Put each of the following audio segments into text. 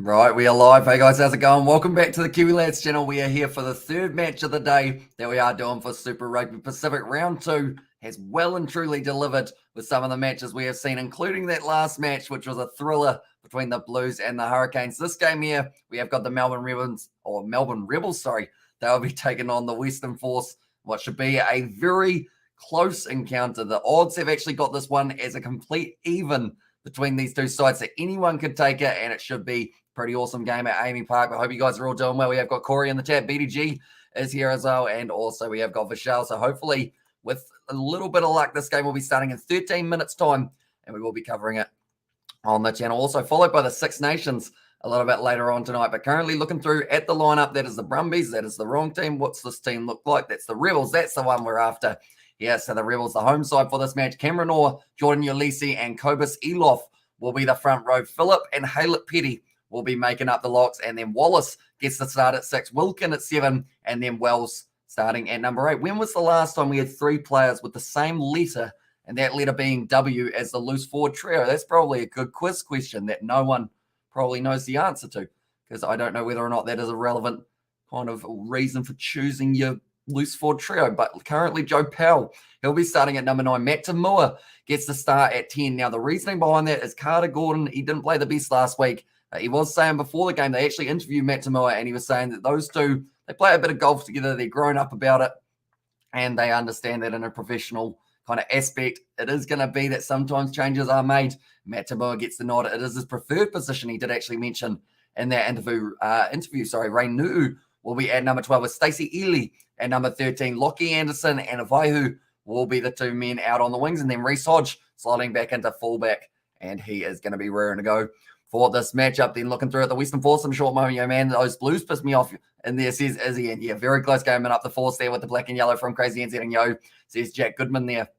Right, we are live. Hey guys, how's it going? Welcome back to the Kiwi Lads channel. We are here for the third match of the day that we are doing for Super Rugby Pacific. Round 2 has well and truly delivered with some of the matches we have seen, including that last match, which was a thriller between the Blues and the Hurricanes. This game here, we have got the Melbourne Rebels, They'll be taking on the Western Force, what should be a very close encounter. The odds have actually got this one as a complete even between these two sides, so anyone could take it, and it should be pretty awesome game at AAMI Park. I hope you guys are all doing well. We have got Corey in the chat. BDG is here as well. And also we have got Vishal. So hopefully with a little bit of luck, this game will be starting in 13 minutes time and we will be covering it on the channel. Also followed by the Six Nations a little bit later on tonight. But currently looking through at the lineup, that is the Brumbies. That is the wrong team. What's this team look like? That's the Rebels. That's the one we're after. Yeah, so the Rebels, the home side for this match. Cameron Orr, Jordan Ulisi, and Kobus Eloff will be the front row. Phillip and Haylett Petty will be making up the locks, and then Wallace gets the start at 6, Wilkin at 7, and then Wells starting at number 8. When was the last time we had 3 players with the same letter, and that letter being W as the loose forward trio? That's probably a good quiz question that no one probably knows the answer to, because I don't know whether or not that is a relevant kind of reason for choosing your loose forward trio. But currently Joe Powell, he'll be starting at number 9. Matt Tamua gets the start at 10. Now, the reasoning behind that is Carter Gordon, he didn't play the best last week. He was saying before the game, they actually interviewed Matt Tamua, and he was saying that those two, they play a bit of golf together. They're grown up about it, and they understand that in a professional kind of aspect, it is going to be that sometimes changes are made. Matt Tamua gets the nod. It is his preferred position. He did actually mention in that interview. Ray Nu'u will be at number 12 with Stacey Ely at number 13. Lockie Anderson and Avaihu will be the 2 men out on the wings, and then Reece Hodge sliding back into fullback, and he is going to be raring to go for this matchup. Then looking through at the Western Force in a short moment, man, those Blues pissed me off. And there says Izzy, and yeah, very close game and up the Force there with the black and yellow from Crazy NZ and Yo, says Jack Goodman there.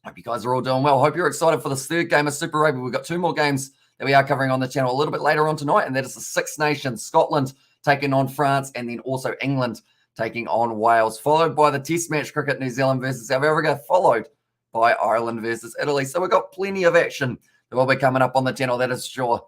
Hope you guys are all doing well. Hope you're excited for this third game of Super Rugby. We've got 2 more games that we are covering on the channel a little bit later on tonight, and that is the Six Nations, Scotland taking on France, and then also England taking on Wales, followed by the Test match cricket, New Zealand versus South Africa, followed by Ireland versus Italy. So we've got plenty of action that will be coming up on the channel, that is sure.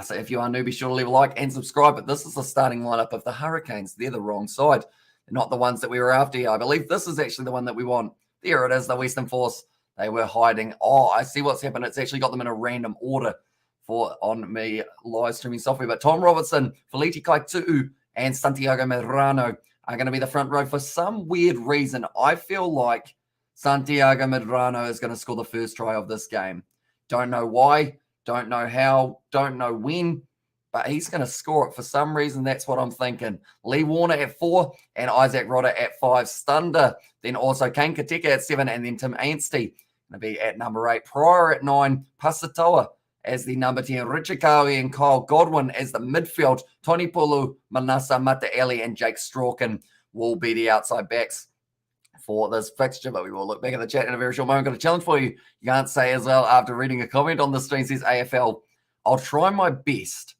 So if you are new, be sure to leave a like and subscribe. But this is the starting lineup of the Hurricanes. They're the wrong side. They're not the ones that we were after here. I believe this is actually the one that we want. There it is, the Western Force. They were hiding. Oh, I see what's happened. It's actually got them in a random order on me live streaming software. But Tom Robertson, Feliti Kaitu'u, and Santiago Medrano are going to be the front row. For some weird reason, I feel like Santiago Medrano is going to score the first try of this game. Don't know why. Don't know how, don't know when, but he's going to score it. For some reason, that's what I'm thinking. Lee Warner at 4 and Isaac Rodder at 5. Stunder, then also Kane Kateka at 7, and then Tim Anstey going to be at number 8. Pryor at 9. Pasatoa as the number 10. Richard Cowie and Kyle Godwin as the midfield. Tony Pulu, Manasa Mataeli, and Jake Strauchen will be the outside backs for this fixture, but we will look back at the chat in a very short moment. Got a challenge for you. You can't say as well after reading a comment on the stream, says AFL, I'll try my best.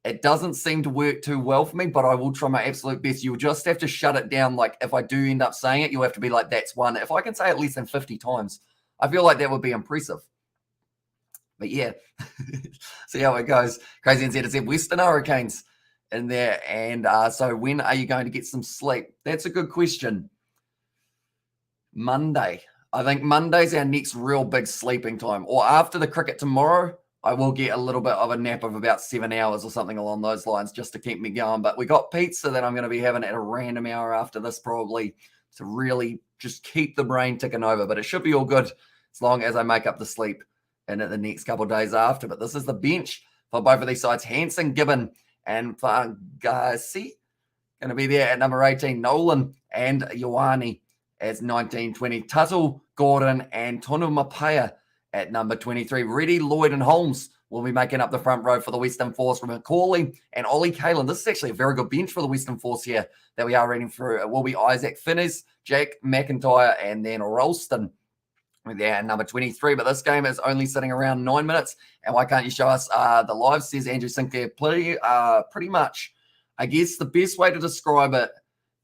It doesn't seem to work too well for me, but I will try my absolute best. You'll just have to shut it down. Like if I do end up saying it, you'll have to be like, that's one. If I can say it less than 50 times, I feel like that would be impressive. But yeah, see how it goes. Crazy NZ has said Western Hurricanes in there. And so when are you going to get some sleep? That's a good question. Monday. I think Monday's our next real big sleeping time. Or after the cricket tomorrow, I will get a little bit of a nap of about 7 hours or something along those lines just to keep me going. But we got pizza that I'm going to be having at a random hour after this probably to really just keep the brain ticking over. But it should be all good as long as I make up the sleep in the next couple of days after. But this is the bench for both of these sides. Hanson, Gibbon, and Fangasi going to be there at number 18. Nolan and Ioane as 19, 20. Tuttle, Gordon, and Tonu Mapaya at number 23. Reddy, Lloyd, and Holmes will be making up the front row for the Western Force from Macaulay and Ollie Kalen. This is actually a very good bench for the Western Force here that we are reading through. It will be Isaac Finnes, Jack McIntyre, and then Ralston there at number 23. But this game is only sitting around 9 minutes. And why can't you show us the live, says Andrew Sinclair. Pretty much, I guess the best way to describe it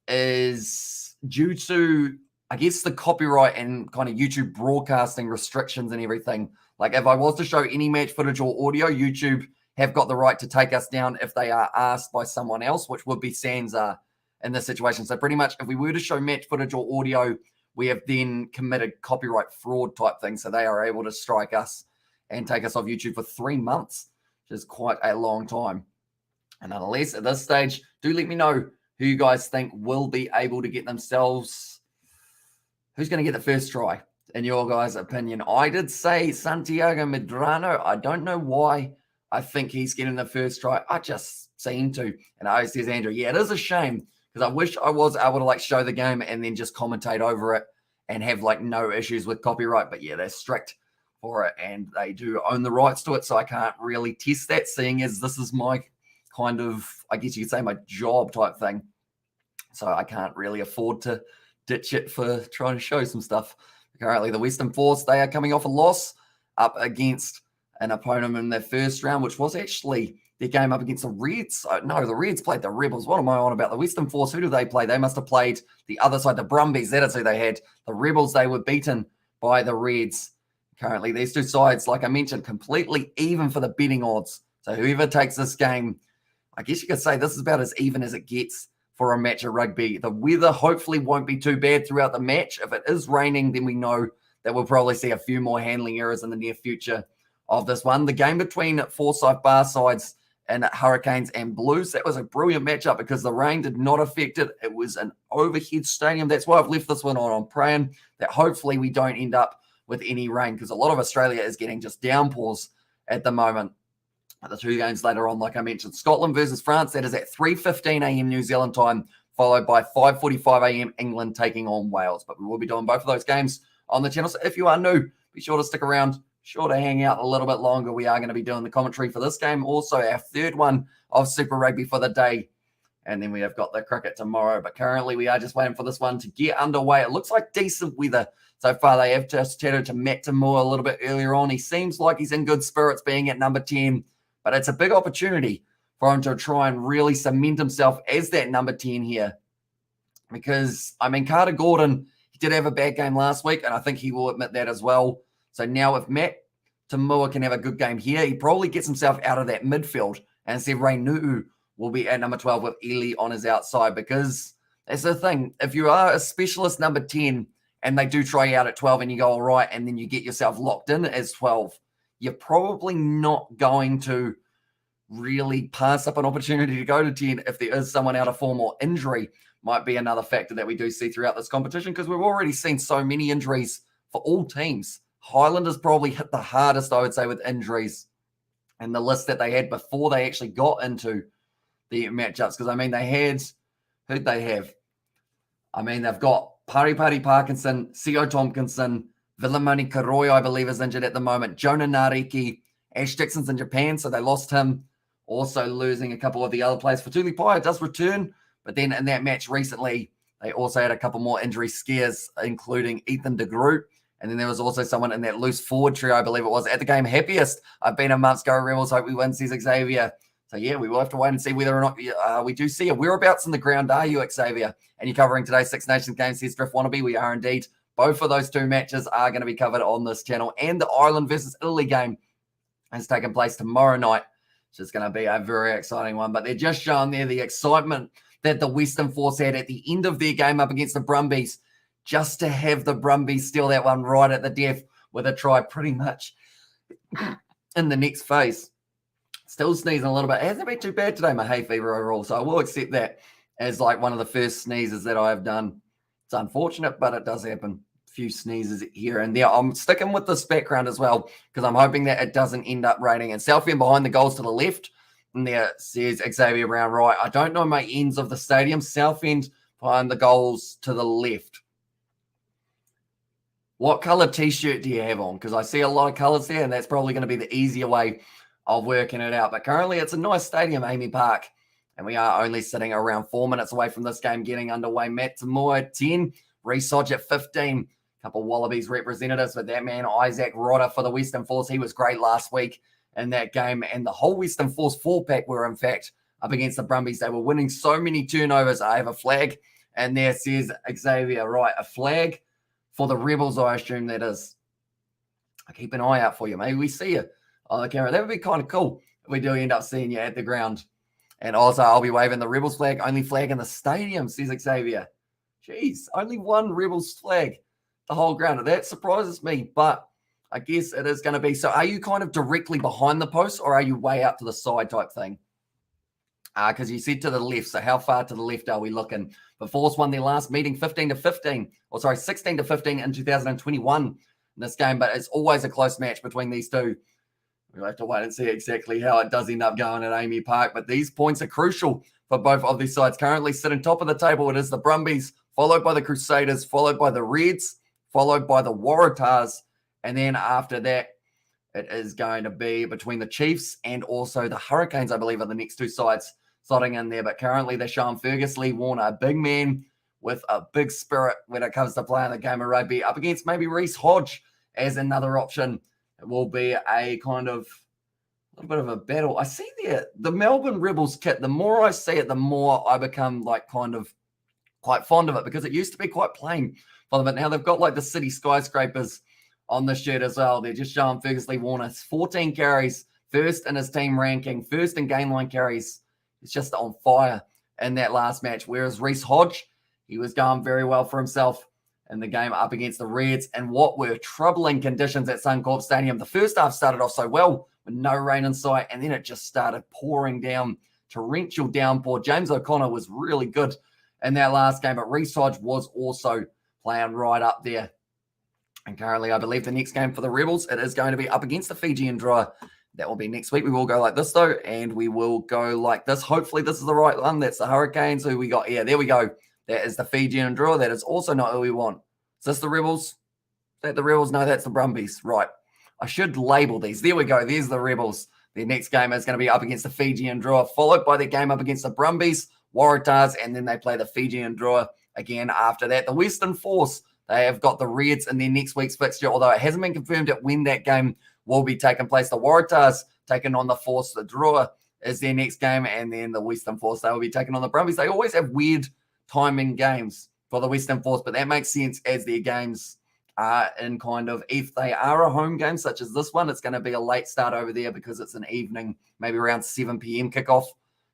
is due to, I guess, the copyright and kind of YouTube broadcasting restrictions and everything. Like if I was to show any match footage or audio, YouTube have got the right to take us down if they are asked by someone else, which would be Sansa in this situation. So pretty much if we were to show match footage or audio, we have then committed copyright fraud type thing. So they are able to strike us and take us off YouTube for 3 months, which is quite a long time. And nonetheless, at this stage, do let me know who you guys think will be able to get themselves. Who's going to get the first try, in your guys' opinion? I did say Santiago Medrano. I don't know why I think he's getting the first try. I just seem to. And I says, Andrew, yeah, it is a shame because I wish I was able to like show the game and then just commentate over it and have like no issues with copyright. But yeah, they're strict for it and they do own the rights to it. So I can't really test that, seeing as this is my kind of, I guess you could say, my job type thing. So I can't really afford to ditch it for trying to show some stuff. Currently, the Western Force, they are coming off a loss up against an opponent in their first round, which was actually their game up against the Reds. No, the Reds played the Rebels. What am I on about? The Western Force, who do they play? They must have played the other side, the Brumbies. That is who they had. The Rebels, they were beaten by the Reds. Currently, these two sides, like I mentioned, completely even for the betting odds. So whoever takes this game, I guess you could say this is about as even as it gets for a match of rugby. The weather hopefully won't be too bad throughout the match. If it is raining, then we know that we'll probably see a few more handling errors in the near future of this one. The game between Forsyth Bar sides and Hurricanes and Blues, that was a brilliant matchup because the rain did not affect it. It was an overhead stadium. That's why I've left this one on. I'm praying that hopefully we don't end up with any rain because a lot of Australia is getting just downpours at the moment. The two games later on, like I mentioned, Scotland versus France, that is at 3:15 a.m. New Zealand time, followed by 5:45 a.m. England taking on Wales. But we will be doing both of those games on the channel. So if you are new, be sure to stick around, sure to hang out a little bit longer. We are going to be doing the commentary for this game. Also, our third one of Super Rugby for the day. And then we have got the cricket tomorrow. But currently, we are just waiting for this one to get underway. It looks like decent weather so far. They have just chatted to Matt Tamua a little bit earlier on. He seems like he's in good spirits being at number 10. But it's a big opportunity for him to try and really cement himself as that number 10 here. Because, I mean, Carter Gordon, he did have a bad game last week, and I think he will admit that as well. So now if Matt Tamua can have a good game here, he probably gets himself out of that midfield. And Severine Nu'u will be at number 12 with Ely on his outside. Because that's the thing. If you are a specialist number 10 and they do try you out at 12 and you go all right, and then you get yourself locked in as 12, you're probably not going to really pass up an opportunity to go to 10 if there is someone out of form or injury. Might be another factor that we do see throughout this competition because we've already seen so many injuries for all teams. Highlanders probably hit the hardest, I would say, with injuries and the list that they had before they actually got into the matchups. Because, I mean, they had, who'd they have? I mean, they've got Paripari Parkinson, Sio Tompkinson, Vilimoni Karoi, I believe, is injured at the moment. Jonah Nariki, Ash Dixon's in Japan, so they lost him. Also losing a couple of the other players. Fatuli Pai does return, but then in that match recently, they also had a couple more injury scares, including Ethan de Groot. And then there was also someone in that loose forward trio, I believe it was, at the game happiest. I've been a month's go, Rebels. Hope we win, says Xavier. So, yeah, we will have to wait and see whether or not we do see you. Whereabouts in the ground are you, Xavier? And you're covering today's Six Nations game, says Drift Wannabe. We are indeed. Both of those two matches are going to be covered on this channel. And the Ireland versus Italy game has taken place tomorrow night, which is going to be a very exciting one. But they're just showing there the excitement that the Western Force had at the end of their game up against the Brumbies, just to have the Brumbies steal that one right at the death with a try pretty much in the next phase. Still sneezing a little bit. It hasn't been too bad today, my hay fever overall, so I will accept that as like one of the first sneezes that I have done. It's unfortunate, but it does happen. Few sneezes here and there. I'm sticking with this background as well because I'm hoping that it doesn't end up raining. And Southend behind the goals to the left. And there says Xavier Brown right. I don't know my ends of the stadium. Southend behind the goals to the left. What color t-shirt do you have on? Because I see a lot of colors there, and that's probably going to be the easier way of working it out. But currently it's a nice stadium, AAMI Park. And we are only sitting around 4 minutes away from this game getting underway. Matt Tamua at 10. Reece Hodge at 15. Couple Wallabies representatives with that man, Isaac Rodder for the Western Force. He was great last week in that game. And the whole Western Force four-pack were, in fact, up against the Brumbies. They were winning so many turnovers. I have a flag. And there says Xavier, right, a flag for the Rebels, I assume that is. I keep an eye out for you. Maybe we see you on the camera. That would be kind of cool we do end up seeing you at the ground. And also, I'll be waving the Rebels flag, only flag in the stadium, says Xavier. Jeez, only one Rebels flag, the whole ground. That surprises me, but I guess it is going to be. So are you kind of directly behind the post, or are you way out to the side type thing? Because you said to the left, so how far to the left are we looking? The Force won their last meeting 16-15 in 2021 in this game, but it's always a close match between these two. We'll have to wait and see exactly how it does end up going at AAMI Park, but these points are crucial for both of these sides. Currently sitting top of the table, it is the Brumbies, followed by the Crusaders, followed by the Reds, followed by the Waratahs, and then after that, it is going to be between the Chiefs and also the Hurricanes, I believe, are the next two sides slotting in there. But currently, they're showing Fergus Lee Warner, a big man with a big spirit when it comes to playing the game of rugby, up against maybe Reece Hodge as another option. It will be a kind of a little bit of a battle. I see there the Melbourne Rebels kit. The more I see it, the more I become like kind of quite fond of it, because it used to be quite plain for them, but now they've got like the city skyscrapers on the shirt as well. They're just showing Fergus Lee Warner 14 carries, first in his team ranking, first in game line carries. It's just on fire in that last match. Whereas Reece Hodge, he was going very well for himself in the game up against the Reds, and what were troubling conditions at Suncorp Stadium. The first half started off so well with no rain in sight, and then it just started pouring down, torrential downpour. James O'Connor was really good in that last game, but Reece Hodge was also playing right up there. And currently, I believe the next game for the Rebels, it is going to be up against the Fijian Dryer. That will be next week. We will go like this, though, and we will go like this. Hopefully, this is the right one. That's the Hurricanes. Who we got? Yeah, there we go. That is the Fijian Dryer. That is also not who we want. Is this the Rebels? Is that the Rebels? No, that's the Brumbies. Right. I should label these. There we go. There's the Rebels. Their next game is going to be up against the Fijian Dryer, followed by their game up against the Brumbies, Waratahs, and then they play the Fijian Dryer again after that. The Western Force, they have got the Reds in their next week's fixture, although it hasn't been confirmed at when that game will be taking place. The Waratahs taking on the Force. The Dryer is their next game, and then the Western Force, they will be taking on the Brumbies. They always have weird timing games for the Western Force, but that makes sense as their games are in kind of, if they are a home game such as this one, it's going to be a late start over there because it's an evening, maybe around 7 p.m. kickoff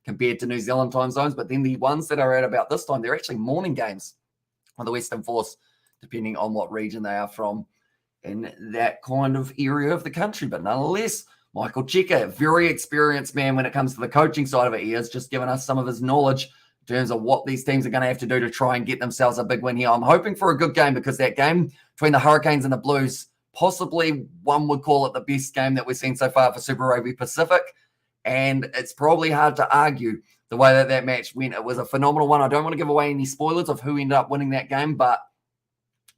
compared to New Zealand time zones. But then the ones that are at about this time, they're actually morning games on the Western Force, depending on what region they are from in that kind of area of the country. But nonetheless, Michael Cheika, very experienced man when it comes to the coaching side of it. He has just given us some of his knowledge in terms of what these teams are going to have to do to try and get themselves a big win here. I'm hoping for a good game, because that game between the Hurricanes and the Blues, possibly one would call it the best game that we've seen so far for Super Rugby Pacific. And it's probably hard to argue the way that that match went. It was a phenomenal one. I don't want to give away any spoilers of who ended up winning that game, but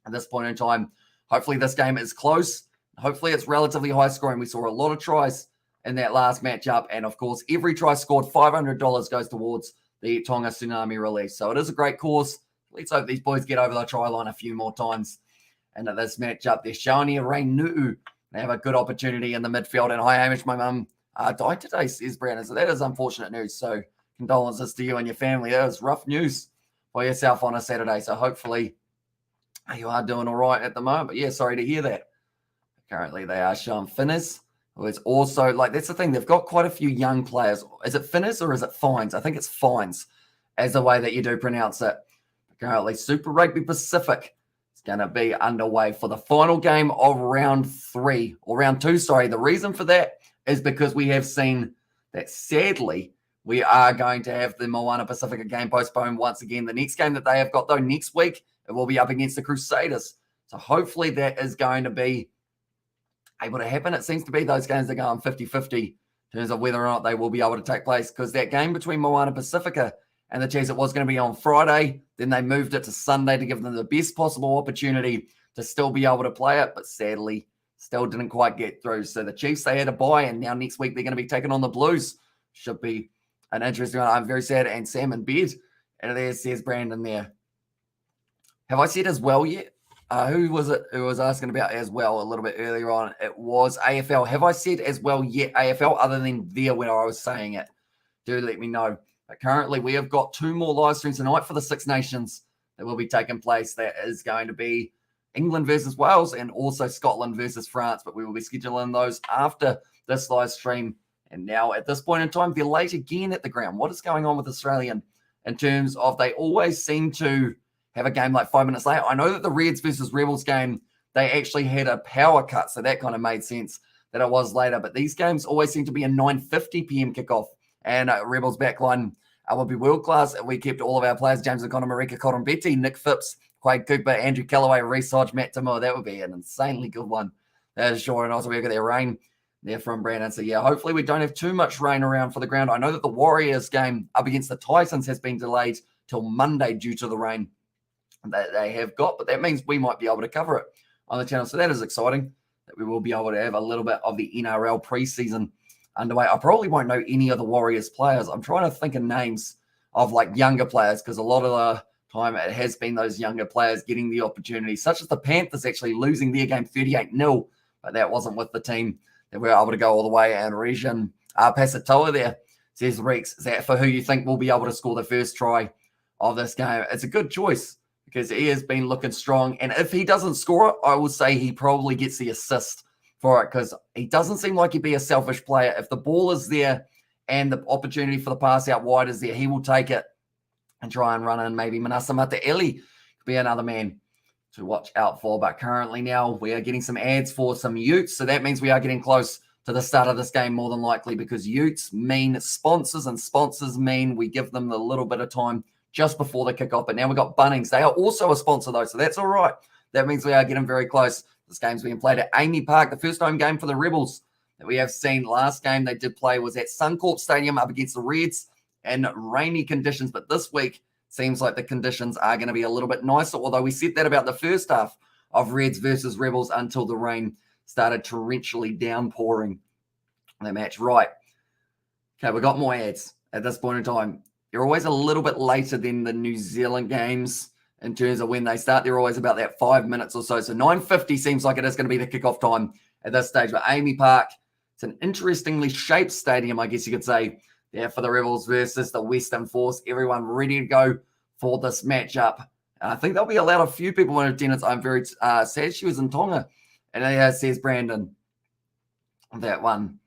at this point in time, hopefully this game is close. Hopefully it's relatively high scoring. We saw a lot of tries in that last matchup. And of course, every try scored, $500 goes towards the Tonga Tsunami Relief. So it is a great cause. Let's hope these boys get over the try line a few more times. And at this matchup, they're Shawnee Reinu'u. They have a good opportunity in the midfield. And hi, Hamish, my mum died today, says Brandon. So that is unfortunate news. So condolences to you and your family. That is rough news for yourself on a Saturday. So hopefully you are doing all right at the moment. But yeah, sorry to hear that. Currently, they are showing Finners, who is also, like, that's the thing. They've got quite a few young players. Is it Finners or is it Fines? I think it's Fines as the way that you do pronounce it. Currently, Super Rugby Pacific is going to be underway for the final game of round 2. The reason for that is because we have seen that, sadly, we are going to have the Moana Pacifica game postponed once again. The next game that they have got, though, next week, it will be up against the Crusaders. So hopefully that is going to be able to happen. It seems to be those games are going 50-50 in terms of whether or not they will be able to take place, because that game between Moana Pacifica and the Chiefs, it was going to be on Friday. Then they moved it to Sunday to give them the best possible opportunity to still be able to play it, but sadly still didn't quite get through. So the Chiefs, they had a bye, and now next week they're going to be taking on the Blues. Should be an interesting one. I'm very sad. And Sam in bed. And there says Brandon there. Have I said as well yet? Who was it who was asking about as well a little bit earlier on? It was AFL. Have I said as well yet AFL, other than there when I was saying it? Do let me know. But currently, we have got 2 more live streams tonight for the Six Nations that will be taking place. That is going to be England versus Wales and also Scotland versus France. But we will be scheduling those after this live stream And now at this point in time, they're late again at the ground. What is going on with Australian in terms of they always seem to have a game like 5 minutes late? I know that the Reds versus Rebels game, they actually had a power cut, so that kind of made sense that it was later. But these games always seem to be a 9:50 p.m. kickoff. And Rebels backline will be world-class. We kept all of our players, James O'Connor, Marika Coron-Betty, Nick Phipps, Quade Cooper, Andrew Callaway, Reece Hodge, Matt Timur. That would be an insanely good one. That is sure. And also we've got their rain there from Brandon. So yeah, hopefully we don't have too much rain around for the ground. I know that the Warriors game up against the Titans has been delayed till Monday due to the rain that they have got, but that means we might be able to cover it on the channel. So that is exciting that we will be able to have a little bit of the NRL preseason underway. I probably won't know any of the Warriors players. I'm trying to think of names of like younger players because a lot of the time it has been those younger players getting the opportunity, such as the Panthers actually losing their game 38-0, but that wasn't with the team that we were able to go all the way. And Region Pasatoa there says, Rex, is that for who you think will be able to score the first try of this game? It's a good choice because he has been looking strong. And if he doesn't score it, I will say he probably gets the assist for it because he doesn't seem like he'd be a selfish player. If the ball is there and the opportunity for the pass out wide is there, he will take it and try and run in. Maybe Manasa Mataeli could be another man to watch out for. But currently now we are getting some ads for some Utes. So that means we are getting close to the start of this game more than likely because Utes mean sponsors and sponsors mean we give them a little bit of time just before the kickoff. But now we've got Bunnings. They are also a sponsor though, so that's all right. That means we are getting very close. This game's being played at AAMI Park, the first home game for the Rebels that we have seen. Last game they did play was at Suncorp Stadium up against the Reds in rainy conditions. But this week seems like the conditions are going to be a little bit nicer, although we said that about the first half of Reds versus Rebels until the rain started torrentially downpouring the match. Right. Okay, we got more ads at this point in time. You're always a little bit later than the New Zealand games in terms of when they start. They're always about that 5 minutes or so. So 9:50 seems like it is going to be the kickoff time at this stage. But AAMI Park, it's an interestingly shaped stadium, I guess you could say, there for the Rebels versus the Western Force. Everyone ready to go for this matchup. I think there'll be allowed a few people in attendance. I'm very sad she was in Tonga. And it says Brandon, that one.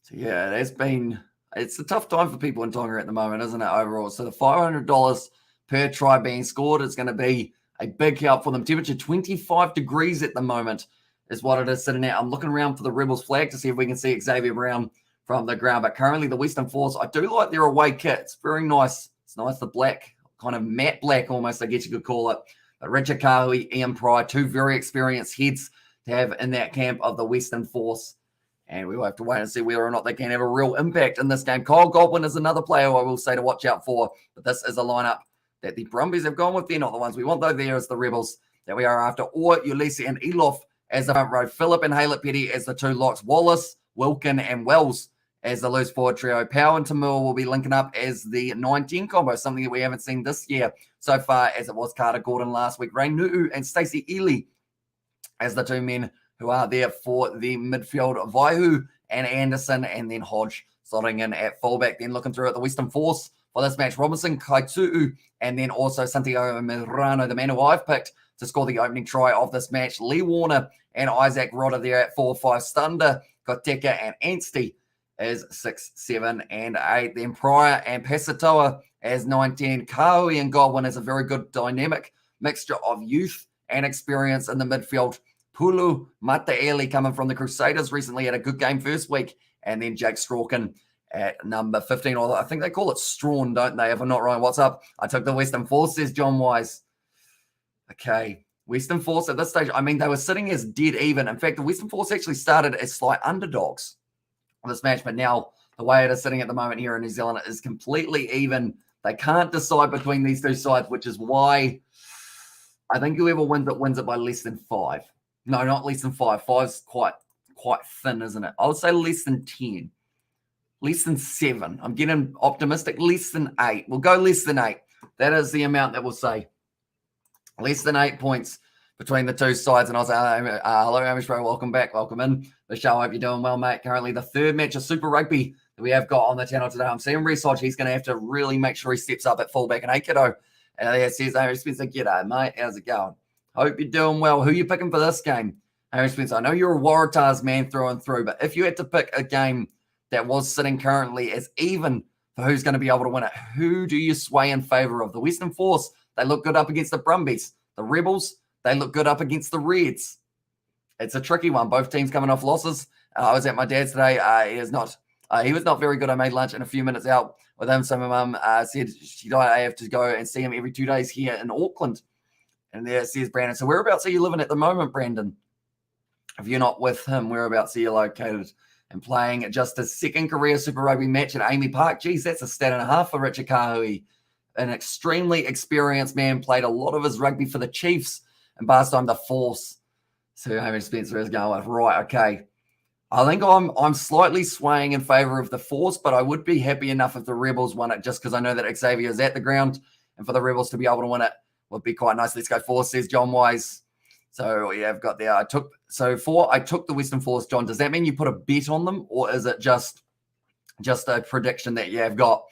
So yeah, it's a tough time for people in Tonga at the moment, isn't it, overall? So the $500 per try being scored is going to be a big help for them. Temperature 25 degrees at the moment is what it is sitting at. I'm looking around for the Rebels flag to see if we can see Xavier Brown from the ground. But currently the Western Force, I do like their away kit. It's very nice. It's nice, the black, kind of matte black almost, I guess you could call it. But Richard Kahui, Ian Pryor, two very experienced heads to have in that camp of the Western Force. And we will have to wait and see whether or not they can have a real impact in this game. Kyle Godwin is another player I will say to watch out for. But this is a lineup that the Brumbies have gone with. They're not the ones we want, though. There is the Rebels that we are after. Or Ulysses and Elof as the front row. Phillip and Haylett Petty as the two locks. Wallace, Wilkin, and Wells as the loose forward trio. Powell and Tamur will be linking up as the 9-10 combo, something that we haven't seen this year so far, as it was Carter Gordon last week. Ray Nu'u and Stacey Ely as the two men who are there for the midfield. Vaihu and Anderson, and then Hodge slotting in at fullback. Then looking through at the Western Force for this match, Robinson, Kaitu'u, and then also Santiago Mirano, the man who I've picked to score the opening try of this match. Lee Warner and Isaac Rodder there at 4-5. Stunder, Koteka, and Anstey is 6, 7, and 8. Then Pryor and Pasatoa as 9-10. Kahui and Godwin is a very good dynamic mixture of youth and experience in the midfield. Pulu Mataeli coming from the Crusaders recently had a good game first week. And then Jake Strauchen at number 15. Although I think they call it Strawn, don't they? If I'm not wrong. What's up? I took the Western Force, says John Wise. Okay. Western Force at this stage, I mean, they were sitting as dead even. In fact, the Western Force actually started as slight underdogs on this match. But now the way it is sitting at the moment here in New Zealand is completely even. They can't decide between these two sides, which is why I think whoever wins it by less than 5. No, not less than 5. 5's quite thin, isn't it? I would say less than 10. Less than 7. I'm getting optimistic. Less than 8. We'll go less than 8. That is the amount that we'll say. Less than 8 points between the two sides. And I'll say, hello, Amish bro. Welcome back. Welcome in the show. I hope you're doing well, mate. Currently the third match of Super Rugby that we have got on the channel today. I'm seeing Reece Hodge. He's going to have to really make sure he steps up at fullback. And hey, kiddo. And it says, Amish Spencer, g'day, mate. How's it going? Hope you're doing well. Who are you picking for this game? Aaron Spencer, I know you're a Waratahs man through and through, but if you had to pick a game that was sitting currently as even for who's going to be able to win it. Who do you sway in favour of? The Western Force, they look good up against the Brumbies. The Rebels, they look good up against the Reds. It's a tricky one. Both teams coming off losses. I was at my dad's today. He was not very good. I made lunch and a few minutes out with him. So my mum said I have to go and see him every 2 days here in Auckland. And there says Brandon. So whereabouts are you living at the moment, Brandon? If you're not with him, whereabouts are you located? And playing just his second career Super Rugby match at AAMI Park. Geez, that's a stat and a half for Richard Kahui. An extremely experienced man, played a lot of his rugby for the Chiefs and passed on the Force. So Hamish Spencer is going with, right, okay. I think I'm slightly swaying in favour of the Force, but I would be happy enough if the Rebels won it just because I know that Xavier is at the ground, and for the Rebels to be able to win it would be quite nice. Let's go Force, says John Wise. So yeah, I've got there. I took the Western Force, John. Does that mean you put a bet on them, or is it just a prediction that you have got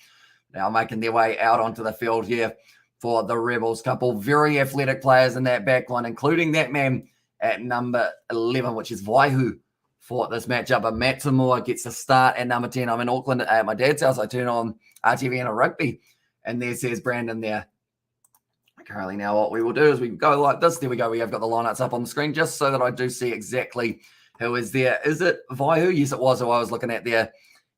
now making their way out onto the field here for the Rebels? Couple very athletic players in that back line, including that man at number 11, which is Waihu for this matchup. But Matt Tamua gets the start at number 10. I'm in Auckland at my dad's house. I turn on RTV and a rugby, and there says Brandon there. Currently now what we will do is we go like this. There we go. We have got the lineups up on the screen just so that I do see exactly who is there. Is it Waihu? Yes, it was who I was looking at there.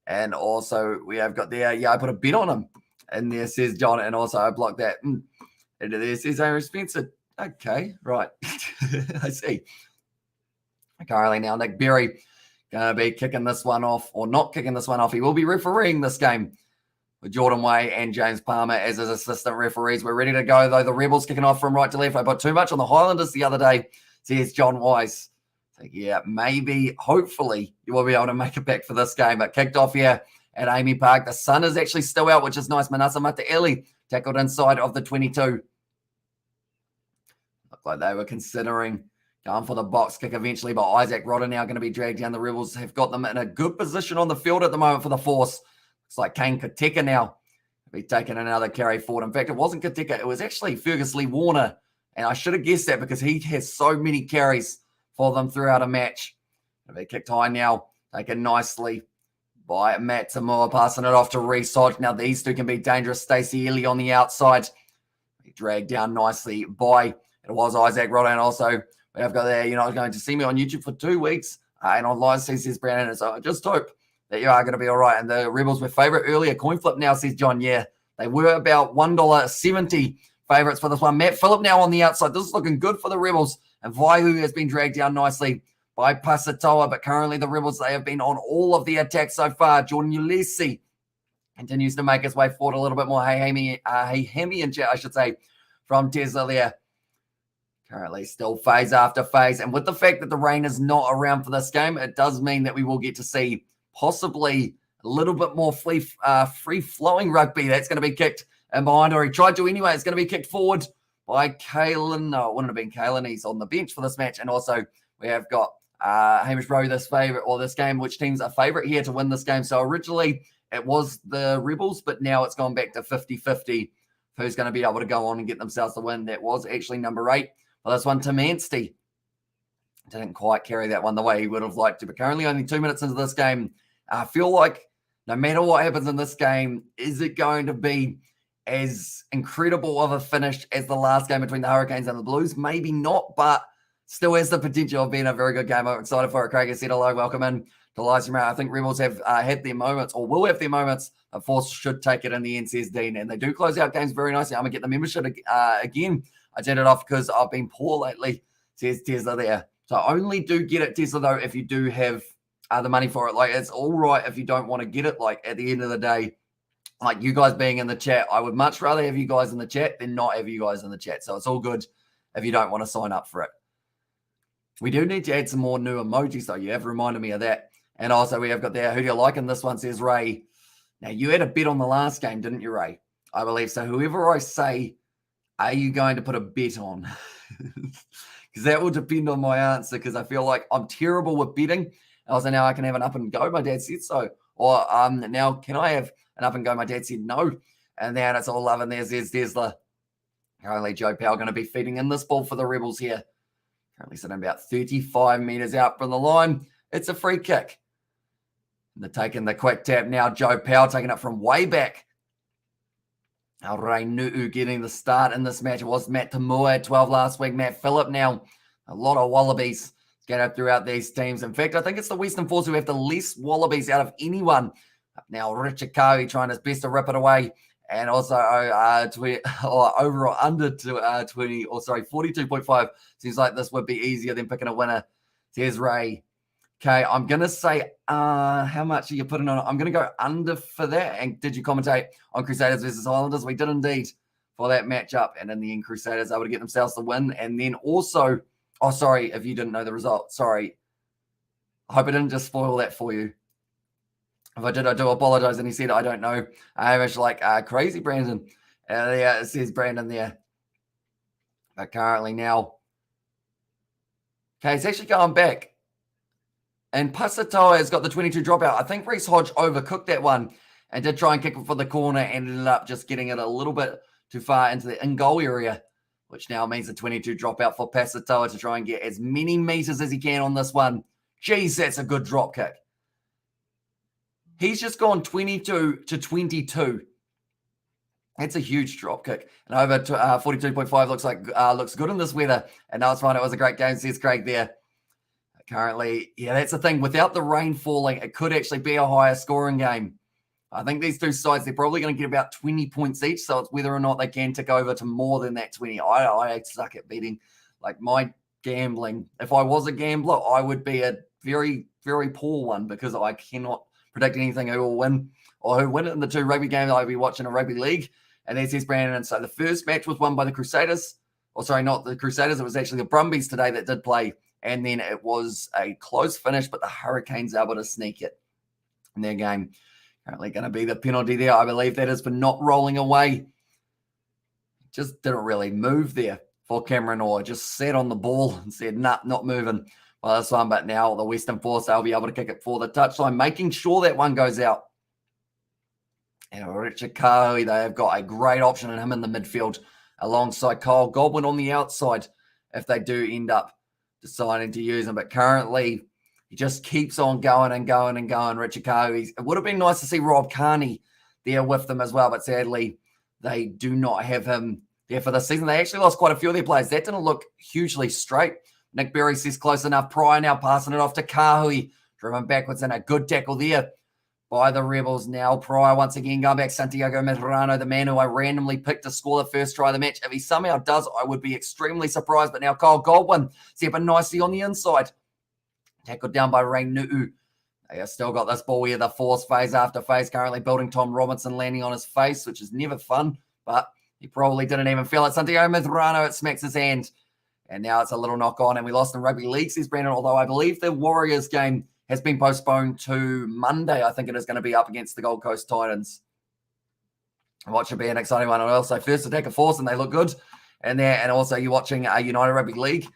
And also we have got there. Yeah, I put a bet on him. And there says John. And also I blocked that. And there says Aaron Spencer. Okay, right. I see. Currently now Nick Berry going to be kicking this one off, or not kicking this one off. He will be refereeing this game with Jordan Way and James Palmer as his assistant referees. We're ready to go, though. The Rebels kicking off from right to left. I put too much on the Highlanders the other day, says John Wise. So, yeah, maybe, hopefully, you will be able to make it back for this game. But kicked off here at AAMI Park. The sun is actually still out, which is nice. Manasa Mataeli tackled inside of the 22. Looked like they were considering going for the box kick eventually, but Isaac Rodder now going to be dragged down. The Rebels have got them in a good position on the field at the moment for the Force. It's like Kane Kateka now be taking another carry forward. In fact, it wasn't Kateka. It was actually Fergus Lee Warner. And I should have guessed that because he has so many carries for them throughout a match. They kicked high now, taken nicely by Matt Samoa, passing it off to Reece Hodge. Now these two can be dangerous. Stacey Ely on the outside. He dragged down nicely by, it was Isaac Rodder. And also, we have got there, you're not going to see me on YouTube for 2 weeks. And online, says Brandon. So I just hope that you are going to be all right. And the Rebels were favourite earlier. Coin flip now, says John. Yeah, they were about $1.70 favourites for this one. Matt Phillip now on the outside. This is looking good for the Rebels. And Waihu has been dragged down nicely by Pasatoa. But currently the Rebels, they have been on all of the attacks so far. Jordan Ulesi continues to make his way forward a little bit more. Hemi and chat, I should say, from Tesla there. Currently still phase after phase. And with the fact that the rain is not around for this game, it does mean that we will get to see possibly a little bit more free-flowing rugby. That's going to be kicked and behind, or he tried to anyway. It's going to be kicked forward by Kalen. No, it wouldn't have been Kalen. He's on the bench for this match. And also we have got Hamish Rowe, this game, which team's a favourite here to win this game. So originally it was the Rebels, but now it's gone back to 50-50 who's going to be able to go on and get themselves the win. That was actually number 8. Well, this one, Tim Anstey didn't quite carry that one the way he would have liked to. But currently only 2 minutes into this game, I feel like no matter what happens in this game, is it going to be as incredible of a finish as the last game between the Hurricanes and the Blues? Maybe not, but still has the potential of being a very good game. I'm excited for it. Craig said hello, welcome in to Livestream I. I think Rebels have had their moments, or will have their moments. Of Force should take it in the end, says Dean. And they do close out games very nicely. I'm going to get the membership again. I turned it off because I've been poor lately, says Tesla there. So only do get it, Tesla, though, if you do have the money for it. Like, it's all right if you don't want to get it. Like, at the end of the day, like you guys being in the chat, I would much rather have you guys in the chat than not have you guys in the chat. So it's all good if you don't want to sign up for it. We do need to add some more new emojis, though. You have reminded me of that. And also, we have got there, who do you like? And this one says Ray. Now, you had a bet on the last game, didn't you, Ray? I believe so. Whoever I say, are you going to put a bet on? Because that will depend on my answer, because I feel like I'm terrible with betting. Also, now I can have an up and go. My dad said so. Or now, can I have an up and go? My dad said no. And then it's all love. And there's the currently Joe Powell going to be feeding in this ball for the Rebels here. Currently sitting about 35 meters out from the line. It's a free kick. They're taking the quick tap now. Joe Powell taking it from way back. Now Ray Nu'u getting the start in this match. It was Matt Tamua at 12 last week. Matt Phillip now. A lot of Wallabies scattered throughout these teams. In fact, I think it's the Western Force who have the least Wallabies out of anyone. Now Richard Kawi trying his best to rip it away. And also over or under to 20, or sorry, 42.5. Seems like this would be easier than picking a winner. Here's Ray. Okay, I'm going to say, how much are you putting on it? I'm going to go under for that. And did you commentate on Crusaders versus Highlanders? We did indeed for that matchup. And in the end, Crusaders able to get themselves the win. And then also, oh, sorry, if you didn't know the result. Sorry. I hope I didn't just spoil that for you. If I did, I do apologize. And he said, I don't know. I was like, crazy Brandon. Yeah, it says Brandon there. But currently now, okay, it's actually going back. And Pasatoa has got the 22 dropout. I think Reece Hodge overcooked that one and did try and kick it for the corner and ended up just getting it a little bit too far into the in-goal area, which now means the 22 dropout for Pasatoa to try and get as many meters as he can on this one. Jeez, that's a good drop kick. He's just gone 22 to 22. That's a huge drop kick. And over to 42.5 looks good in this weather. And now it's fine. It was a great game, says Craig there. Currently, yeah, that's the thing. Without the rain falling, it could actually be a higher scoring game. I think these two sides, they're probably going to get about 20 points each. So it's whether or not they can tick over to more than that 20. I suck at betting. Like my gambling, if I was a gambler, I would be a very, very poor one because I cannot predict anything who will win or who win it in the two rugby games I'll be watching a rugby league. And there's Brandon. And so the first match was won by the Crusaders. Or sorry, not the Crusaders. It was actually the Brumbies today that did play. And then it was a close finish, but the Hurricanes able to sneak it in their game. Currently going to be the penalty there. I believe that is for not rolling away. Just didn't really move there for Cameron Orr. Just sat on the ball and said, nah, not moving by this one. But now the Western Force, they'll be able to kick it for the touchline, making sure that one goes out. And Richard Kahui, they have got a great option in him in the midfield alongside Kyle Godwin on the outside if they do end up deciding to use him. But currently, he just keeps on going and going and going. Richard Kahui. It would have been nice to see Rob Carney there with them as well, but sadly, they do not have him there for this season. They actually lost quite a few of their players. That didn't look hugely straight. Nick Berry says close enough. Pryor now passing it off to Kahui. Driven backwards and a good tackle there by the Rebels. Now Pryor once again going back. Santiago Medrano, the man who I randomly picked to score the first try of the match. If he somehow does, I would be extremely surprised. But now Kyle Godwin stepping nicely on the inside. Tackled down by Ray Nu'u. They have still got this ball here, the force phase after phase. Currently building Tom Robinson landing on his face, which is never fun. But he probably didn't even feel it. Santiago Medrano, it smacks his hand. And now it's a little knock on. And we lost in rugby league, says Brandon. Although I believe the Warriors game has been postponed to Monday. I think it is going to be up against the Gold Coast Titans. What should be an exciting one. And also first attack of force, and they look good. And also you're watching a United Rugby League,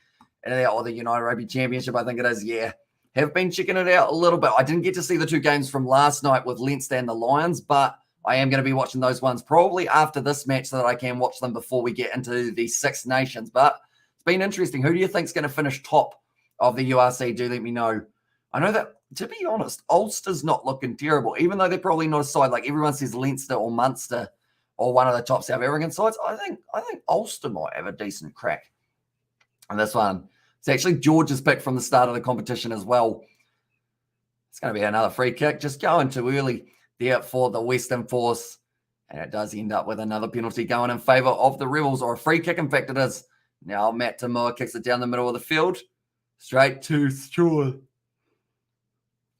or the United Rugby Championship, I think it is. Yeah, have been checking it out a little bit. I didn't get to see the two games from last night with Leinster and the Lions, but I am going to be watching those ones probably after this match so that I can watch them before we get into the Six Nations. But it's been interesting. Who do you think is going to finish top of the URC? Do let me know. I know that, to be honest, Ulster's not looking terrible, even though they're probably not a side. Like everyone says Leinster or Munster or one of the top South African sides. I think Ulster might have a decent crack on this one. It's actually George's pick from the start of the competition as well. It's going to be another free kick, just going too early there for the Western Force. And it does end up with another penalty going in favour of the Rebels, or a free kick, in fact it is. Now Matt Tamua kicks it down the middle of the field, straight to Stewart.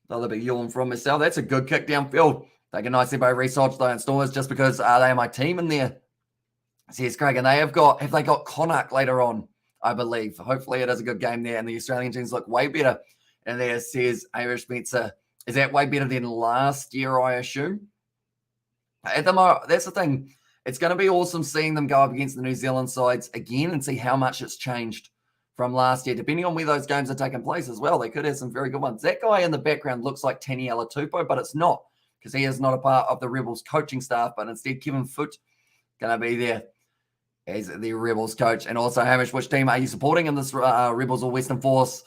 Another big yawn from myself. That's a good kick downfield. Taken nicely by Reece Hodge, though, and Stormers, just because they are my team in there. Says Craig, and have they got Connacht later on, I believe. Hopefully it is a good game there, and the Australian teams look way better. And there says Irish Spencer, is that way better than last year, I assume? At the moment, that's the thing. It's going to be awesome seeing them go up against the New Zealand sides again and see how much it's changed from last year, depending on where those games are taking place as well. They could have some very good ones. That guy in the background looks like Tani Alatupo, but it's not, because he is not a part of the Rebels coaching staff, but instead Kevin Foote going to be there as the Rebels coach. And also, Hamish, which team are you supporting in this Rebels or Western Force?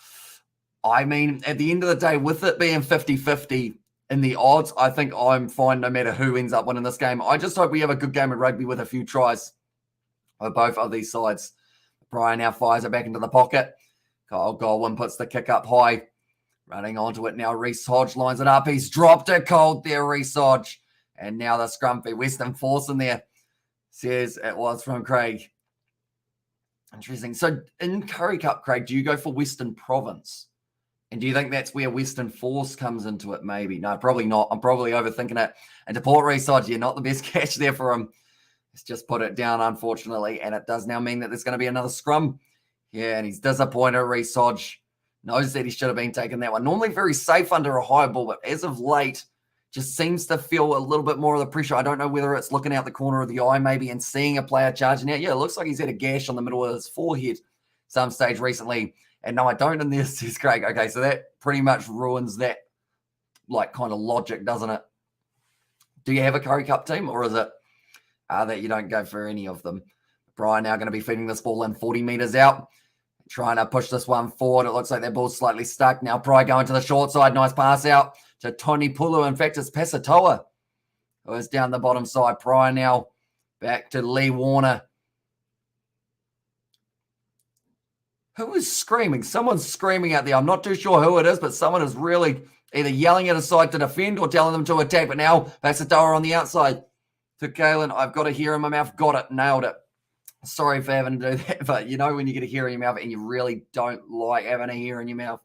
I mean, at the end of the day, with it being 50-50, in the odds, I think I'm fine no matter who ends up winning this game. I just hope we have a good game of rugby with a few tries for both of these sides. Brian now fires it back into the pocket. Kyle Godwin puts the kick up high. Running onto it now, Reece Hodge lines it up. He's dropped it cold there, Reece Hodge. And now the scrum for Western Force in there. Says it was from Craig. Interesting. So in Curry Cup, Craig, do you go for Western Province? And do you think that's where Western Force comes into it? Maybe. No, probably not. I'm probably overthinking it. And to Port Reece Hodge, yeah, not the best catch there for him. He's just put it down, unfortunately. And it does now mean that there's going to be another scrum. Yeah, and he's disappointed. Reece Hodge knows that he should have been taking that one. Normally very safe under a high ball, but as of late, just seems to feel a little bit more of the pressure. I don't know whether it's looking out the corner of the eye maybe and seeing a player charging out. Yeah, it looks like he's had a gash on the middle of his forehead some stage recently. And no, I don't in this, says Craig. Okay, so that pretty much ruins that like kind of logic, doesn't it? Do you have a Curry Cup team, or is it that you don't go for any of them? Brian now going to be feeding this ball in 40 meters out. Trying to push this one forward. It looks like that ball's slightly stuck. Now Pry going to the short side. Nice pass out to Tony Pulu. In fact, it's Pasatoa who is down the bottom side. Pry now back to Lee Warner. Who is screaming? Someone's screaming out there. I'm not too sure who it is, but someone is really either yelling at a side to defend or telling them to attack. But now Pasatoa on the outside to Kalen. I've got a hair in my mouth. Got it. Nailed it. Sorry for having to do that, but you know when you get a hair in your mouth and you really don't like having a hair in your mouth.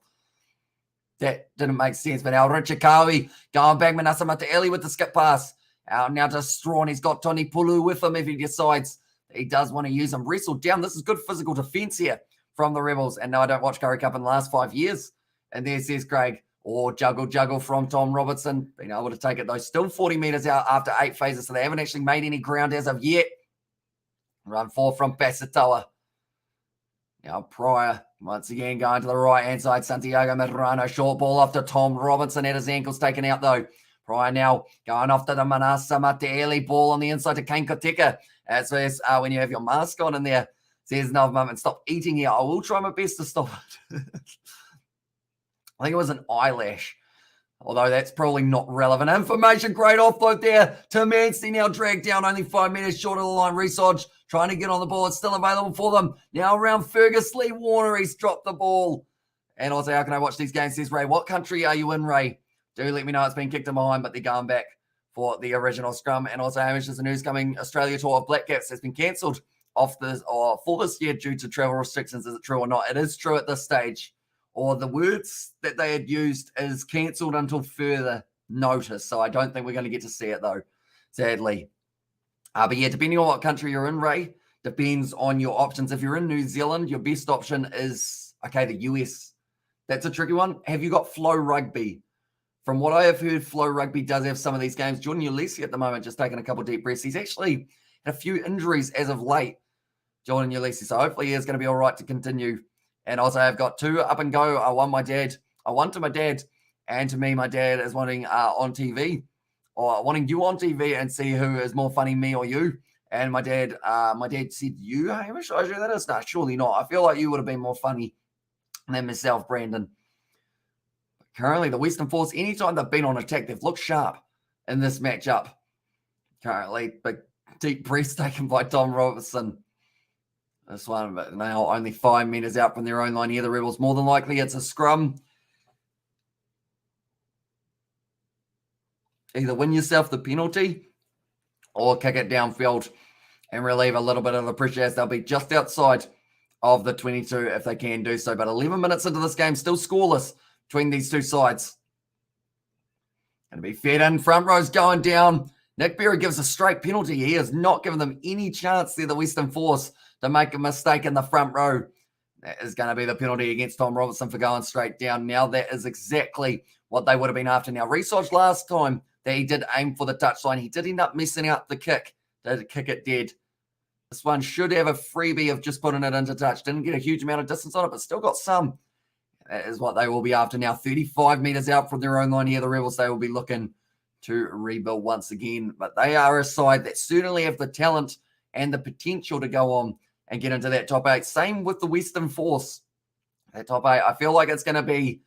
That didn't make sense. But now Richikawi going back, Manasa Mataeli with the skip pass. Out now to Strawn. He's got Tony Pulu with him if he decides he does want to use him. Wrestled down. This is good physical defense here from the Rebels. And no, I don't watch Curry Cup in the last 5 years. And there says Craig. Or juggle from Tom Robertson. Being able to take it though. Still 40 meters out after 8 phases. So they haven't actually made any ground as of yet. Run 4 from Pasatoa. Now Pryor, once again, going to the right-hand side. Santiago Medrano, short ball off to Tom Robinson. Had his ankles taken out, though. Pryor now going off to the Manasa Mataeli. Ball on the inside to Kane Koteka. As when you have your mask on in there. Says no moment. Stop eating here. I will try my best to stop it. I think it was an eyelash. Although that's probably not relevant information. Great offload there to Manstey. Now dragged down only 5 meters short of the line. Reece Hodge trying to get on the ball. It's still available for them. Now around Fergus Lee Warner. He's dropped the ball. And also, how can I watch these games? Says Ray. What country are you in, Ray? Do let me know. It's been kicked in behind, but they're going back for the original scrum. And also, Hamish, there's the news coming. Australia tour of Black Caps has been cancelled for this year due to travel restrictions. Is it true or not? It is true at this stage. Or the words that they had used is cancelled until further notice. So I don't think we're going to get to see it, though, sadly. But yeah, depending on what country you're in, Ray, depends on your options. If you're in New Zealand, your best option is, okay, the US. That's a tricky one. Have you got Flow Rugby? From what I have heard, Flow Rugby does have some of these games. Jordan Ulysses at the moment just taking a couple deep breaths. He's actually had a few injuries as of late, Jordan Ulysses. So hopefully he's going to be all right to continue. And also, I've got 2 up and go. I won to my dad, and to me, my dad is wanting on TV, or wanting you on TV and see who is more funny, me or you. And my dad said, you, Hamish? I sure that is not. Surely not. I feel like you would have been more funny than myself, Brandon. But currently, the Western Force, anytime they've been on attack, they've looked sharp in this matchup. Currently, big deep breaths taken by Tom Robertson. This one, but now only 5 meters out from their own line here. The Rebels, more than likely, it's a scrum. Either win yourself the penalty or kick it downfield and relieve a little bit of the pressure, as they'll be just outside of the 22 if they can do so. But 11 minutes into this game, still scoreless between these two sides. Going to be fed in. Front row's going down. Nick Berry gives a straight penalty. He has not given them any chance there, the Western Force, to make a mistake in the front row. That is going to be the penalty against Tom Robertson for going straight down. Now that is exactly what they would have been after. Now, Reece Hodge last time that he did aim for the touchline, he did end up messing out the kick to kick it dead. This one should have a freebie of just putting it into touch. Didn't get a huge amount of distance on it, but still got some. That is what they will be after now. 35 meters out from their own line here, the Rebels, they will be looking to rebuild once again. But they are a side that certainly have the talent and the potential to go on and get into that top 8. Same with the Western Force. That top 8, I feel like it's going to be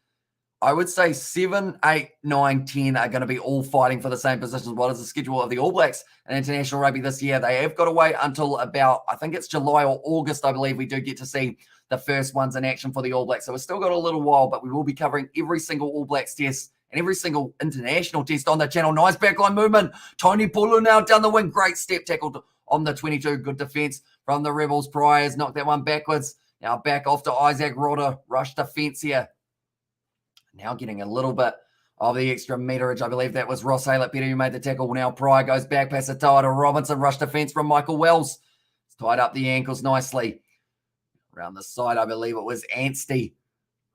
I would say 7, 8, 9, 10 are going to be all fighting for the same positions. What is the schedule of the All Blacks in international rugby this year? They have got to wait until about, I think it's July or August, I believe we do get to see the first ones in action for the All Blacks. So we've still got a little while, but we will be covering every single All Blacks test and every single international test on the channel. Nice backline movement. Tony Pulu now down the wing. Great step tackled on the 22. Good defense from the Rebels. Priors knocked that one backwards. Now back off to Isaac Rodder. Rush defense here. Now getting a little bit of the extra meterage. I believe that was Ross Haylett-Peter who made the tackle. Now Pryor goes back, pass it to Robinson. Rush defense from Michael Wells. It's tied up the ankles nicely. Around the side, I believe it was Anstey.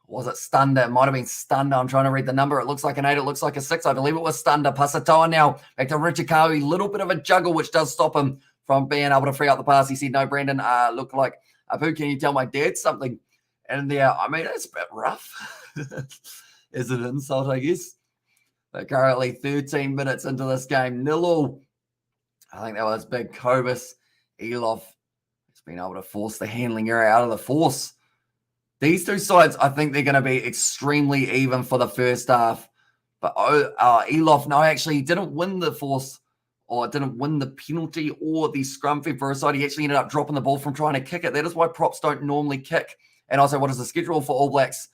Was it Stunder? It might have been Stunder. I'm trying to read the number. It looks like an 8. It looks like a 6. I believe it was Stunder. Pasatoa now. Back to Richard Kawi. Little bit of a juggle, which does stop him from being able to free up the pass. He said, no, Brandon, look like, Apu, can you tell my dad something? And there, I mean, it's a bit rough. Is it an insult, I guess? But currently 13 minutes into this game. 0-0. I think that was big. Kobus. Elof has been able to force the handling area out of the force. These two sides, I think they're going to be extremely even for the first half. But Elof, no, actually, he didn't win the force or didn't win the penalty or the scrum for his side. He actually ended up dropping the ball from trying to kick it. That is why props don't normally kick. And also, what is the schedule for All Blacks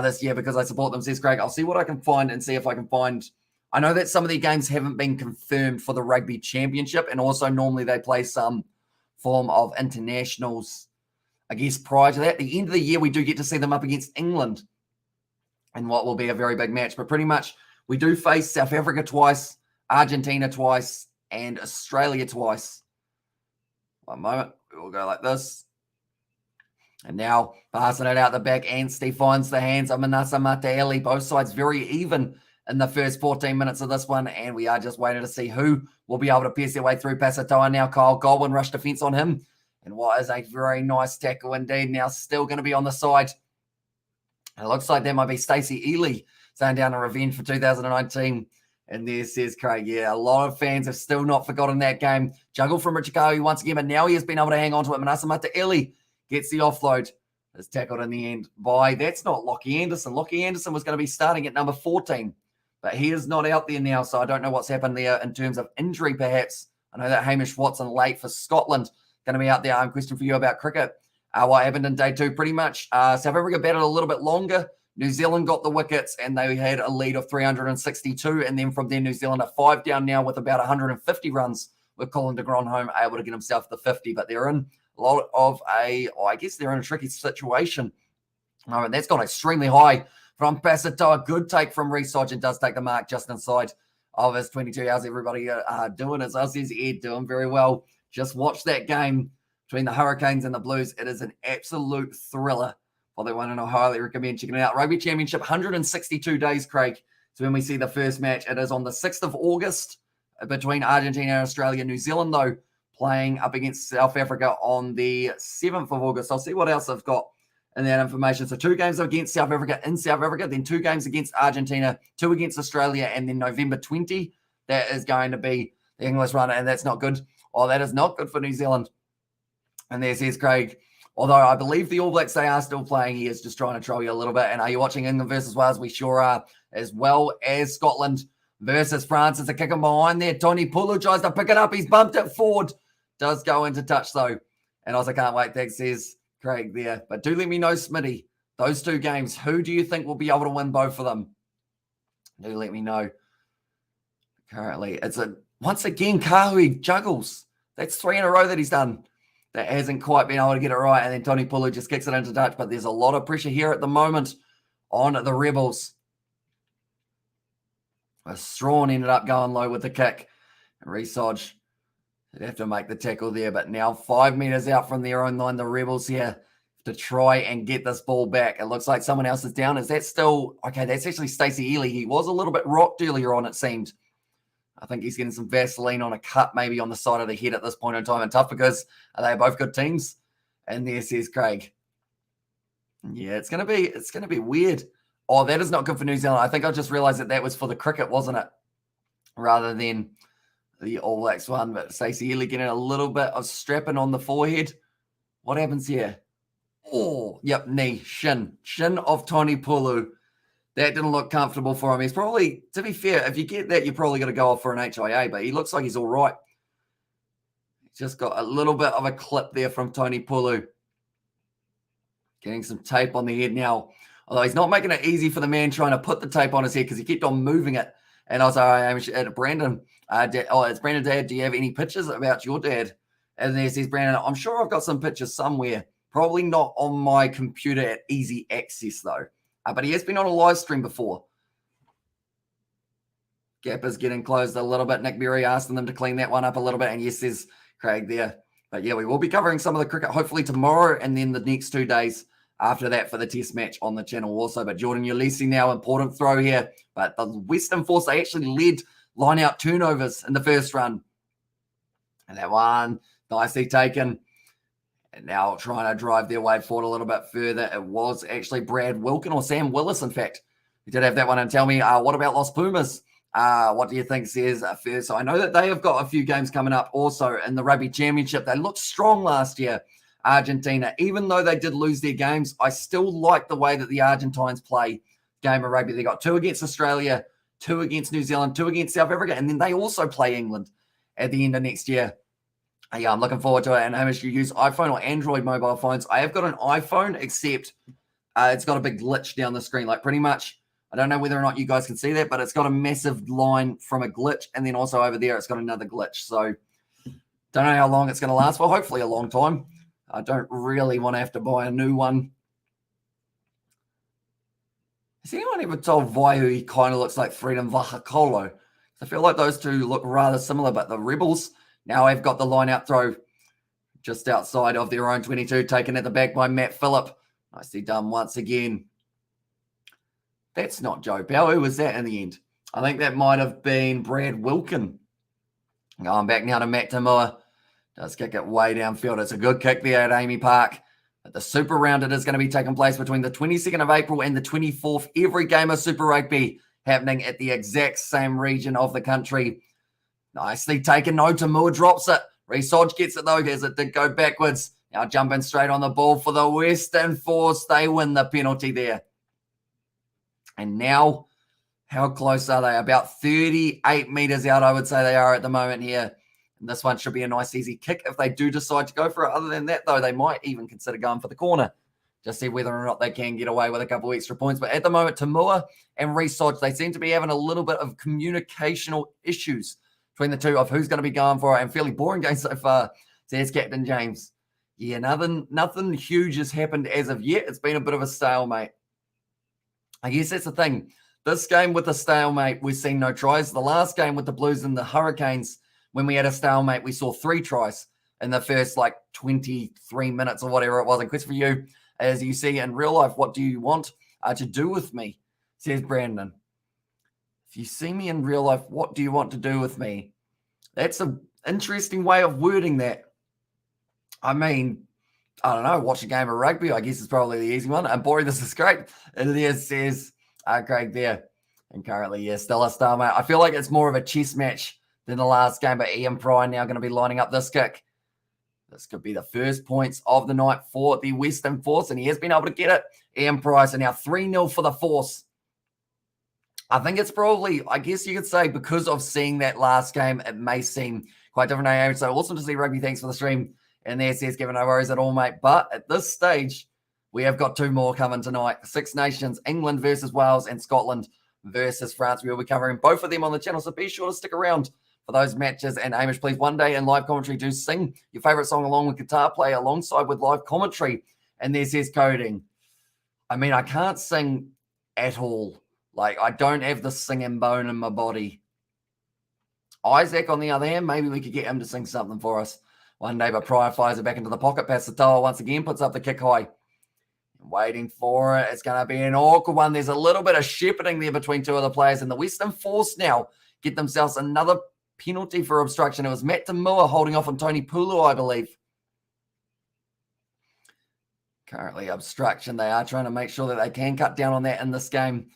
this year? Because I support them, says Craig. I'll see what I can find and see if I can find. I know that some of the games haven't been confirmed for the Rugby Championship. And also, normally they play some form of internationals, I guess, prior to that. At the end of the year, we do get to see them up against England in what will be a very big match. But pretty much, we do face South Africa twice, Argentina twice, and Australia twice. One moment. We will go like this. And now, passing it out the back, Anstey finds the hands of Manasa Mataeli. Both sides very even in the first 14 minutes of this one. And we are just waiting to see who will be able to pierce their way through Pasatoa. Now, Kyle Godwin rush defense on him. And what is a very nice tackle indeed. Now still going to be on the side. It looks like that might be Stacey Ely saying down a revenge for 2019. And there says Craig, yeah, a lot of fans have still not forgotten that game. Juggle from Richikawi once again, but now he has been able to hang on to it. Manasa Mataeli gets the offload. Is tackled in the end by, that's not Lockie Anderson. Lockie Anderson was going to be starting at number 14, but he is not out there now. So I don't know what's happened there in terms of injury, perhaps. I know that Hamish Watson late for Scotland. Going to be out there. Question for you about cricket. What happened in day 2? Pretty much South Africa batted a little bit longer. New Zealand got the wickets and they had a lead of 362. And then from there, New Zealand are 5 down now with about 150 runs with Colin de Grandhomme able to get himself the 50. But they're in a lot of I guess they're in a tricky situation. And that's gone extremely high from Pasatoa. Good take from Reece Hodgson. Does take the mark just inside of his 22. How's everybody doing? As us is Ed doing very well. Just watch that game between the Hurricanes and the Blues. It is an absolute thriller. For the one, and I highly recommend checking it out. Rugby Championship, 162 days, Craig. So when we see the first match, it is on the 6th of August between Argentina and Australia. New Zealand, though, playing up against South Africa on the 7th of August. I'll see what else I've got in that information. So 2 games against South Africa in South Africa, then 2 games against Argentina, 2 against Australia, and then November 20. That is going to be the English run, and that's not good. Oh, that is not good for New Zealand. And there says Craig, although I believe the All Blacks, they are still playing. He is just trying to troll you a little bit. And are you watching England versus Wales? We sure are, as well as Scotland versus France. It's a kick behind there. Tony Pulu tries to pick it up. He's bumped it forward. Does go into touch, though. And also can't wait, that says Craig there. But do let me know, Smitty, those 2 games, who do you think will be able to win both of them? Do let me know. Currently, it's once again, Kahui juggles. That's 3 in a row that he's done. That hasn't quite been able to get it right. And then Tony Pulu just kicks it into touch. But there's a lot of pressure here at the moment on the Rebels. Strawn ended up going low with the kick. And Reece Hodge would have to make the tackle there. But now 5 meters out from their own line, the Rebels here to try and get this ball back. It looks like someone else is down. Is that still... Okay, that's actually Stacey Ely. He was a little bit rocked earlier on, it seemed. I think he's getting some Vaseline on a cut, maybe on the side of the head at this point in time. And tough because they both good teams. And there says Craig. Yeah, it's gonna be weird. Oh, that is not good for New Zealand. I think I just realized that was for the cricket, wasn't it? Rather than the All Blacks one. But Stacey Ely getting a little bit of strapping on the forehead. What happens here? Oh, yep, knee, shin of Tony Pulu. That didn't look comfortable for him. He's probably, to be fair, if you get that, you're probably going to go off for an HIA, but he looks like he's all right. He's just got a little bit of a clip there from Tony Pulu. Getting some tape on the head now. Although he's not making it easy for the man trying to put the tape on his head because he kept on moving it. And I was like, Brandon, it's Brandon, Dad, do you have any pictures about your dad? And there says Brandon, I'm sure I've got some pictures somewhere. Probably not on my computer at easy access, though. But he has been on a live stream before. Gap is getting closed a little bit. Nick Berry asking them to clean that one up a little bit. And yes, there's Craig there. But yeah, we will be covering some of the cricket hopefully tomorrow and then the next 2 days after that for the test match on the channel also. But Jordan Ulysses now, important throw here. But the Western Force, they actually led line-out turnovers in the first run. And that one, nicely taken. And now trying to drive their way forward a little bit further. It was actually Brad Wilkin or Sam Willis, in fact. We did have that one. And tell me, what about Los Pumas? What do you think says first? So I know that they have got a few games coming up also in the Rugby Championship. They looked strong last year, Argentina. Even though they did lose their games, I still like the way that the Argentines play game of rugby. They got 2 against Australia, 2 against New Zealand, 2 against South Africa, and then they also play England at the end of next year. Yeah, I'm looking forward to it. And Hamish, you use iPhone or Android mobile phones? I have got an iPhone, except it's got a big glitch down the screen. Like pretty much, I don't know whether or not you guys can see that, but it's got a massive line from a glitch. And then also over there, it's got another glitch. So don't know how long it's going to last for. Hopefully a long time. I don't really want to have to buy a new one. Has anyone ever told Vaihu he kind of looks like Freedom Vahakolo? I feel like those two look rather similar, but the Rebels now have got the line out throw just outside of their own 22, taken at the back by Matt Phillip. Nicely done once again. That's not Joe Bell. Who was that in the end? I think that might have been Brad Wilkin. Going back now to Matt Tamua. Does kick it way downfield. It's a good kick there at AAMI Park. But the Super Round, it is going to be taking place between the 22nd of April and the 24th. Every game of Super Rugby happening at the exact same region of the country. Nicely taken. No, Tamua drops it. Rees-Hodge gets it though, as it did go backwards. Now jumping straight on the ball for the Western Force. They win the penalty there. And now, how close are they? About 38 meters out, I would say they are at the moment here. And this one should be a nice, easy kick if they do decide to go for it. Other than that, though, they might even consider going for the corner. Just see whether or not they can get away with a couple of extra points. But at the moment, Tamua and Rees-Hodge, they seem to be having a little bit of communicational issues between the two of who's going to be going for it. And fairly boring game so far, says Captain James. Yeah, nothing huge has happened as of yet. It's been a bit of a stalemate. I guess that's the thing. This game with the stalemate, we've seen no tries. The last game with the Blues and the Hurricanes, when we had a stalemate, we saw 3 tries in the first 23 minutes or whatever it was. And question for you, as you see in real life, what do you want to do with me? Says Brandon. If you see me in real life, what do you want to do with me? That's an interesting way of wording that. I mean, I don't know, watch a game of rugby, I guess is probably the easy one. And boy, this is great. And there says Craig there. And currently, yeah, still a stalemate. I feel like it's more of a chess match than the last game, but Ian Pryor now going to be lining up this kick. This could be the first points of the night for the Western Force, and he has been able to get it. Ian Pryor, so now 3-0 for the Force. I think it's probably, I guess you could say, because of seeing that last game, it may seem quite different. So awesome to see Rugby. Thanks for the stream. And there says, Kevin, no worries at all, mate. But at this stage, we have got 2 more coming tonight. 6 Nations, England versus Wales, and Scotland versus France. We will be covering both of them on the channel, so be sure to stick around for those matches. And Hamish, please, one day in live commentary, do sing your favourite song along with guitar play alongside with live commentary. And there says coding. I mean, I can't sing at all. I don't have the singing bone in my body. Isaac, on the other hand, maybe we could get him to sing something for us one day, but Pryor fires it back into the pocket. Pasatoa once again puts up the kick high. Waiting for it. It's going to be an awkward one. There's a little bit of shepherding there between 2 of the players, and the Western Force now get themselves another penalty for obstruction. It was Matt Tamua holding off on Tony Pulu, I believe. Currently obstruction. They are trying to make sure that they can cut down on that in this game.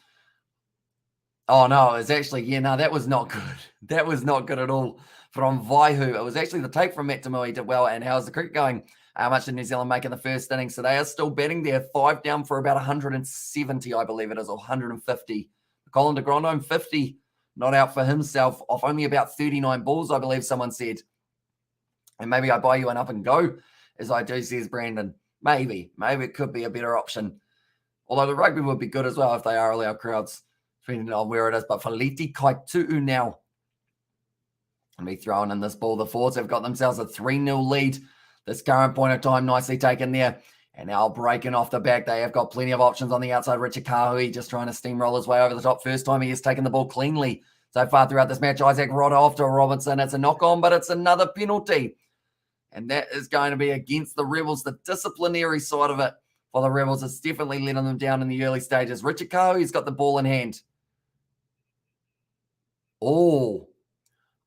Oh, no, it was actually, that was not good. That was not good at all from Vaihu. It was actually the take from Matt Tamua. He did well. And how's the cricket going? How much did New Zealand make in the first inning? So they are still betting there. 5 down for about 170, I believe it is, or 150. Colin de Grandhomme, 50, not out for himself, off only about 39 balls, I believe someone said. And maybe I buy you an up and go, as I do, says Brandon. Maybe it could be a better option. Although the rugby would be good as well if they are allowed crowds, depending on where it is. But Faliti Kaitu'u now, and be throwing in this ball. The Fords have got themselves a 3-0 lead. This current point of time, nicely taken there. And now breaking off the back. They have got plenty of options on the outside. Richard Kahui just trying to steamroll his way over the top. First time he has taken the ball cleanly so far throughout this match. Isaac Rodder off to Robinson. It's a knock on, but it's another penalty. And that is going to be against the Rebels. The disciplinary side of it for the Rebels is definitely letting them down in the early stages. Richard Kahui's got the ball in hand. Oh,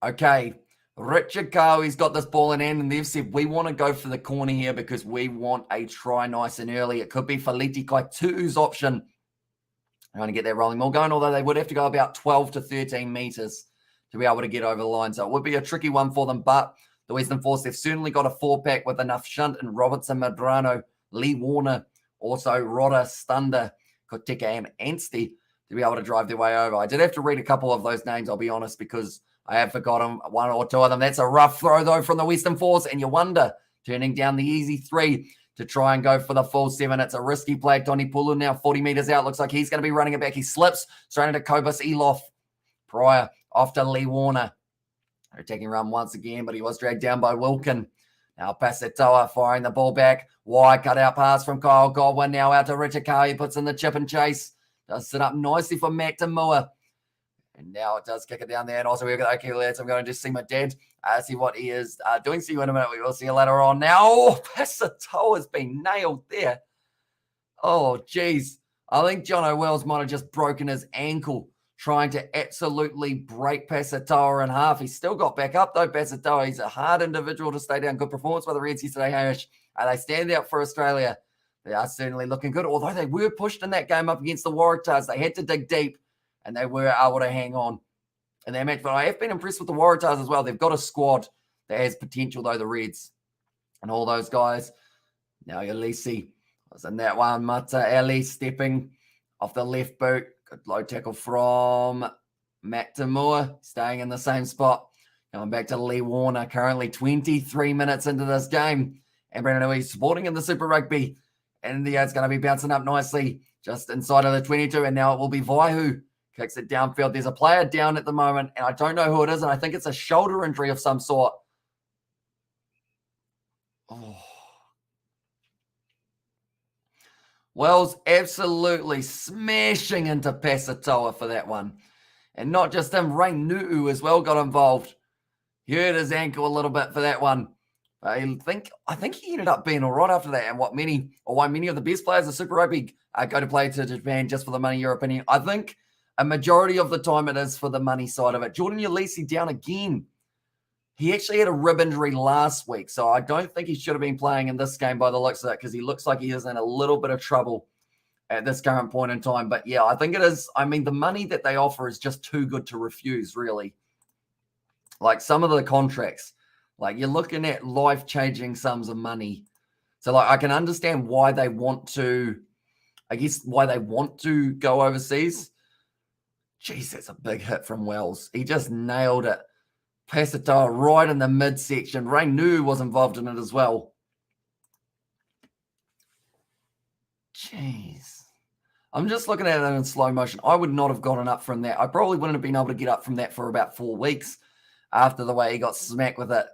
okay. Richard Kahui's got this ball in hand, and they've said, we want to go for the corner here because we want a try nice and early. It could be Faliti Kaitu'u's option. They're going to get that rolling ball going, although they would have to go about 12 to 13 meters to be able to get over the line. So it would be a tricky one for them, but the Western Force, they've certainly got a 4-pack with enough shunt and Robertson, Madrano, Lee Warner, also Rodder, Stunder, Koteka, and Anstey to be able to drive their way over. I did have to read a couple of those names, I'll be honest, because I have forgotten one or two of them. That's a rough throw, though, from the Western Force, and you wonder, turning down the easy 3 to try and go for the full 7. It's a risky play. Tony Pulu now 40 meters out. Looks like he's going to be running it back. He slips straight into Kobus Eloff. Pryor off to Lee Warner. Attacking run once again, but he was dragged down by Wilkin. Now Pasatoa firing the ball back. Wide cut out pass from Kyle Godwin. Now out to Richard Carr. He puts in the chip and chase. Does sit up nicely for Matt Tamua. And now it does kick it down there. And also we've got, okay, lads, I'm going to just see my dad, see what he is doing. See you in a minute. We will see you later on. Now, Pasatoa has been nailed there. Oh, geez. I think John O'Wells might have just broken his ankle trying to absolutely break Pasatoa in half. He's still got back up, though, Pasatoa. He's a hard individual to stay down. Good performance by the Reds yesterday, Hamish. They stand out for Australia. They are certainly looking good, although they were pushed in that game up against the Waratahs. They had to dig deep, and they were able to hang on in that match. But I have been impressed with the Waratahs as well. They've got a squad that has potential, though, the Reds. And all those guys. Now, Ulisi was in that one. Mata Ali stepping off the left boot. Good low tackle from Matt Tamua, staying in the same spot. Going back to Lee Warner, currently 23 minutes into this game. And Brandon Ui supporting in the Super Rugby. And it's going to be bouncing up nicely just inside of the 22. And now it will be Vaihu. Kicks it downfield. There's a player down at the moment, and I don't know who it is, and I think it's a shoulder injury of some sort. Oh. Wells absolutely smashing into Pasatoa for that one. And not just him, Ray Nu'u as well got involved. He hurt his ankle a little bit for that one. I think he ended up being all right after that. And why many of the best players of Super Rugby go to play to Japan just for the money, your opinion? I think a majority of the time it is for the money side of it. Jordan Ulisi down again. He actually had a rib injury last week, so I don't think he should have been playing in this game by the looks of it, because he looks like he is in a little bit of trouble at this current point in time. But yeah, I think it is. I mean, the money that they offer is just too good to refuse, really. Like some of the contracts, like you're looking at life-changing sums of money. So like I can understand why they want to, go overseas. Jeez, that's a big hit from Wells. He just nailed it. Pasatoa right in the midsection. Ray Nu was involved in it as well. Jeez. I'm just looking at it in slow motion. I would not have gotten up from that. I probably wouldn't have been able to get up from that for about 4 weeks after the way he got smacked with it.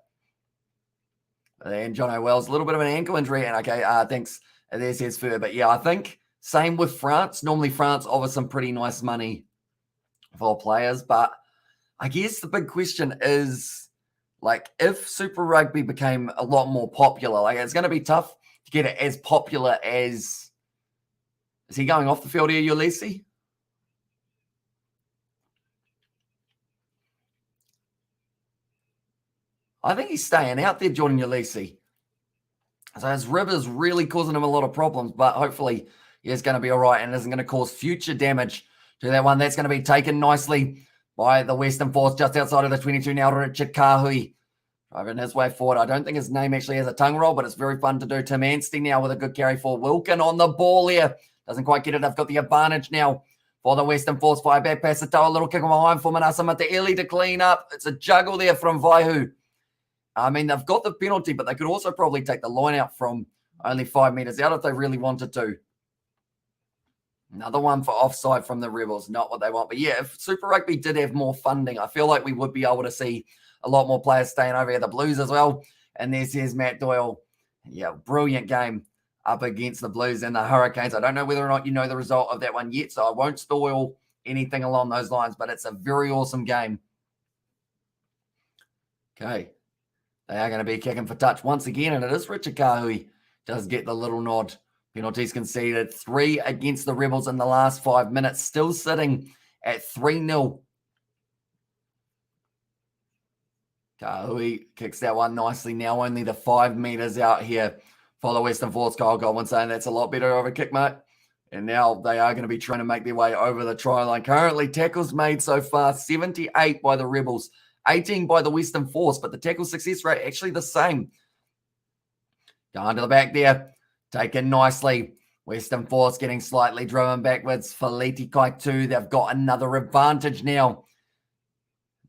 And John O'Wells, a little bit of an ankle injury. And okay, thanks. There's his fur. But yeah, I think same with France. Normally France offers some pretty nice money for players, but I guess the big question is, like, if Super Rugby became a lot more popular, like, it's going to be tough to get it as popular as... Is he going off the field here, Ulisi? I think he's staying out there, Jordan Ulisi. So his rib is really causing him a lot of problems, but hopefully he's going to be all right and isn't going to cause future damage to that one. That's going to be taken nicely by the Western Force just outside of the 22 now. Richard Kahui Driving his way forward. I don't think his name actually has a tongue roll, but it's very fun to do. Tim Anstey now with a good carry for Wilkin on the ball here. Doesn't quite get it. They've got the advantage now for the Western Force. Fire back pass it to a little kick behind for Manasa Mataeli to clean up. It's a juggle there from Vaihu. I mean, they've got the penalty, but they could also probably take the line out from only 5 meters out if they really wanted to. Another one for offside from the Rebels. Not what they want. But yeah, if Super Rugby did have more funding, I feel like we would be able to see a lot more players staying over here. The Blues as well. And there's Matt Doyle. Yeah, brilliant game up against the Blues and the Hurricanes. I don't know whether or not you know the result of that one yet, so I won't spoil anything along those lines, but it's a very awesome game. Okay. They are going to be kicking for touch once again, and it is Richard Kahui does get the little nod. Penalties conceded. 3 against the Rebels in the last 5 minutes, still sitting at 3-0. Kahui kicks that one nicely. Now only the 5 meters out here for the Western Force. Kyle Godwin saying that's a lot better of a kick, mate. And now they are going to be trying to make their way over the try line. Currently, tackles made so far, 78 by the Rebels, 18 by the Western Force, but the tackle success rate actually the same. Going to the back there, taken nicely. Western Force getting slightly driven backwards. Faliti Kaitu, they've got another advantage now.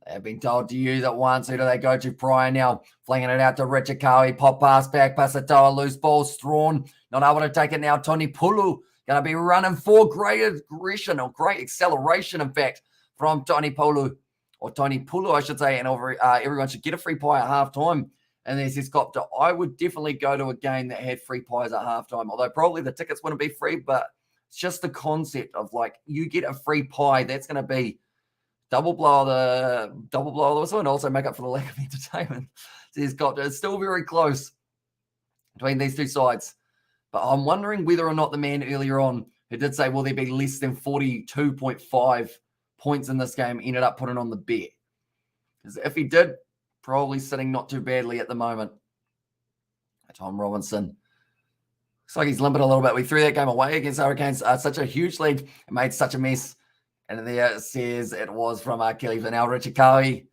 They've been told to use it once. Who do they go to? Pryor now, flinging it out to Richard Kaui. Pop pass back, Pasatoa, loose ball, Strawn. Not able to take it now. Tony Pulu going to be running for great aggression, or great acceleration, in fact, from Tony Pulu. Or Tony Pulu, I should say, and everyone should get a free pie at halftime. And there's this copter. I would definitely go to a game that had free pies at halftime, although probably the tickets wouldn't be free, but it's just the concept of, like, you get a free pie, that's going to be double blow the whistle and also make up for the lack of entertainment. So he's got, it's still very close between these two sides. But I'm wondering whether or not the man earlier on who did say, will there be less than 42.5 points in this game, ended up putting on the bet. Because if he did, probably sitting not too badly at the moment. Tom Robinson. Looks like he's limping a little bit. We threw that game away against Hurricanes. Such a huge lead and made such a mess. And there it says it was from Kelly. But now Richard Kaui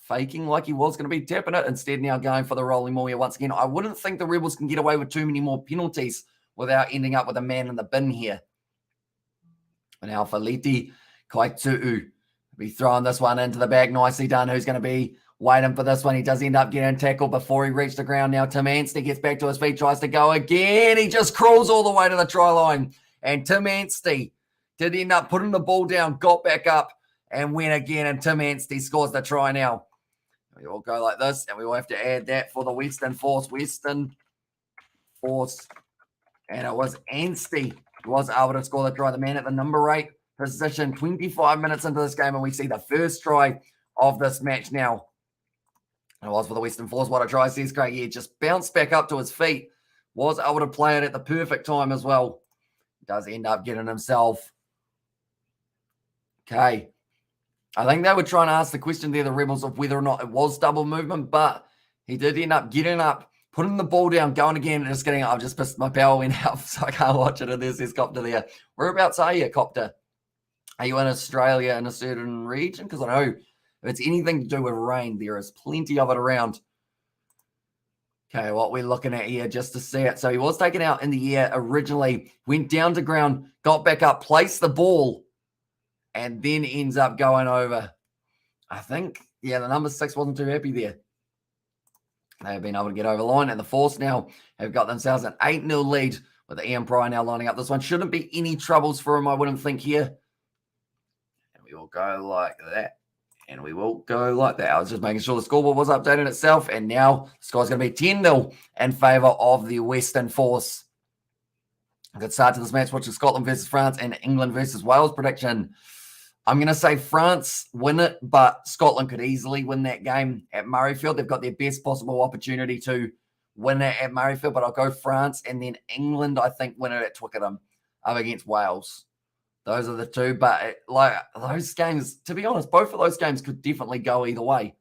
faking like he was going to be tapping it. Instead now going for the rolling ball here once again. I wouldn't think the Rebels can get away with too many more penalties without ending up with a man in the bin here. And now Faliti Kaituu be throwing this one into the bag. Nicely done. Who's going to be waiting for this one? He does end up getting tackled before he reached the ground. Now Tim Anstey gets back to his feet, tries to go again. He just crawls all the way to the try line. And Tim Anstey did end up putting the ball down, got back up, and went again. And Tim Anstey scores the try now. We all go like this, and we will have to add that for the Western Force. Western Force. And it was Anstey who was able to score the try. The man at the number 8 position, 25 minutes into this game, and we see the first try of this match now. And it was for the Western Force. What a try, says Craig. He just bounced back up to his feet. Was able to play it at the perfect time as well. Does end up getting himself. Okay. I think they were trying to ask the question there, the Rebels, of whether or not it was double movement, but he did end up getting up, putting the ball down, going again, and just getting up. I've just pissed, my power went out, so I can't watch it. And there's this copter there. Whereabouts are you, copter? Are you in Australia in a certain region? Because I know if it's anything to do with rain, there is plenty of it around. Okay, what we're looking at here, just to see it. So he was taken out in the air originally, went down to ground, got back up, placed the ball, and then ends up going over. I think, yeah, the number 6 wasn't too happy there. They have been able to get over the line, and the Force now have got themselves an 8-0 lead with Ian Pryor now lining up. This one shouldn't be any troubles for him, I wouldn't think, here. And we will go like that. And we will go like that. I was just making sure the scoreboard was updated itself, and now the score's going to be 10-0 in favour of the Western Force. A good start to this match, which is Scotland versus France and England versus Wales prediction. I'm going to say France win it, but Scotland could easily win that game at Murrayfield. They've got their best possible opportunity to win it at Murrayfield, but I'll go France, and then England, I think, win it at Twickenham up against Wales. Those are the two, but like those games, to be honest, both of those games could definitely go either way.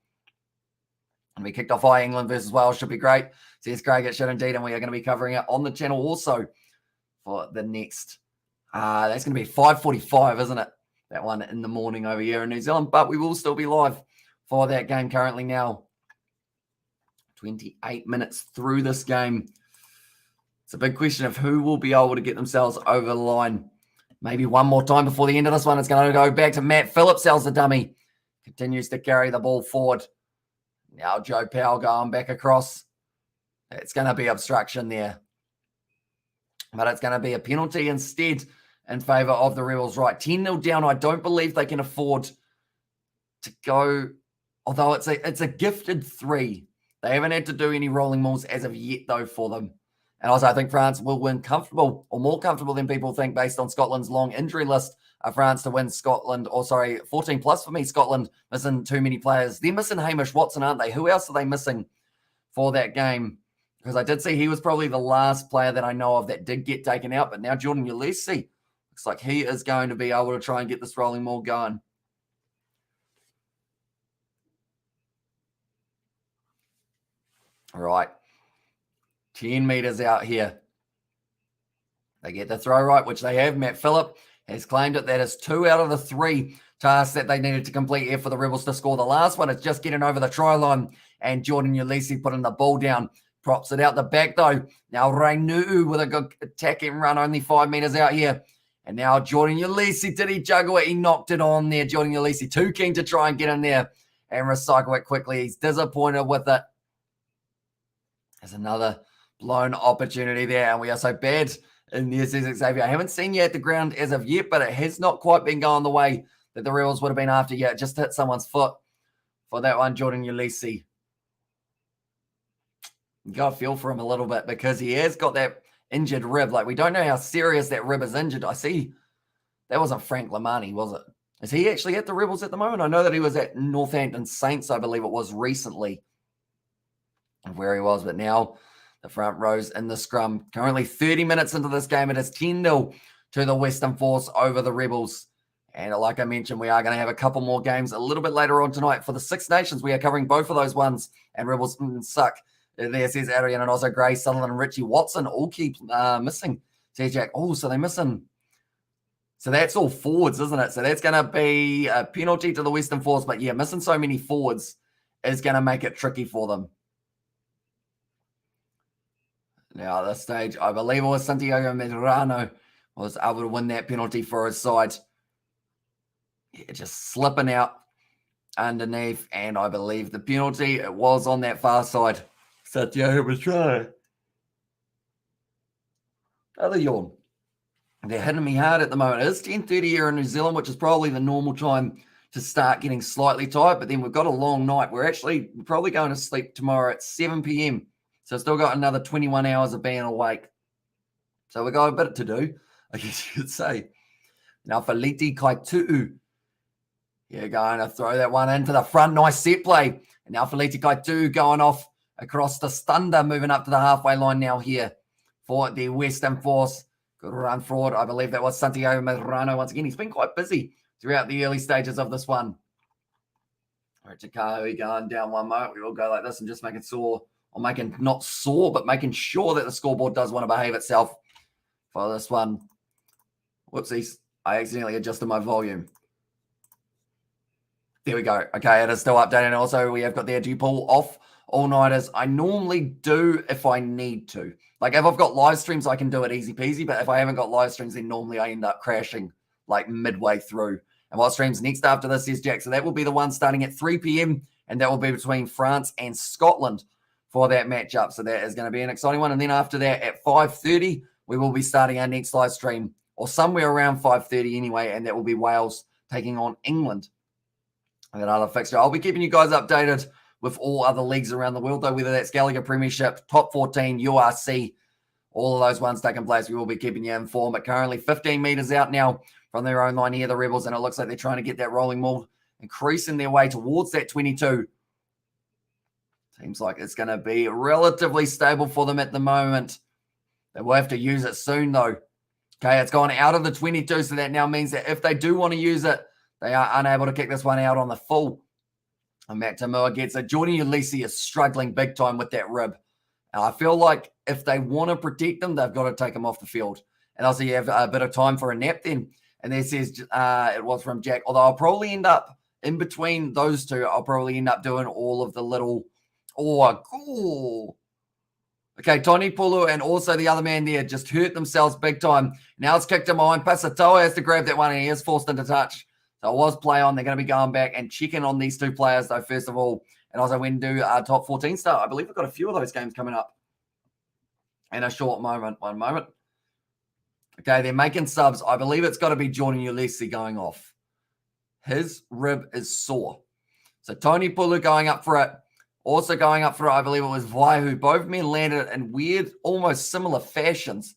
And we kicked off high. England versus Wales should be great. Says Craig, it should indeed, and we are going to be covering it on the channel also for the next. That's going to be 5:45, isn't it? That one in the morning over here in New Zealand, but we will still be live for that game currently now. 28 minutes through this game. It's a big question of who will be able to get themselves over the line. Maybe one more time before the end of this one. It's going to go back to Matt Phillips, sells the dummy. Continues to carry the ball forward. Now Joe Powell going back across. It's going to be obstruction there. But it's going to be a penalty instead in favour of the Rebels. Right, 10-0 down. I don't believe they can afford to go, although it's a gifted 3. They haven't had to do any rolling mauls as of yet, though, for them. And also, I think France will win comfortable, or more comfortable than people think, based on Scotland's long injury list. France to win 14 plus for me. Scotland missing too many players. They're missing Hamish Watson, aren't they? Who else are they missing for that game? Because I did see he was probably the last player that I know of that did get taken out. But now Jordan Ulisi looks like he is going to be able to try and get this rolling maul going. All right. 10 meters out here. They get the throw right, which they have. Matt Phillip has claimed it. That is 2 out of the 3 tasks that they needed to complete here for the Rebels to score. The last one is just getting over the try line, and Jordan Ulisi putting the ball down. Props it out the back, though. Now Rainu with a good attacking run, only 5 meters out here. And now Jordan Ulisi, did he juggle it? He knocked it on there. Jordan Ulisi, too keen to try and get in there and recycle it quickly. He's disappointed with it. There's another blown opportunity there, and we are so bad in the Says Xavier. I haven't seen you at the ground as of yet, but it has not quite been going the way that the Rebels would have been after yet. Just hit someone's foot for that one, Jordan Ulisi. You got to feel for him a little bit because he has got that injured rib. Like, we don't know how serious that rib is injured. I see that wasn't Frank Lamani, was it? Is he actually at the Rebels at the moment? I know that he was at Northampton Saints, I believe it was recently, where he was, but now the front rows in the scrum. Currently 30 minutes into this game. It is 10-0 to the Western Force over the Rebels. And like I mentioned, we are going to have a couple more games a little bit later on tonight for the Six Nations. We are covering both of those ones, and Rebels suck. There says Adrian, and also Gray, Sutherland, and Richie Watson all keep missing. Says Jack, oh, so they're missing. So that's all forwards, isn't it? So that's going to be a penalty to the Western Force. But yeah, missing so many forwards is going to make it tricky for them. Now, at this stage, I believe it was Santiago Medrano was able to win that penalty for his side. Yeah, just slipping out underneath, and I believe the penalty, it was on that far side. Santiago Medrano. Other yawn. They're hitting me hard at the moment. It is 10:30 here in New Zealand, which is probably the normal time to start getting slightly tired, but then we've got a long night. We're probably going to sleep tomorrow at 7 p.m., so still got another 21 hours of being awake. So we've got a bit to do, I guess you could say. Now for Liti Kaitu'u. Yeah, going to throw that one into the front. Nice set play. And now for Liti Kaitu'u going off across the Stunda, moving up to the halfway line now here for the Western Force. Good run forward. I believe that was Santiago Medrano once again. He's been quite busy throughout the early stages of this one. Richard Kahui going down one moment. We will go like this and just make it sore. Or making not sore, but making sure that the scoreboard does want to behave itself for this one. Whoopsies. I accidentally adjusted my volume. There we go. Okay, it is still updating. Also, we have got there, do you pull off all-nighters? I normally do if I need to. Like, if I've got live streams, I can do it easy peasy. But if I haven't got live streams, then normally I end up crashing, like, midway through. And what streams next after this is Jack. So that will be the one starting at 3 p.m. And that will be between France and Scotland for that matchup. So that is going to be an exciting one. And then after that, at 5:30, we will be starting our next live stream, or somewhere around 5:30 anyway, and that will be Wales taking on England. And that other fixture. I'll be keeping you guys updated with all other leagues around the world, though, whether that's Gallagher Premiership, Top 14, URC, all of those ones taking place. We will be keeping you informed. But currently 15 meters out now from their own line here, the Rebels, and it looks like they're trying to get that rolling maul, increasing their way towards that 22. Seems like it's going to be relatively stable for them at the moment. They will have to use it soon, though. Okay, it's gone out of the 22, so that now means that if they do want to use it, they are unable to kick this one out on the full. And Matt Tamua gets it. Jordan Ulisi is struggling big time with that rib. And I feel like if they want to protect them, they've got to take him off the field. And also you have a bit of time for a nap then. And there says it was from Jack. Although I'll probably end up, in between those two, I'll probably end up doing all of the little Oh, cool. Okay, Tony Pulu and also the other man there just hurt themselves big time. Now it's kicked to mine. Pasatoa has to grab that one and he is forced into touch. So it was play on. They're going to be going back and checking on these two players, though, first of all. And also when do our top 14 start. I believe we've got a few of those games coming up in a short moment. One moment. Okay, they're making subs. I believe it's got to be Jordan Ulysses going off. His rib is sore. So Tony Pulu going up for it. Also going up for it, I believe it was Vaihu. Both men landed in weird, almost similar fashions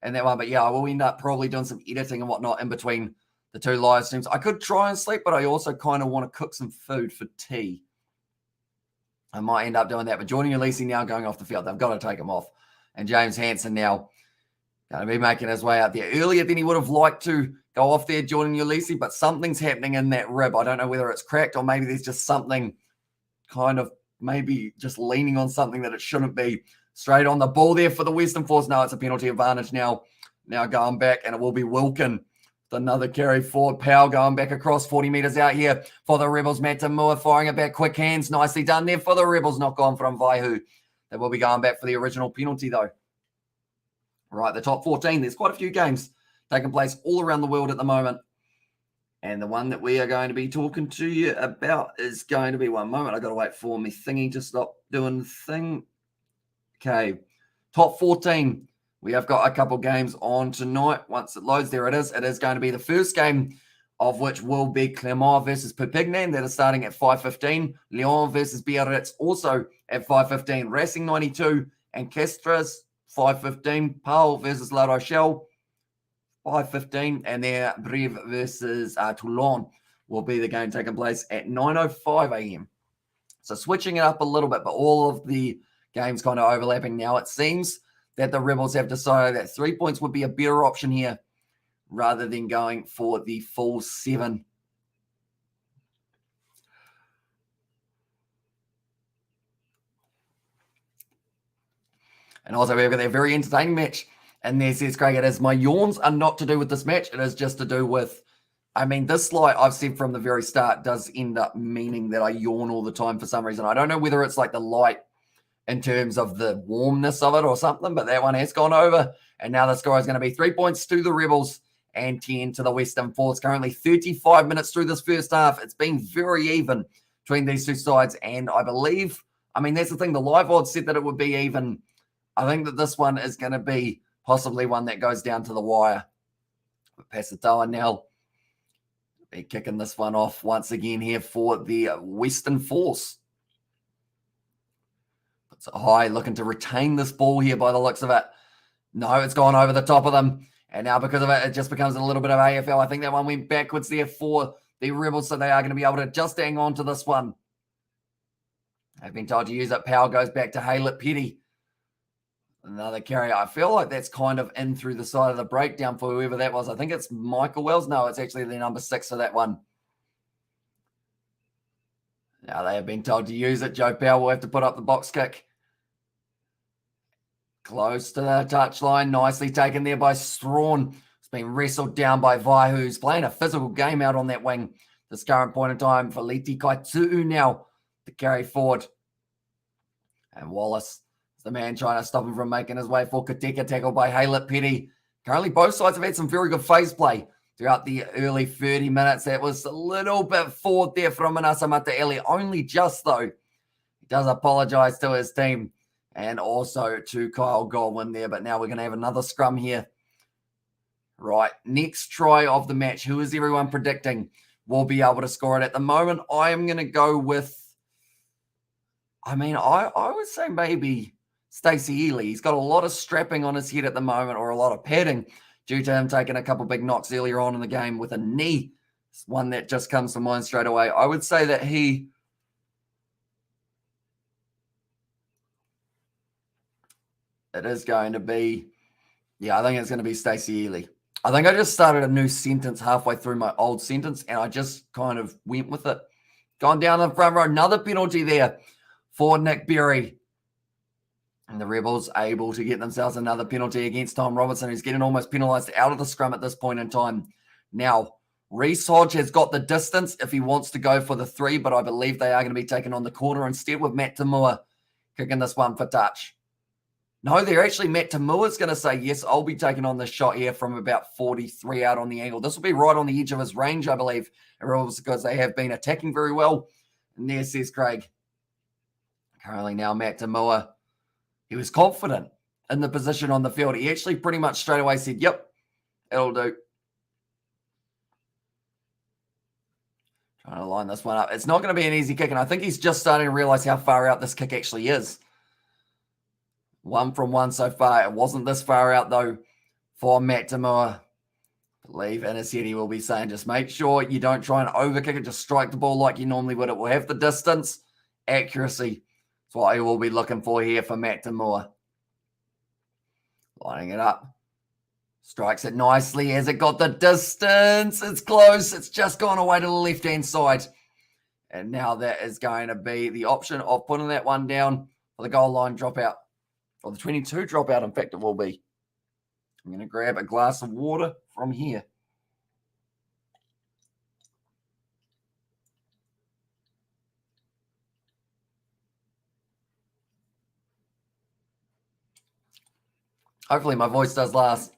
in that one. But yeah, I will end up probably doing some editing and whatnot in between the two live streams. I could try and sleep, but I also kind of want to cook some food for tea. I might end up doing that. But Jordan Ulysses now going off the field. They've got to take him off. And James Hansen now going to be making his way out there earlier than he would have liked to go off there, Jordan Ulysses. But something's happening in that rib. I don't know whether it's cracked or maybe there's just something kind of maybe just leaning on something that it shouldn't be. Straight on the ball there for the Western Force. No, it's a penalty advantage now. Now going back, and it will be Wilkin with another carry forward. Powell going back across 40 meters out here for the Rebels. Matt Moore firing it back. Quick hands. Nicely done there for the Rebels. Not gone from Vaihu. They will be going back for the original penalty, though. Right, the top 14. There's quite a few games taking place all around the world at the moment. And the one that we are going to be talking to you about is going to be one moment. I got to wait for me thingy to stop doing the thing. Okay, top 14. We have got a couple games on tonight. Once it loads, there it is. It is going to be the first game of which will be Clermont versus Perpignan. That is starting at 5:15. Lyon versus Biarritz also at 5:15. Racing 92 and Castres 5:15. Pau versus La Rochelle 5:15, and then Brive versus Toulon will be the game taking place at 9:05 a.m. So switching it up a little bit, but all of the games kind of overlapping now. It seems that the Rebels have decided that 3 points would be a better option here rather than going for the full 7. And also we've got a very entertaining match. And there says Craig, it is my yawns are not to do with this match. It is just to do with, I mean, this slide I've said from the very start does end up meaning that I yawn all the time for some reason. I don't know whether it's like the light in terms of the warmness of it or something, but that one has gone over. And now the score is going to be 3 points to the Rebels and 10 to the Western Force. Currently 35 minutes through this first half. It's been very even between these two sides. And I believe, I mean, that's the thing. The live odds said that it would be even. I think that this one is going to be possibly one that goes down to the wire. Pasatoa now be kicking this one off once again here for the Western Force. Puts it high, looking to retain this ball here by the looks of it. No, it's gone over the top of them. And now because of it, it just becomes a little bit of AFL. I think that one went backwards there for the Rebels, so they are going to be able to just hang on to this one. They've been told to use it. Power goes back to Haylett Petty. Another carry. I feel like that's kind of in through the side of the breakdown for whoever that was. I think it's Michael Wells. No, it's actually the number 6 for that one. Now they have been told to use it. Joe Powell will have to put up the box kick. Close to the touchline. Nicely taken there by Strawn. It's been wrestled down by Vai, who's playing a physical game out on that wing. This current point in time for Liti Kaitu'u now to carry forward. And Wallace, the man trying to stop him from making his way for Kateka, tackled by Haylett Petty. Currently, both sides have had some very good phase play throughout the early 30 minutes. That was a little bit forward there from Manasa Mataele, only just though. He does apologize to his team and also to Kyle Godwin there, but now we're going to have another scrum here. Right, next try of the match. Who is everyone predicting will be able to score it? At the moment, I am going to go with, I would say maybe Stacey Ely. He's got a lot of strapping on his head at the moment, or a lot of padding, due to him taking a couple big knocks earlier on in the game with a knee. It's one that just comes to mind straight away. I would say that it is going to be, I think it's going to be Stacey Ely. I think I just started a new sentence halfway through my old sentence, and I just kind of went with it. Gone down the front row, another penalty there for Nick Berry. And the Rebels able to get themselves another penalty against Tom Robertson, who's getting almost penalised out of the scrum at this point in time. Now, Reece Hodge has got the distance if he wants to go for the 3, but I believe they are going to be taking on the corner instead with Matt Tamua kicking this one for touch. No, they're actually, Matt Tamua's going to say, yes, I'll be taking on this shot here from about 43 out on the angle. This will be right on the edge of his range, I believe, because they have been attacking very well. And there says Craig. Currently now, Matt Tamua, he was confident in the position on the field. He actually pretty much straight away said, yep, it'll do. Trying to line this one up. It's not going to be an easy kick, and I think he's just starting to realize how far out this kick actually is. 1 from 1 so far. It wasn't this far out, though, for Matt Tamua. I believe in his head he will be saying, just make sure you don't try and overkick it. Just strike the ball like you normally would. It will have the distance. Accuracy. That's what he will be looking for here for Matt Tamua. Lining it up. Strikes it nicely. Has it got the distance? It's close. It's just gone away to the left-hand side. And now that is going to be the option of putting that one down for the goal line dropout. Or the 22 dropout, in fact, it will be. I'm going to grab a glass of water from here. Hopefully my voice does last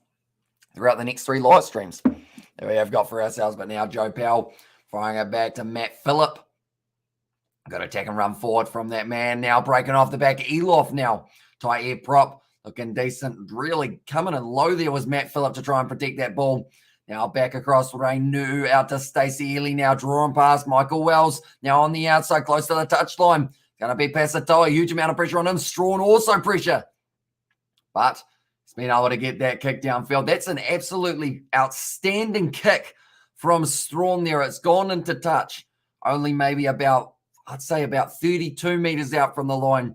throughout the next 3 live streams that we have got for ourselves. But now Joe Powell firing it back to Matt Phillip. Got to attack and run forward from that man. Now breaking off the back. Elof now. Tight air prop. Looking decent. Really coming in low there was Matt Phillip to try and protect that ball. Now back across Reinu out to Stacey Ely. Now drawing past Michael Wells. Now on the outside close to the touchline. Going to be Pasatoa. Huge amount of pressure on him. Strawn also pressure. But he's been able to get that kick downfield. That's an absolutely outstanding kick from Strawn there. It's gone into touch. Only maybe about, I'd say about 32 meters out from the line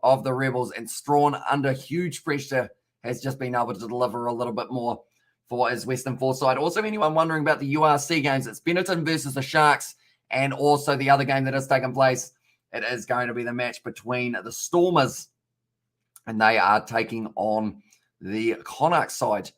of the Rebels. And Strawn, under huge pressure, has just been able to deliver a little bit more for his Western Force side. Also, anyone wondering about the URC games, it's Benetton versus the Sharks, and also the other game that has taken place. It is going to be the match between the Stormers, and they are taking on the Connacht side.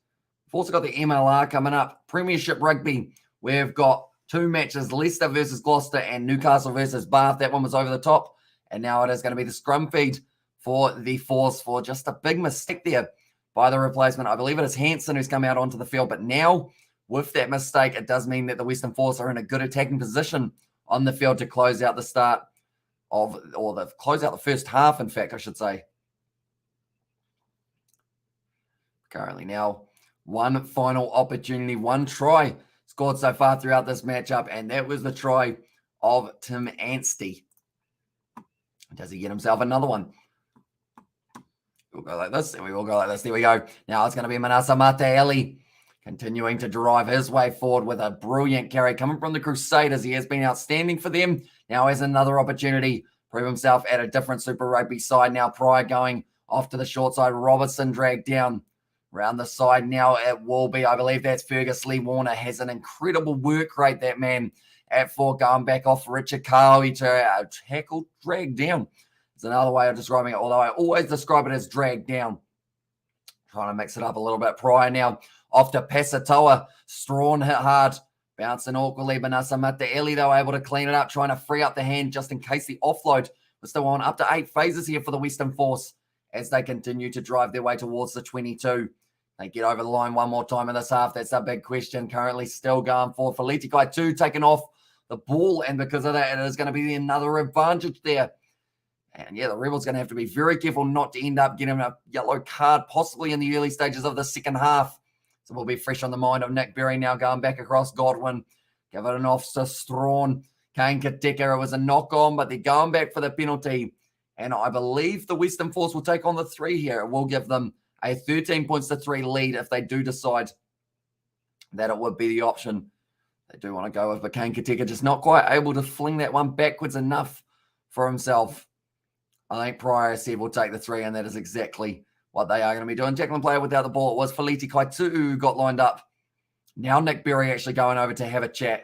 We've also got the MLR coming up. Premiership Rugby, we've got 2 matches, Leicester versus Gloucester and Newcastle versus Bath. That one was over the top. And now it is going to be the scrum feed for the Force for just a big mistake there by the replacement. I believe it is Hansen who's come out onto the field. But now, with that mistake, it does mean that the Western Force are in a good attacking position on the field to close out the start of, or close out the first half, in fact, I should say. Currently now, one final opportunity, 1 try scored so far throughout this matchup, and that was the try of Tim Anstey. Does he get himself another one? We'll go like this, and we will go like this. There we go. Now it's going to be Manasa Mataeli continuing to drive his way forward with a brilliant carry coming from the Crusaders. He has been outstanding for them. Now has another opportunity, prove himself at a different Super Rugby side. Now Pryor going off to the short side. Robertson dragged down. Around the side now it will be, I believe that's Fergus Lee Warner. Has an incredible work rate, that man, at 4, going back off Richard Cowie to tackle, dragged down. It's another way of describing it, although I always describe it as dragged down. Trying to mix it up a little bit. Pryor now off to Pasatoa. Strawn hit hard. Bouncing awkwardly. Manasa Mataeli, they were able to clean it up, trying to free up the hand just in case the offload was still on. Up to 8 phases here for the Western Force as they continue to drive their way towards the 22. They get over the line one more time in this half. That's a big question. Currently still going for Feliti Kaitu, taking off the ball, and because of that, it is going to be another advantage there. And yeah, the Rebels going to have to be very careful not to end up getting a yellow card, possibly in the early stages of the second half. So we'll be fresh on the mind of Nick Berry now going back across Godwin. Give it an off to Strawn. Kane Katika, it was a knock on, but they're going back for the penalty. And I believe the Western Force will take on the 3 here. It will give them a 13 points to 3 lead if they do decide that it would be the option they do want to go with. But Kane Katika just not quite able to fling that one backwards enough for himself. I think Pryor said we'll take the 3, and that is exactly what they are going to be doing. Jacqueline player without the ball. It was Feliti Kaitu who got lined up. Now Nick Berry actually going over to have a chat.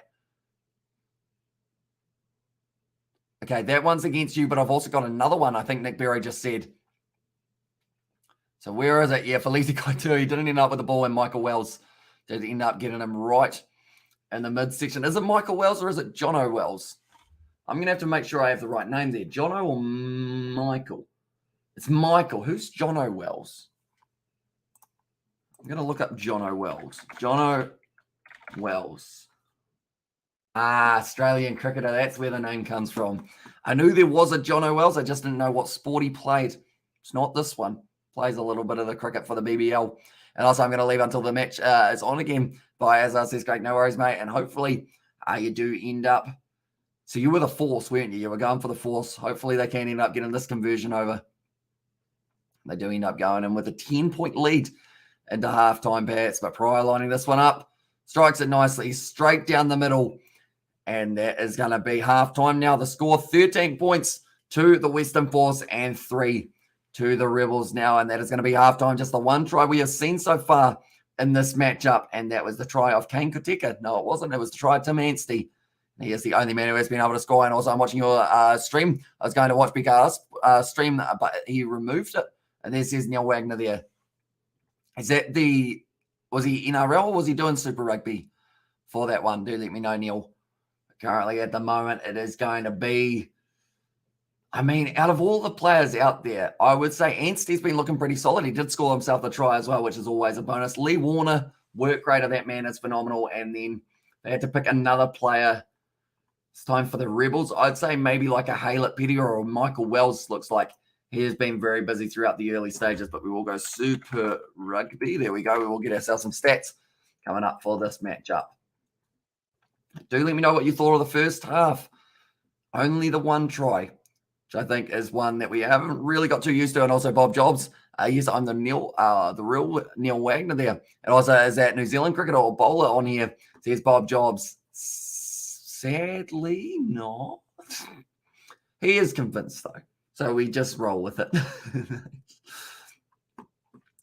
Okay, that one's against you, but I've also got another one, I think Nick Berry just said. So where is it? Yeah, Feliti Kaitu. He didn't end up with the ball, and Michael Wells did end up getting him right in the midsection. Is it Michael Wells or is it Jono Wells? I'm going to have to make sure I have the right name there. Jono or Michael? It's Michael. Who's Jono Wells? I'm going to look up Jono Wells. Jono Wells. Australian cricketer. That's where the name comes from. I knew there was a Jono Wells. I just didn't know what sport he played. It's not this one. Plays a little bit of the cricket for the BBL. And also, I'm going to leave until the match is on again. By Azar says, great, no worries, mate. And hopefully you do end up. So you were the force, weren't you? You were going for the force. Hopefully they can end up getting this conversion over. They do end up going in with a 10-point lead into halftime, perhaps. But Pryor lining this one up. Strikes it nicely straight down the middle. And that is going to be halftime now. The score, 13 points to the Western Force and 3 to the Rebels now. And that is going to be halftime. Just the one try we have seen so far in this matchup. And that was the try of Kane Koteka. No, it wasn't. It was the try of Tim Anstey. He is the only man who has been able to score. And also, I'm watching your stream. I was going to watch BK's stream, but he removed it. And there says Neil Wagner there. Is that was he NRL or was he doing Super Rugby for that one? Do let me know, Neil. Currently, at the moment, it is going to be, out of all the players out there, I would say Anstey's been looking pretty solid. He did score himself the try as well, which is always a bonus. Lee Warner, work rate of that man is phenomenal. And then they had to pick another player. It's time for the Rebels. I'd say maybe like a Haylett Pettier or Michael Wells. Looks like he has been very busy throughout the early stages, but we will go Super Rugby. There we go. We will get ourselves some stats coming up for this matchup. Do let me know what you thought of the first half. Only the one try, which I think is one that we haven't really got too used to. And also Bob Jobs. Yes, I'm the real Neil Wagner there. And also is that New Zealand cricketer or bowler on here. Says Bob Jobs. Sadly, not. He is convinced though. So we just roll with it.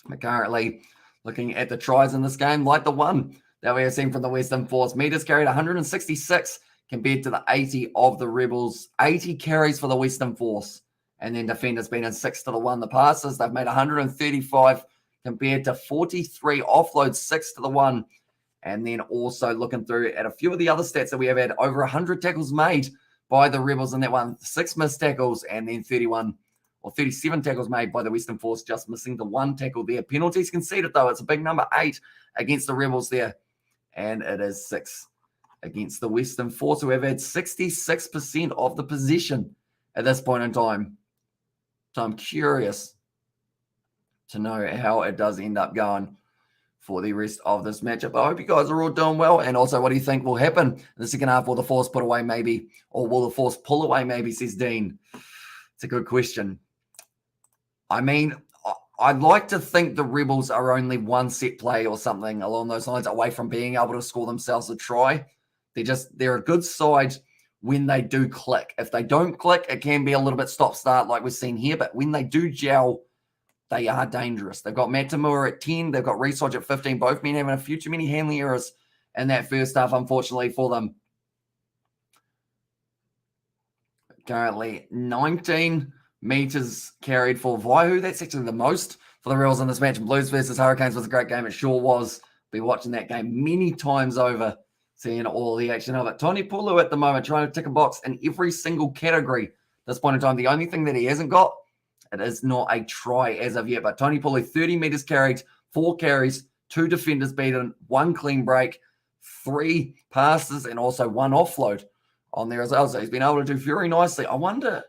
But currently looking at the tries in this game, like the one that we have seen from the Western Force. Meters carried 166 compared to the 80 of the Rebels. 80 carries for the Western Force. And then defenders been in 6-1. The passes, they've made 135 compared to 43 offloads, 6-1. And then also looking through at a few of the other stats that we have had, over 100 tackles made by the Rebels in that one. 6 missed tackles and then 31 or 37 tackles made by the Western Force, just missing the 1 tackle there. Penalties conceded, though. It's a big number, 8 against the Rebels there. And it is 6 against the Western Force, who have had 66% of the possession at this point in time. So I'm curious to know how it does end up going for the rest of this matchup. I hope you guys are all doing well. And also, what do you think will happen in the second half? Will the Force put away maybe? Or will the Force pull away maybe, says Dean? It's a good question. I'd like to think the Rebels are only one set play or something along those lines away from being able to score themselves a try. They're a good side when they do click. If they don't click, it can be a little bit stop-start like we've seen here. But when they do gel, they are dangerous. They've got Matt Tamura at 10. They've got Reese Hodge at 15. Both men having a few too many handling errors in that first half, unfortunately, for them. Currently, 19 meters carried for Vaihu. That's actually the most for the Rebels in this match. Blues versus Hurricanes was a great game. It sure was. Be watching that game many times over, seeing all the action of it. Tony Pulu at the moment trying to tick a box in every single category at this point in time. The only thing that he hasn't got, it is not a try as of yet. But Tony Pulu, 30 meters carried, 4 carries, 2 defenders beaten, 1 clean break, 3 passes, and also 1 offload on there as well. So he's been able to do very nicely. I wonder,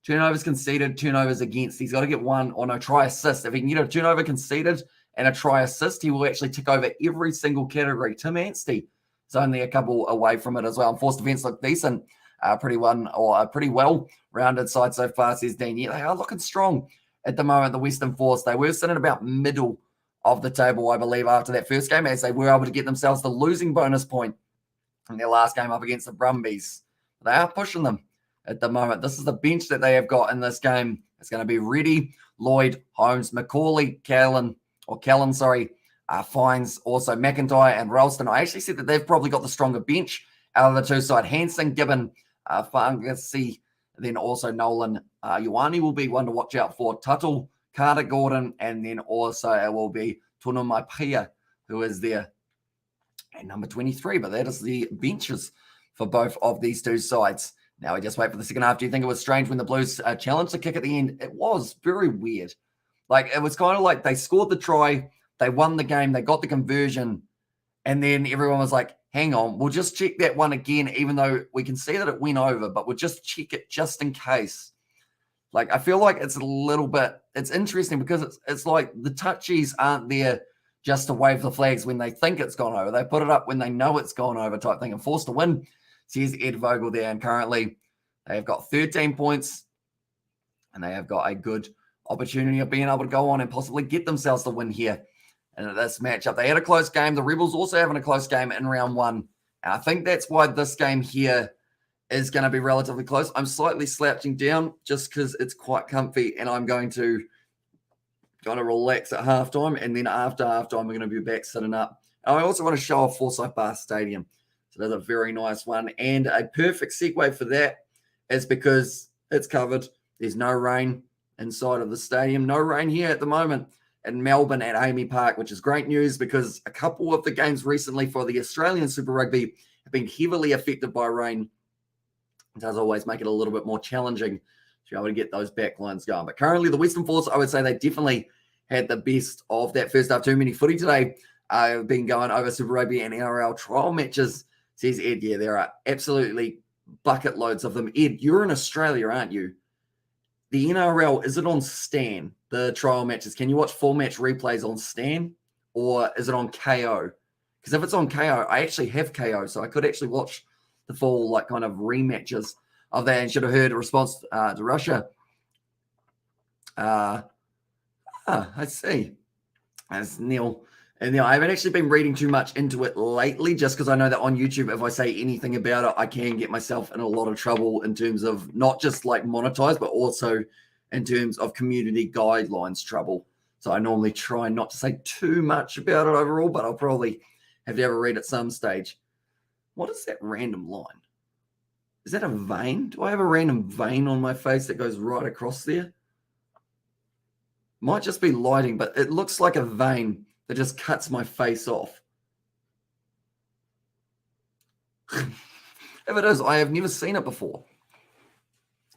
turnovers conceded, turnovers against. He's got to get 1 or no try assist. If he can get a turnover conceded and a try assist, he will actually tick over every single category. Tim Anstey is only a couple away from it as well. And force defense look decent. Pretty well-rounded side so far, says Dean. Yeah, they are looking strong at the moment, the Western Force. They were sitting about middle of the table, I believe, after that first game, as they were able to get themselves the losing bonus point in their last game up against the Brumbies. They are pushing them at the moment. This is the bench that they have got in this game. It's going to be Reddy, Lloyd, Holmes, McCauley, Callan, Fines, also McIntyre and Ralston. I actually said that they've probably got the stronger bench out of the two side. Hanson, Gibbon, Fangasi, then also Nolan. Ioane will be one to watch out for. Tuttle, Carter Gordon, and then also it will be Tunu Maipia, who is there at number 23. But that is the benches for both of these two sides Now we just wait for the second half. Do you think it was strange when the Blues challenged the kick at the end? It was very weird. Like, it was kind of like they scored the try, they won the game, they got the conversion, and then everyone was like, hang on, we'll just check that one again, even though we can see that it went over, but we'll just check it just in case. Like, I feel like it's a little bit, it's interesting because it's like the touchies aren't there just to wave the flags when they think it's gone over. They put it up when they know it's gone over type thing. And forced to win, says Ed Vogel there. And currently they have got 13 points and they have got a good opportunity of being able to go on and possibly get themselves the win here. And this matchup, they had a close game. The Rebels also having a close game in round one. And I think that's why this game here is going to be relatively close. I'm slightly slouching down just because it's quite comfy, and I'm going to kind of relax at halftime, and then after halftime, we're going to be back sitting up. And I also want to show off Forsyth Bar Stadium. So that's a very nice one. And a perfect segue for that is because it's covered. There's no rain inside of the stadium. No rain here at the moment in Melbourne at AAMI Park, which is great news because a couple of the games recently for the Australian Super Rugby have been heavily affected by rain. It does always make it a little bit more challenging to be able to get those backlines going. But currently, the Western Force, I would say they definitely had the best of that first half. Too many footy today. I've been going over Super Rugby and NRL trial matches, says Ed. Yeah, there are absolutely bucket loads of them. Ed, you're in Australia, aren't you? The NRL, is it on Stan, the trial matches? Can you watch full match replays on Stan, or is it on KO? Because if it's on KO, I actually have KO, so I could actually watch the full like kind of rematches of that, and should have heard a response to Russia. I see. As Neil. And Neil, I haven't actually been reading too much into it lately, just because I know that on YouTube, if I say anything about it, I can get myself in a lot of trouble in terms of not just like monetized, but also in terms of community guidelines trouble. So I normally try not to say too much about it overall, but I'll probably have to have a read at some stage. What is that random line? Is that a vein? Do I have a random vein on my face that goes right across there? Might just be lighting, but it looks like a vein that just cuts my face off. If it is, I have never seen it before.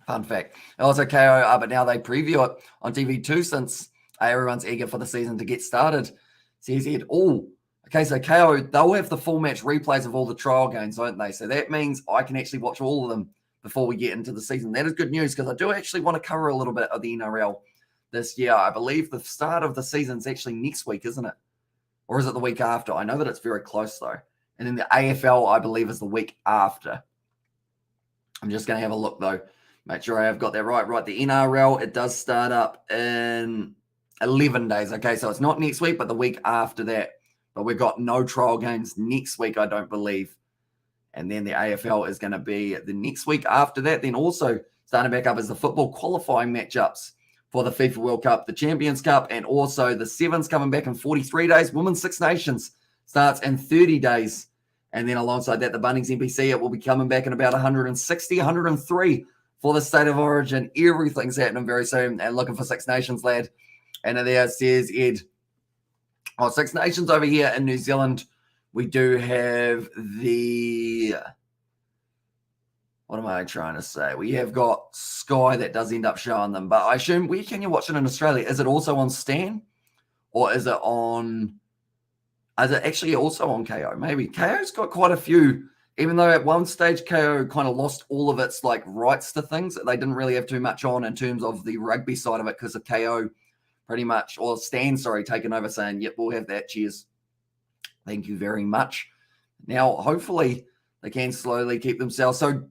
Fun fact. Also, KO, but now they preview it on TV2 since everyone's eager for the season to get started. Says Ed, okay, so KO, they'll have the full match replays of all the trial games, won't they? So that means I can actually watch all of them before we get into the season. That is good news because I do actually want to cover a little bit of the NRL this year. I believe the start of the season is actually next week, isn't it? Or is it the week after? I know that it's very close, though. And then the AFL, I believe, is the week after. I'm just going to have a look, though. Make sure I have got that right. Right, the NRL, it does start up in 11 days. Okay, so it's not next week, but the week after that. But we've got no trial games next week, I don't believe. And then the AFL is going to be the next week after that. Then also starting back up is the football qualifying matchups for the FIFA World Cup, the Champions Cup, and also the Sevens coming back in 43 days. Women's Six Nations starts in 30 days. And then alongside that, the Bunnings NPC, it will be coming back in about 160, 103 for the State of Origin. Everything's happening very soon. And looking for Six Nations, lad. And there says Ed, Six Nations over here in New Zealand, we do have the, what am I trying to say? We have got Sky that does end up showing them, but I assume, where can you watch it in Australia? Is it also on Stan? Or is it actually also on KO? Maybe. KO's got quite a few, even though at one stage KO kind of lost all of its like rights to things that they didn't really have too much on in terms of the rugby side of it because of KO pretty much, or Stan, sorry, taking over saying, yep, we'll have that. Cheers. Thank you very much. Now, hopefully, they can slowly keep themselves. So,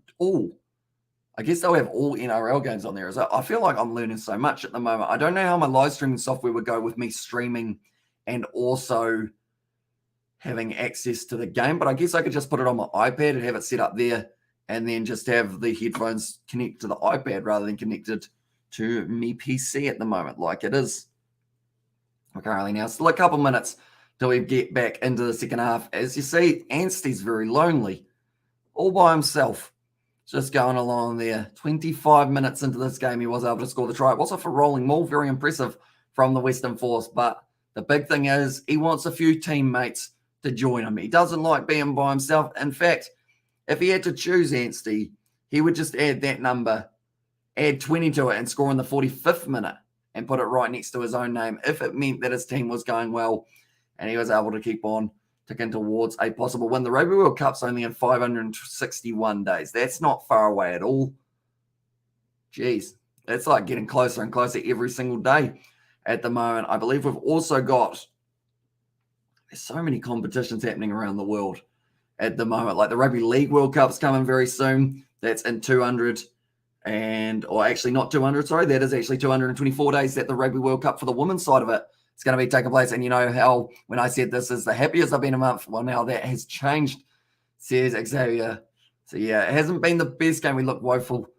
I guess they'll have all NRL games on there. I feel like I'm learning so much at the moment. I don't know how my live streaming software would go with me streaming and also having access to the game, but I guess I could just put it on my iPad and have it set up there and then just have the headphones connect to the iPad rather than connected to me PC at the moment like it is. We're currently now still a couple minutes till we get back into the second half. As you see, Anstey's very lonely, all by himself, just going along there. 25 minutes into this game, he was able to score the try. It was off a rolling maul, very impressive from the Western Force, but the big thing is he wants a few teammates to join him. He doesn't like being by himself. In fact, if he had to choose, Anstey, he would just add that number, add 20 to it and score in the 45th minute and put it right next to his own name if it meant that his team was going well and he was able to keep on ticking towards a possible win. The Rugby World Cup's only in 561 days. That's not far away at all. Jeez, it's like getting closer and closer every single day at the moment. I believe we've also got, there's so many competitions happening around the world at the moment. Like the Rugby League World Cup's coming very soon. That's in 200 or actually not 200, sorry. That is actually 224 days that the Rugby World Cup for the women's side of it is going to be taking place. And you know how when I said this is the happiest I've been a month, well, now that has changed, says Xavier. So yeah, it hasn't been the best game. We look woeful.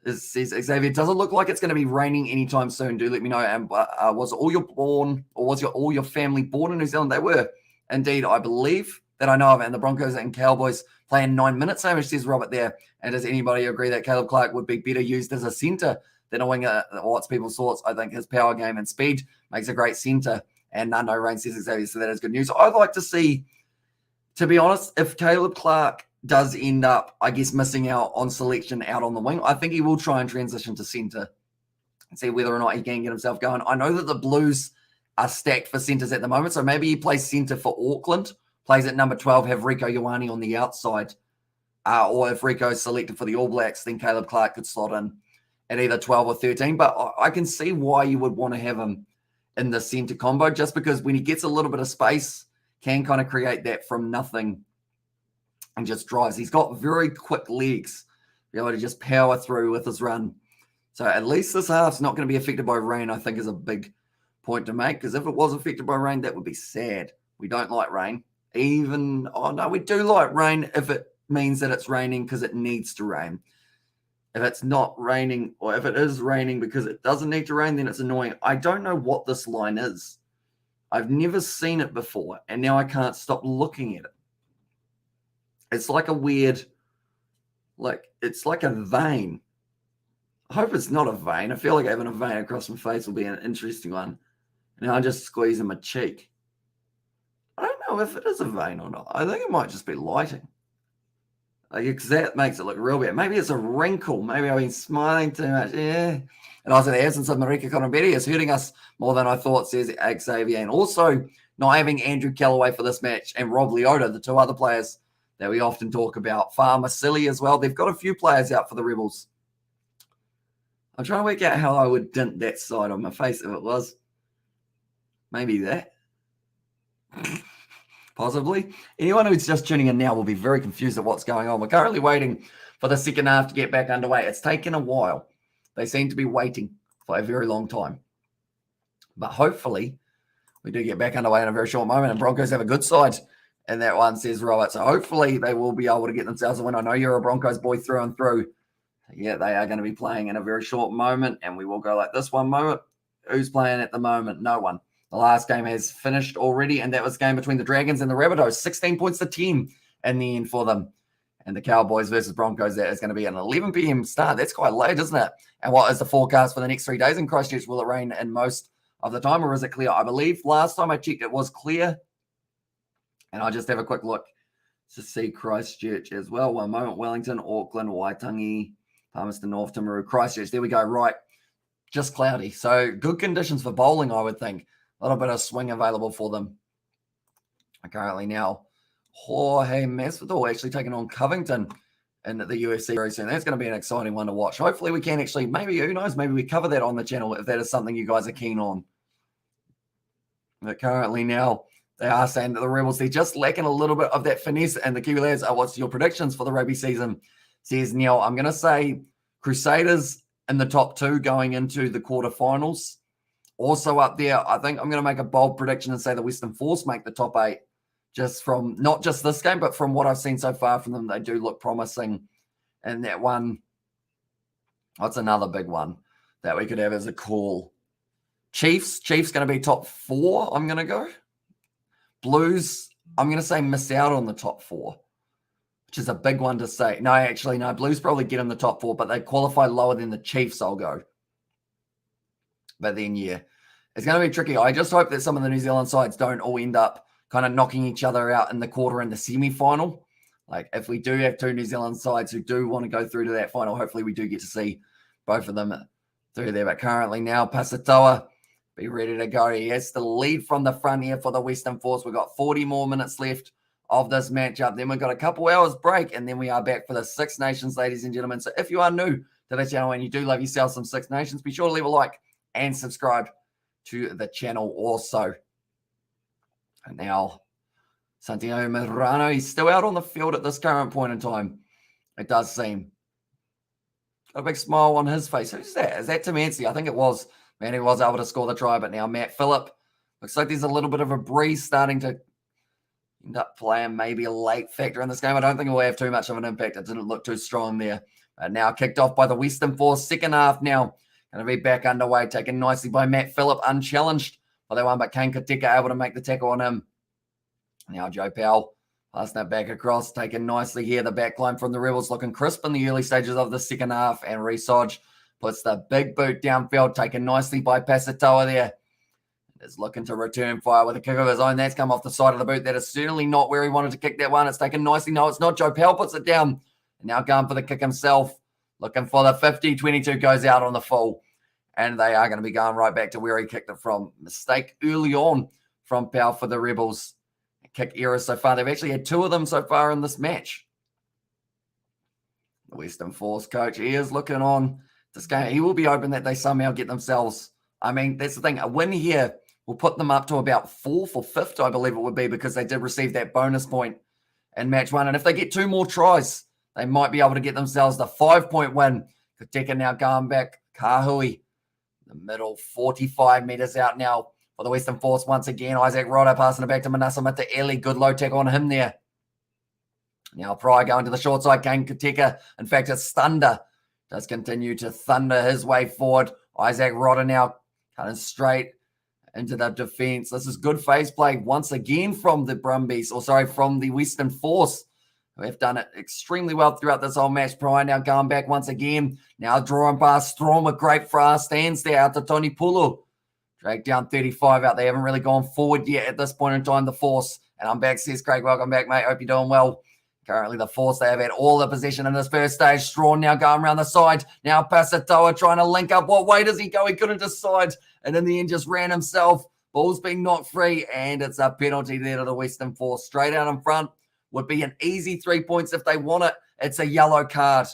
Says Xavier, does it look like it's going to be raining anytime soon? Do let me know. And was all your family born in New Zealand? They were indeed, I believe, that I know of. And the Broncos and Cowboys playing 9 minutes, same as says Robert there. And does anybody agree that Caleb Clark would be better used as a centre than a winger? What's people's thoughts? I think his power game and speed makes a great centre. And Nando Rain says Xavier, so that is good news. I'd like to see, to be honest, if Caleb Clark does end up, I guess, missing out on selection out on the wing, I think he will try and transition to centre and see whether or not he can get himself going. I know that the Blues are stacked for centres at the moment, so maybe he plays centre for Auckland, plays at number 12, have Rieko Ioane on the outside, or if Rico is selected for the All Blacks, then Caleb Clark could slot in at either 12 or 13, but I can see why you would want to have him in the centre combo, just because when he gets a little bit of space, can kind of create that from nothing and just drives. He's got very quick legs, be able to just power through with his run. So at least this half's not going to be affected by rain, I think is a big point to make, because if it was affected by rain, that would be sad. We don't like rain. We do like rain if it means that it's raining because it needs to rain. If it's not raining, or if it is raining because it doesn't need to rain, then it's annoying. I don't know what this line is. I've never seen it before, and now I can't stop looking at it. It's like a weird, it's like a vein. I hope it's not a vein. I feel like having a vein across my face will be an interesting one. And I'm just squeezing my cheek. I don't know if it is a vein or not. I think it might just be lighting. Because that makes it look real bad. Maybe it's a wrinkle. Maybe I've been smiling too much. Yeah. And also the absence of Marika Conobetti is hurting us more than I thought, says Xavier. And also not having Andrew Callaway for this match and Rob Leota, the two other players that we often talk about. Farmer Silly as well. They've got a few players out for the Rebels. I'm trying to work out how I would dint that side on my face if it was. Maybe that. Possibly. Anyone who's just tuning in now will be very confused at what's going on. We're currently waiting for the second half to get back underway. It's taken a while. They seem to be waiting for a very long time. But hopefully we do get back underway in a very short moment, and Broncos have a good side in that one, says Robert. So hopefully they will be able to get themselves a win. I know you're a Broncos boy through and through. Yeah, they are going to be playing in a very short moment, and we will go like this one moment. Who's playing at the moment? No one. The last game has finished already, and that was the game between the Dragons and the Rabbitohs. 16 points to 10 in the end for them. And the Cowboys versus Broncos, that is going to be an 11 p.m. start. That's quite late, isn't it? And what is the forecast for the next 3 days in Christchurch? Will it rain in most of the time, or is it clear? I believe last time I checked it was clear. And I'll just have a quick look to see Christchurch as well. One moment. Wellington, Auckland, Waitangi, Palmerston North, Timaru, Christchurch. There we go. Right. Just cloudy. So good conditions for bowling, I would think. A little bit of swing available for them. Currently now, Jorge Masvidal actually taking on Covington in the UFC very soon. That's going to be an exciting one to watch. Hopefully we can actually, maybe, who knows, maybe we cover that on the channel if that is something you guys are keen on. But currently now, they are saying that the Rebels, they're just lacking a little bit of that finesse. And the Kiwi lads, what's your predictions for the rugby season? Says Neil, I'm going to say Crusaders in the top 2 going into the quarterfinals. Also up there, I think I'm going to make a bold prediction and say the Western Force make the top 8. Just from, not just this game, but from what I've seen so far from them, they do look promising. And that one, what's another big one that we could have as a call? Chiefs going to be top 4, I'm going to go. Blues, I'm going to say miss out on the top 4, which is a big one to say. No, actually, no. Blues probably get in the top 4, but they qualify lower than the Chiefs, I'll go. But then, yeah, it's going to be tricky. I just hope that some of the New Zealand sides don't all end up kind of knocking each other out in the quarter and the semi-final. Like, if we do have 2 New Zealand sides who do want to go through to that final, hopefully we do get to see both of them through there. But currently now, Pasatoa, be ready to go. He has to lead from the front here for the Western Force. We've got 40 more minutes left of this matchup. Then we've got a couple hours break, and then we are back for the Six Nations, ladies and gentlemen. So if you are new to the channel and you do love yourself some Six Nations, be sure to leave a like and subscribe to the channel also. And now, Santiago Medrano, he's still out on the field at this current point in time. It does seem. Got a big smile on his face. Who's that? Is that Timansi? I think it was. Man, he was able to score the try, but now Matt Phillip. Looks like there's a little bit of a breeze starting to end up playing maybe a late factor in this game. I don't think it will have too much of an impact. It didn't look too strong there. Now kicked off by the Western Force. Second half now going to be back underway. Taken nicely by Matt Phillip, unchallenged by that one, but Kane Kateka able to make the tackle on him. Now Joe Powell passing that back across, taken nicely here. The back line from the Rebels looking crisp in the early stages of the second half. And Resodge puts the big boot downfield, taken nicely by Pasatoa there. Is looking to return fire with a kick of his own. That's come off the side of the boot. That is certainly not where he wanted to kick that one. It's taken nicely. No, it's not. Joe Powell puts it down. And now going for the kick himself. Looking for the 50. 22 goes out on the full. And they are going to be going right back to where he kicked it from. Mistake early on from Powell for the Rebels. Kick errors so far. They've actually had 2 of them so far in this match. The Western Force coach, he is looking on this game. He will be hoping that they somehow get themselves. I mean, that's the thing. A win here will put them up to about 4th or 5th, I believe it would be, because they did receive that bonus point in match 1. And if they get 2 more tries, they might be able to get themselves the 5-point win. Kateka now going back. Kahui, the middle, 45 meters out now for the Western Force once again. Isaac Rodder passing it back to Manasa Mataele. Good low tackle on him there. Now Pryor going to the short side. Kane Kateka. In fact, it's Thunder. Does continue to thunder his way forward. Isaac Rodder now cutting straight into the defense. This is good phase play once again from the Brumbies, from the Western Force, who have done it extremely well throughout this whole match. Pryor now going back once again. Now drawing past Strom, a great fast stands there out to Tony Pulu. Dragged down 35 out. They haven't really gone forward yet at this point in time, the Force. And I'm back, says Craig. Welcome back, mate. Hope you're doing well. Currently, the Force, they have had all the possession in this first stage. Strawn now going around the side. Now Pasatoa trying to link up. What way does he go? He couldn't decide. And in the end, just ran himself. Ball's being knocked free. And it's a penalty there to the Western Force. Straight out in front. Would be an easy 3 points if they want it. It's a yellow card.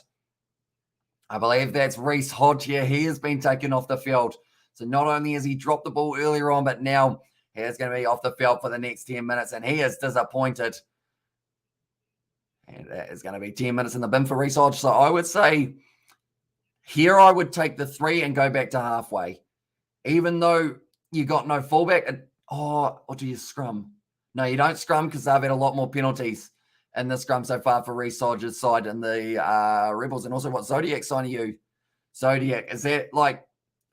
I believe that's Reece Hodge here. He has been taken off the field. So not only has he dropped the ball earlier on, but now he is going to be off the field for the next 10 minutes. And he is disappointed. And that is going to be 10 minutes in the bin for Reece Hodge. So I would say here I would take the 3 and go back to halfway. Even though you got no fullback. Or do you scrum? No, you don't scrum because they've had a lot more penalties in the scrum so far for Reece Hodge's side and the Rebels. And also what Zodiac signing you? Zodiac, is that like,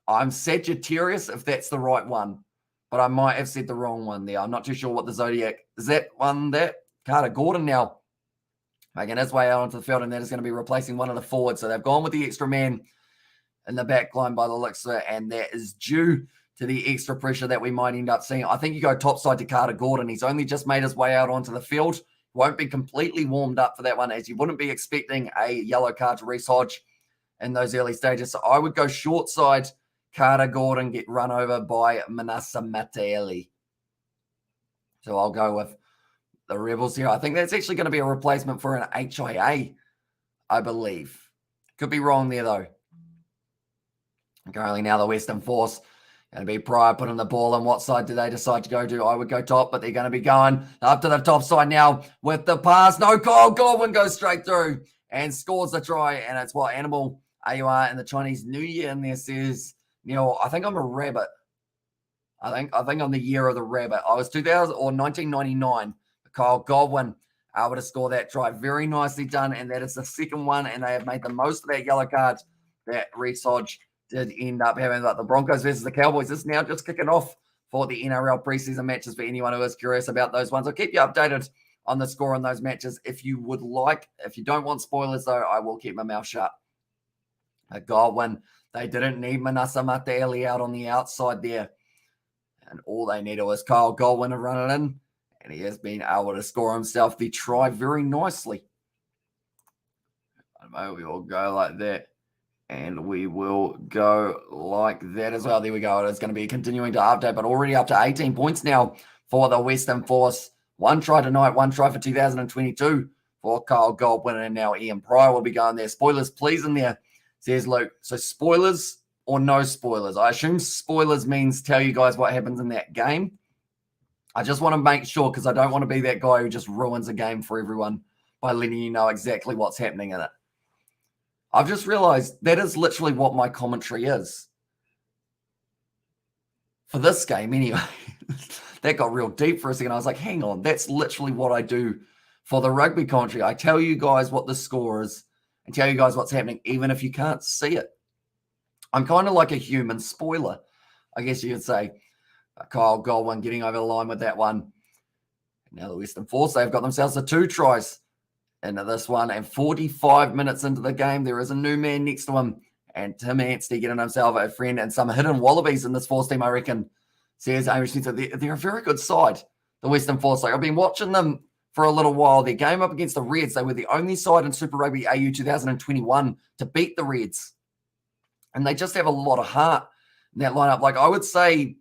I'm Sagittarius if that's the right one. But I might have said the wrong one there. I'm not too sure what the Zodiac, is that one that? Carter Gordon now making his way out onto the field, and that is going to be replacing one of the forwards. So they've gone with the extra man in the back line by the looks of it, and that is due to the extra pressure that we might end up seeing. I think you go topside to Carter Gordon. He's only just made his way out onto the field. Won't be completely warmed up for that one, as you wouldn't be expecting a yellow card to Reece Hodge in those early stages. So I would go short side, Carter Gordon, get run over by Manasa Mataele. So I'll go with the Rebels here. I think that's actually going to be a replacement for an HIA, I believe. Could be wrong there, though. Currently now the Western Force going to be Pryor putting the ball in. What side do they decide to go to? I would go top, but they're going to be going up to the top side now with the pass. No goal. Godwin goes straight through and scores the try. And it's what Animal AUR in the Chinese New Year in there says, Neil, I think I'm a rabbit. I think I'm the year of the rabbit. I was 2000 or 1999. Kyle Godwin able to score that try. Very nicely done. And that is the second one. And they have made the most of that yellow card that Reece Hodge did end up having. Like the Broncos versus the Cowboys. This is now just kicking off for the NRL preseason matches for anyone who is curious about those ones. I'll keep you updated on the score on those matches if you would like. If you don't want spoilers, though, I will keep my mouth shut. Godwin, they didn't need Manasa Mataele out on the outside there. And all they needed was Kyle Godwin to run it in. And he has been able to score himself the try very nicely. We will go like that. And we will go like that as well. There we go. It's going to be continuing to update, but already up to 18 points now for the Western Force. 1 try tonight, 1 try for 2022 for Kyle Goldwyn, and now Ian Pryor will be going there. Spoilers, please, in there, says Luke. So spoilers or no spoilers? I assume spoilers means tell you guys what happens in that game. I just want to make sure, because I don't want to be that guy who just ruins a game for everyone by letting you know exactly what's happening in it. I've just realized that is literally what my commentary is. For this game, anyway. That got real deep for a second. I was like, hang on, that's literally what I do for the rugby commentary. I tell you guys what the score is and tell you guys what's happening, even if you can't see it. I'm kind of like a human spoiler, I guess you could say. Kyle Goldwyn getting over the line with that one. Now the Western Force, they've got themselves the 2 tries into this one, and 45 minutes into the game, there is a new man next to him, and Tim Anstey getting himself a friend and some hidden wallabies in this Force team, I reckon, says Amy Smith. They're a very good side, the Western Force. Like, I've been watching them for a little while. Their game up against the Reds, they were the only side in Super Rugby AU 2021 to beat the Reds, and they just have a lot of heart in that lineup. Like, I would say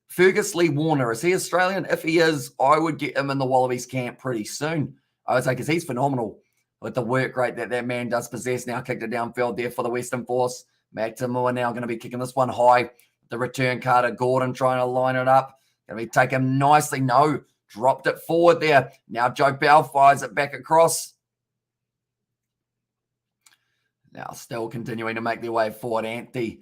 Fergus Lee Warner, is he Australian? If he is, I would get him in the Wallabies camp pretty soon. I would say, because he's phenomenal with the work rate that man does possess. Now kicked it downfield there for the Western Force. Mac Tamua now going to be kicking this one high. The return Carter Gordon trying to line it up. Going to be taken nicely. No, dropped it forward there. Now Joe Bell fires it back across. Now still continuing to make their way forward. Anthony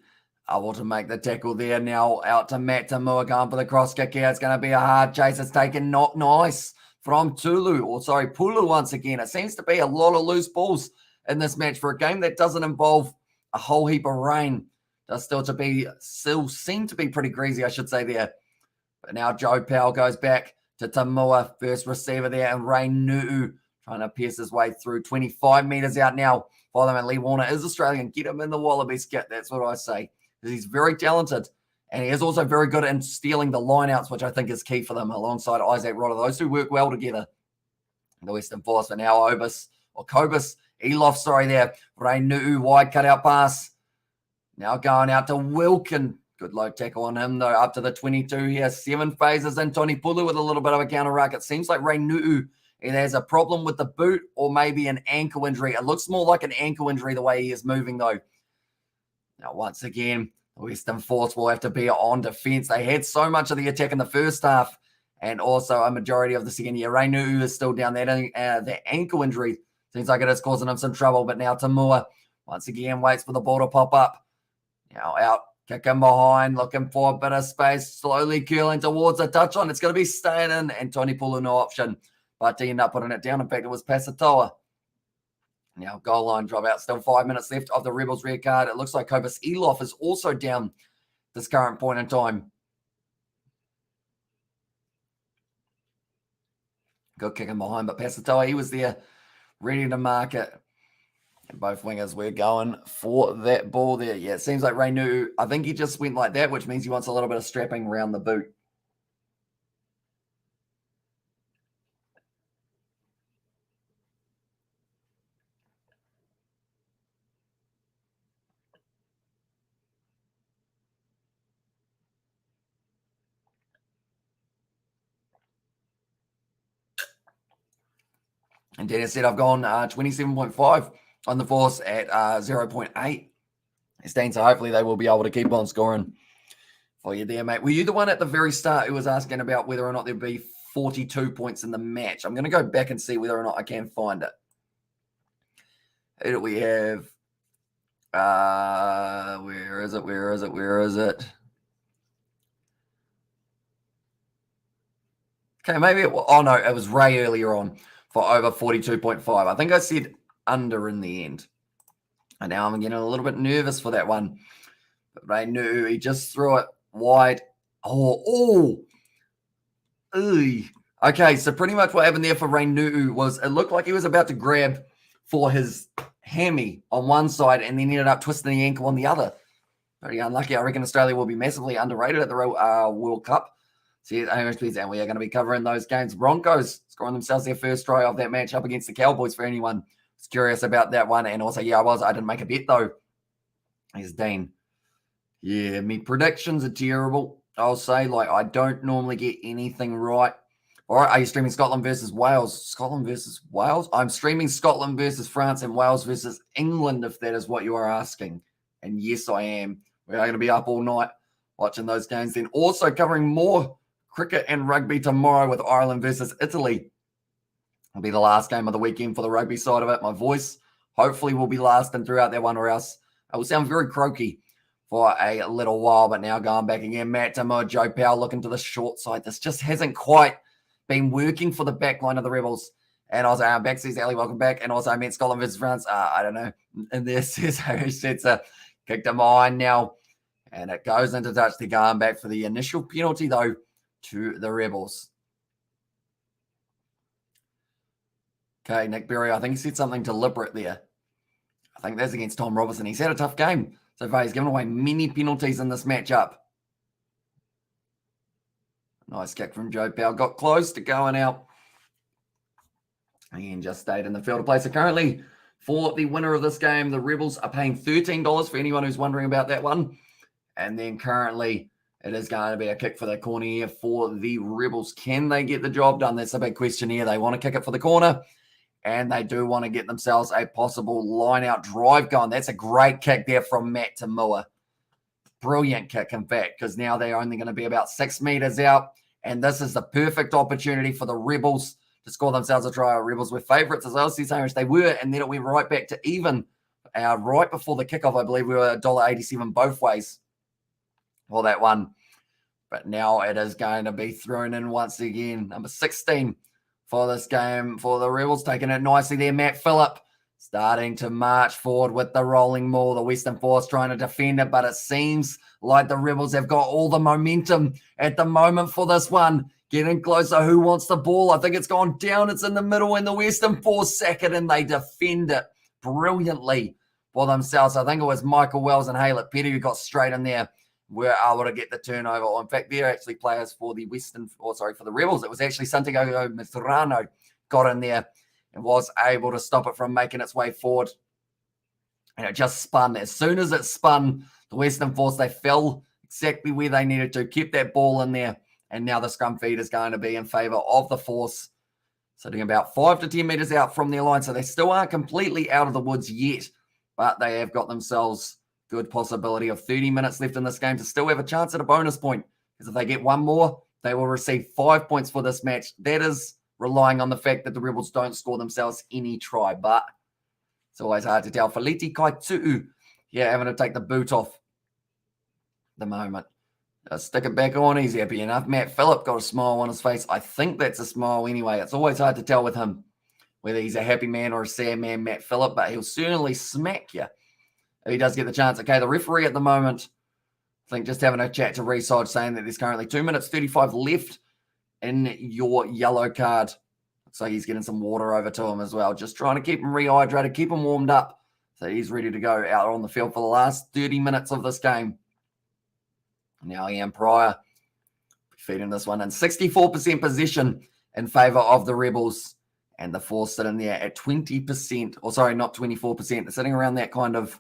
able to make the tackle there. Now out to Matt Tamua going for the cross kick here. It's going to be a hard chase. It's taken not nice from Pulu once again. It seems to be a lot of loose balls in this match for a game that doesn't involve a whole heap of rain. Does still seem to be pretty greasy, I should say there. But now Joe Powell goes back to Tamua, first receiver there, and Ray Nu'u trying to pierce his way through. 25 meters out now for them, and Lee Warner is Australian. Get him in the Wallabies kit, that's what I say. Because he's very talented. And he is also very good at stealing the lineouts, which I think is key for them, alongside Isaac Rodder. Those two work well together. The Western Force, but now Kobus Eloff, there. Ray Nu'u, wide cutout pass. Now going out to Wilkin. Good low tackle on him, though, up to the 22 here. 7 phases in. Tony Pulu with a little bit of a counter ruck. It seems like Ray Nu'u either has a problem with the boot or maybe an ankle injury. It looks more like an ankle injury the way he is moving, though. Now, once again, Western Force will have to be on defense. They had so much of the attack in the first half and also a majority of the second year. Ray Nu'u is still down there. The ankle injury seems like it is causing him some trouble. But now Tamua once again waits for the ball to pop up. Now out, kicking behind, looking for a bit of space, slowly curling towards a touchline. It's going to be staying in, and Tony Pulu no option. But he ended up putting it down. In fact, it was Pasatoa. Now, goal line dropout. Still 5 minutes left of the Rebels red card. It looks like Kobus Eloff is also down this current point in time. Good kicking behind, but Pasatoa, he was there ready to mark it. And both wingers were going for that ball there. Yeah, it seems like Ray Nu'u, I think he just went like that, which means he wants a little bit of strapping around the boot. And Dennis said, I've gone 27.5 on the Force at 0.8. So hopefully they will be able to keep on scoring for you there, mate. Were you the one at the very start who was asking about whether or not there'd be 42 points in the match? I'm going to go back and see whether or not I can find it. Who do we have? Where is it? Okay, maybe it was Ray earlier on for over 42.5. I think I said under in the end. And now I'm getting a little bit nervous for that one. But Ray knew he just threw it wide. Okay, so pretty much what happened there for Ray Nu'u was it looked like he was about to grab for his hammy on one side and then ended up twisting the ankle on the other. Very unlucky. I reckon Australia will be massively underrated at the World Cup See, and we are going to be covering those games. Broncos scoring themselves their first try of that match up against the Cowboys for anyone who's curious about that one. And also, I didn't make a bet though. Here's Dean. Yeah, me predictions are terrible. I'll say, I don't normally get anything right. All right, are you streaming Scotland versus Wales? Scotland versus Wales? I'm streaming Scotland versus France and Wales versus England, if that is what you are asking. And yes, I am. We are going to be up all night watching those games. Then also covering more cricket and rugby tomorrow with Ireland versus Italy. It'll be the last game of the weekend for the rugby side of it. My voice hopefully will be lasting throughout that one, or else I will sound very croaky for a little while. But now going back again, Matt Tomoa, Joe Powell looking to the short side. This just hasn't quite been working for the back line of the Rebels. And also, back says Ali, welcome back. And also, I meant Scotland versus France. I don't know. And this is Hamish Setzer kicked him on now. And it goes into touch. They're going back for the initial penalty, though, to the Rebels. Okay, Nick Berry, I think he said something deliberate there. I think that's against Tom Robertson. He's had a tough game so far. He's given away many penalties in this matchup. Nice kick from Joe Powell. Got close to going out. And just stayed in the field of play. So currently, for the winner of this game, the Rebels are paying $13 for anyone who's wondering about that one. And then currently, it is going to be a kick for the corner here for the Rebels. Can they get the job done? That's a big question here. They want to kick it for the corner. And they do want to get themselves a possible line-out drive going. That's a great kick there from Matt Tomoa. Brilliant kick, in fact, because now they're only going to be about 6 meters out. And this is the perfect opportunity for the Rebels to score themselves a try. Rebels were favourites as well, they were, and then it went right back to even. Right before the kickoff, I believe we were $1.87 both ways for that one. But now it is going to be thrown in once again. Number 16 for this game for the Rebels, taking it nicely there. Matt Phillip starting to march forward with the rolling maul. The Western Force trying to defend it, but it seems like the Rebels have got all the momentum at the moment for this one. Getting closer. Who wants the ball? I think it's gone down. It's in the middle, and the Western Force sack it, and they defend it brilliantly for themselves. I think it was Michael Wells and Haylett Petty who got straight in there, were able to get the turnover. In fact, they're actually players for the for the Rebels. It was actually Santiago Medrano got in there and was able to stop it from making its way forward. And it just spun. As soon as it spun, the Western Force, they fell exactly where they needed to, keep that ball in there. And now the scrum feed is going to be in favour of the Force, sitting about 5 to 10 metres out from their line. So they still aren't completely out of the woods yet, but they have got themselves good possibility of 30 minutes left in this game to still have a chance at a bonus point. Because if they get one more, they will receive 5 points for this match. That is relying on the fact that the Rebels don't score themselves any try. But it's always hard to tell. Feleti Kaitu'u, having to take the boot off at the moment. Stick it back on. He's happy enough. Matt Phillip got a smile on his face. I think that's a smile anyway. It's always hard to tell with him whether he's a happy man or a sad man, Matt Phillip, but he'll certainly smack you if he does get the chance. Okay, the referee at the moment, I think just having a chat to Reside, saying that there's currently 2 minutes 35 left in your yellow card. Looks like he's getting some water over to him as well. Just trying to keep him rehydrated, keep him warmed up so he's ready to go out on the field for the last 30 minutes of this game. Now Ian Pryor feeding this one in 64% possession in favour of the Rebels, and the Force sitting there at 20%, or sorry, not 24%. They're sitting around that kind of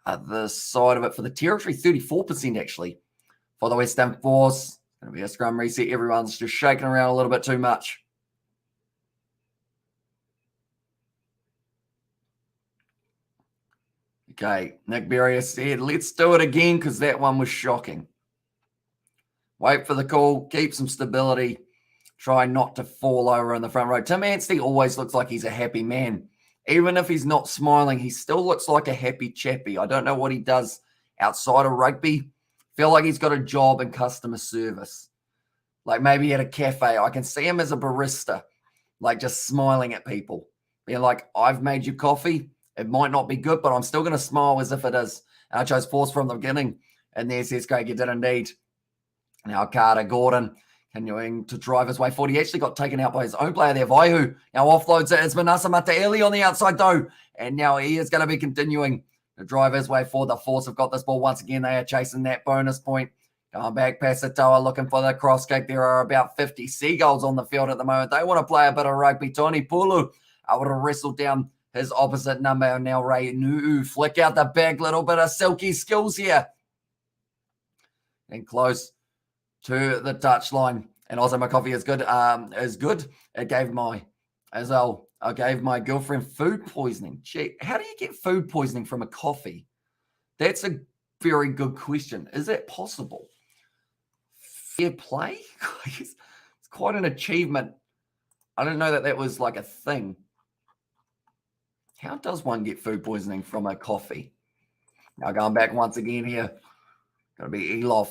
the side of it for the Territory, 34% actually for the Western Force. Going to be a scrum reset. Everyone's just shaking around a little bit too much. Okay, Nick Berry said, let's do it again because that one was shocking. Wait for the call, keep some stability, try not to fall over in the front row. Tim Anstey always looks like he's a happy man. Even if he's not smiling, he still looks like a happy chappy. I don't know what he does outside of rugby. Feel like he's got a job in customer service. Like maybe at a cafe. I can see him as a barista, like just smiling at people. Being like, I've made you coffee. It might not be good, but I'm still going to smile as if it is. And I chose Force from the beginning. And there's Craig, you did indeed. Now Carter Gordon continuing to drive his way forward. He actually got taken out by his own player there, Vaihu. Now offloads it. It's Manasa Mataeli on the outside though. And now he is going to be continuing to drive his way forward. The Force have got this ball once again. They are chasing that bonus point. Going back, Pasatoa looking for the cross kick. There are about 50 seagulls on the field at the moment. They want to play a bit of rugby. Tony Pulu able to wrestle down his opposite number. Now Ray Nuu flick out the back. Little bit of silky skills here. And close to the touchline. And also my coffee is good. It gave my I gave my girlfriend food poisoning. Gee, how do you get food poisoning from a coffee? That's a very good question. Is that possible? Fair play? It's quite an achievement. I didn't know that was like a thing. How does one get food poisoning from a coffee? Now going back once again here. Got to be Elof.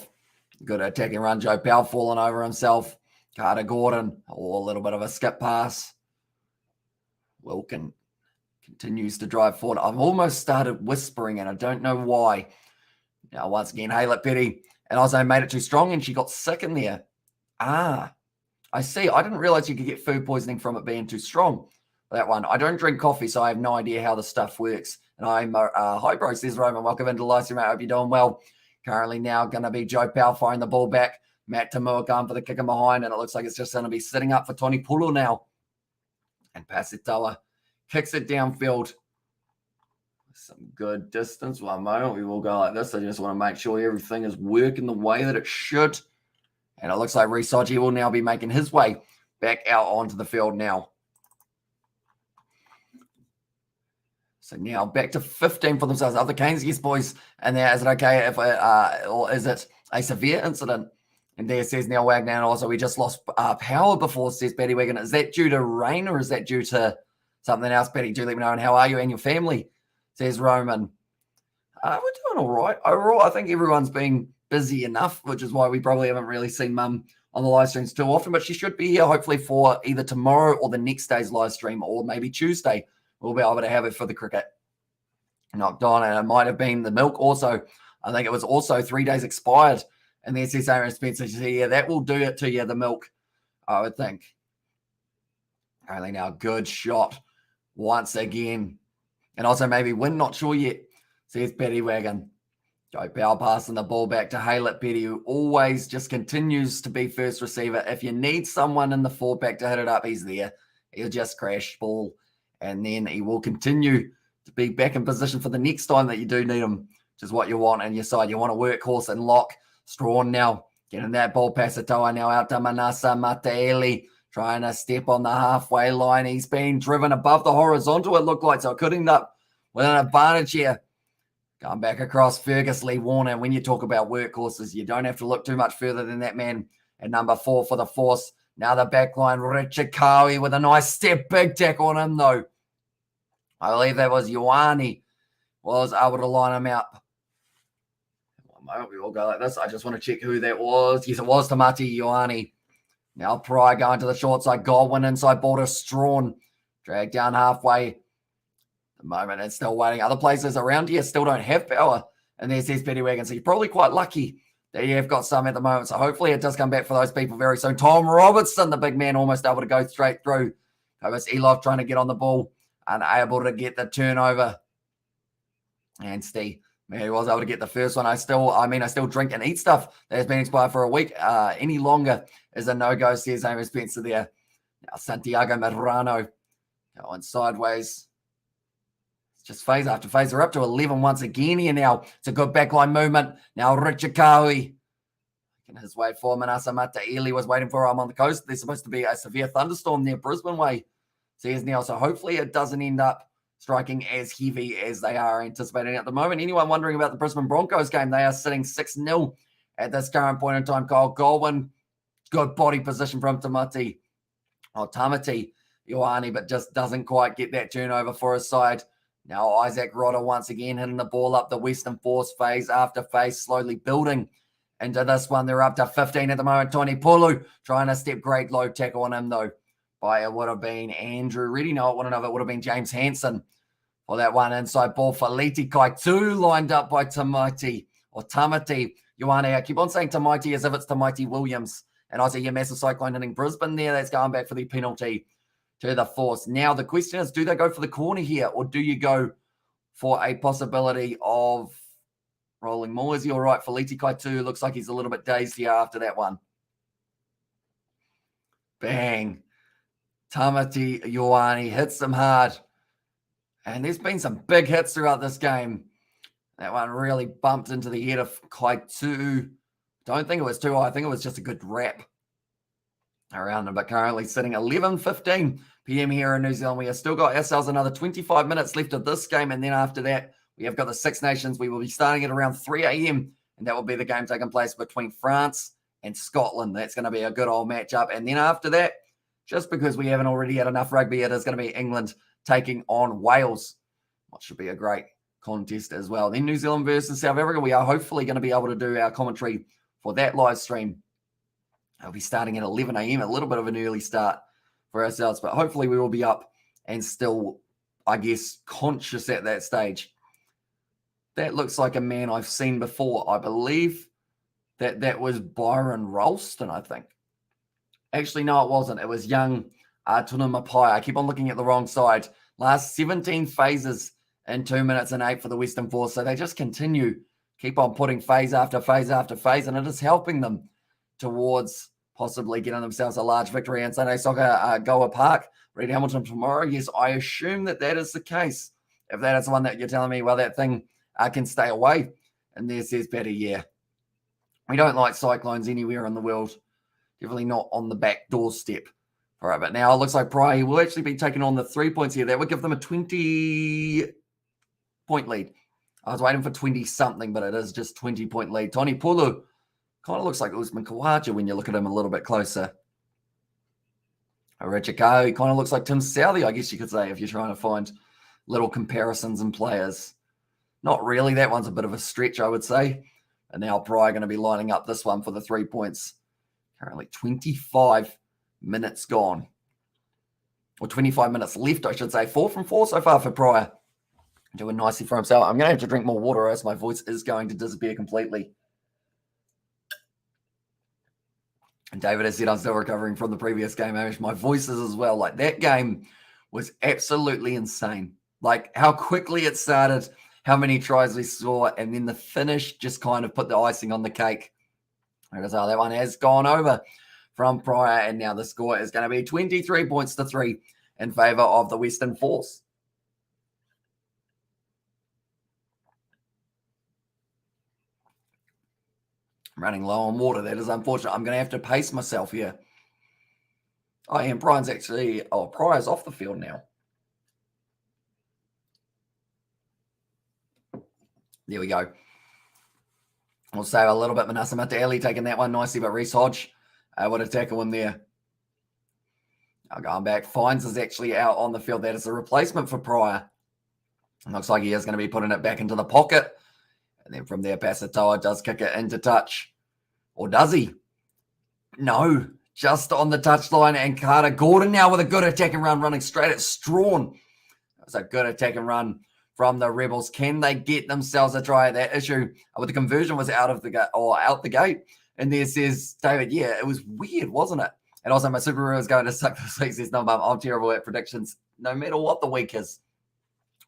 Good attacking run. Joe Powell falling over himself. Carter Gordon. A little bit of a skip pass. Wilkin continues to drive forward. I've almost started whispering and I don't know why. Now once again, Haylett Petty. And also made it too strong and she got sick in there. I see. I didn't realize you could get food poisoning from it being too strong. That one. I don't drink coffee, so I have no idea how the stuff works. And I'm, hi bro, says Roman. Welcome into Livestream, mate. Hope you're doing well. Currently now going to be Joe Powell firing the ball back. Matt Tamua going for the kick in behind, and it looks like it's just going to be sitting up for Tony Pulu now. And Pasitoa kicks it downfield. Some good distance. One moment, we will go like this. I just want to make sure everything is working the way that it should. And it looks like Resoji will now be making his way back out onto the field now. So now back to 15 for themselves. Other Canes, yes, boys. And there, is it okay if or is it a severe incident? And there says Neil Wagner. And also, we just lost power before, says Betty Wagner. Is that due to rain or is that due to something else, Betty? Do let me know. And how are you and your family? Says Roman. We're doing all right. Overall, I think everyone's been busy enough, which is why we probably haven't really seen Mum on the live streams too often. But she should be here hopefully for either tomorrow or the next day's live stream, or maybe Tuesday. We'll be able to have it for the cricket. Knocked on, and it might have been the milk also. I think it was also 3 days expired. And then says Aaron Spencer, yeah, that will do it to you, the milk, I would think. Only now, good shot once again. And also maybe win, not sure yet, says Petty Wagon. Joe Powell passing the ball back to Haylett Petty, who always just continues to be first receiver. If you need someone in the four-pack to hit it up, he's there. He'll just crash ball. And then he will continue to be back in position for the next time that you do need him, which is what you want on your side. You want a workhorse and lock. Strawn now getting that ball. Pasatoa now out to Manasa Mataeli, trying to step on the halfway line. He's being driven above the horizontal, it looked like, so it could end up with an advantage here. Going back across Fergus Lee Warner. When you talk about workhorses, you don't have to look too much further than that man at number 4 for the Force. Now the back line, Richard Cowie with a nice step, big tackle on him though. I believe that was Ioane was able to line him up. One moment, we all go like this. I just want to check who that was. Yes, it was Tamati Ioane. Now Pry going to the short side. Godwin inside ball to Strawn. Dragged down halfway. The moment it's still waiting. Other places around here still don't have power. And there's Petty Wagon. So you're probably quite lucky that you have got some at the moment. So hopefully it does come back for those people very soon. Tom Robertson, the big man, almost able to go straight through. It was Elof trying to get on the ball. Unable to get the turnover. And Steve, man, he was able to get the first one. I still drink and eat stuff that has been expired for a week. Any longer is a no-go, says Amy Spencer there. Now Santiago Medrano going sideways. It's just phase after phase. They're up to 11 once again here now. It's a good backline movement. Now Richard Cowie making his way for Manasa Mataeli was waiting for him on the coast. There's supposed to be a severe thunderstorm near Brisbane way. Says Neil. So hopefully it doesn't end up striking as heavy as they are anticipating at the moment. Anyone wondering about the Brisbane Broncos game? They are sitting 6-0 at this current point in time. Kyle Godwin, good body position from Tamati Ioane, but just doesn't quite get that turnover for his side. Now Isaac Rodder once again hitting the ball up the Western Force phase after phase, slowly building into this one. They're up to 15 at the moment. Tony Pulu trying to step great low tackle on him though. By it would have been Andrew Reddy. No, it wouldn't have. It would have been James Hansen for that one inside ball for Liti Kaitu, lined up by Tamati Ioane. I keep on saying Tamati as if it's Tamati Williams. And I say, yeah, massive cyclone hitting Brisbane there. That's going back for the penalty to the Force. Now, the question is, do they go for the corner here or do you go for a possibility of rolling more. Is he all right? Feliti Kaitu looks like he's a little bit dazed here after that one. Bang. Tamati Ioane hits him hard. And there's been some big hits throughout this game. That one really bumped into the head of Kaitu. Don't think it was too high. I think it was just a good wrap around him. But currently sitting 11:15 p.m. here in New Zealand. We have still got ourselves another 25 minutes left of this game. And then after that, we have got the Six Nations. We will be starting at around 3 a.m. And that will be the game taking place between France and Scotland. That's going to be a good old matchup. And then after that, just because we haven't already had enough rugby, it is going to be England taking on Wales, what should be a great contest as well. Then New Zealand versus South Africa. We are hopefully going to be able to do our commentary for that live stream. I'll be starting at 11 a.m., a little bit of an early start for ourselves, but hopefully we will be up and still, I guess, conscious at that stage. That looks like a man I've seen before. I believe that was Byron Ralston, I think. Actually, no, it wasn't. It was young Tuna Mapai. I keep on looking at the wrong side. Last 17 phases in 2 minutes and 8 for the Western Force. So they just keep on putting phase after phase after phase, and it is helping them towards possibly getting themselves a large victory in Sunday Soccer Goa Park. Reed Hamilton tomorrow. Yes, I assume that is the case. If that is the one that you're telling me, well, that thing can stay away. And there says Patty, yeah. We don't like cyclones anywhere in the world. Definitely not on the back doorstep. All right, but now it looks like Pryor will actually be taking on the 3 points here. That would give them a 20-point lead. I was waiting for 20-something, but it is just 20-point lead. Tony Pulu kind of looks like Usman Kawaja when you look at him a little bit closer. Richard Kau, he kind of looks like Tim Southey, I guess you could say, if you're trying to find little comparisons in players. Not really. That one's a bit of a stretch, I would say. And now Pryor going to be lining up this one for the 3 points. Currently 25 minutes gone. Or 25 minutes left, I should say. 4 from 4 so far for Pryor. Doing nicely for himself. I'm going to have to drink more water as my voice is going to disappear completely. And David has said I'm still recovering from the previous game. My voice is as well. Like, that game was absolutely insane. Like, how quickly it started, how many tries we saw, and then the finish just kind of put the icing on the cake. So that one has gone over from Pryor, and now the score is going to be 23 points to 3 in favour of the Western Force. I'm running low on water. That is unfortunate. I'm going to have to pace myself here. Oh, and Pryor's off the field now. There we go. We'll save a little bit. Manasa Mataeli taking that one nicely, but Reece Hodge would have tackled him there. Now going back, Fines is actually out on the field. That is a replacement for Pryor. It looks like he is going to be putting it back into the pocket. And then from there, Pasatoa does kick it into touch. Or does he? No, just on the touchline. And Carter Gordon now with a good attacking run, running straight at Strawn. That was a good attacking run from the Rebels. Can they get themselves a try at that issue? But the conversion was out the gate. And there says David, yeah, it was weird, wasn't it? And also my Super Rugby is going to suck this week. Says, no, Mum, I'm terrible at predictions, no matter what the week is.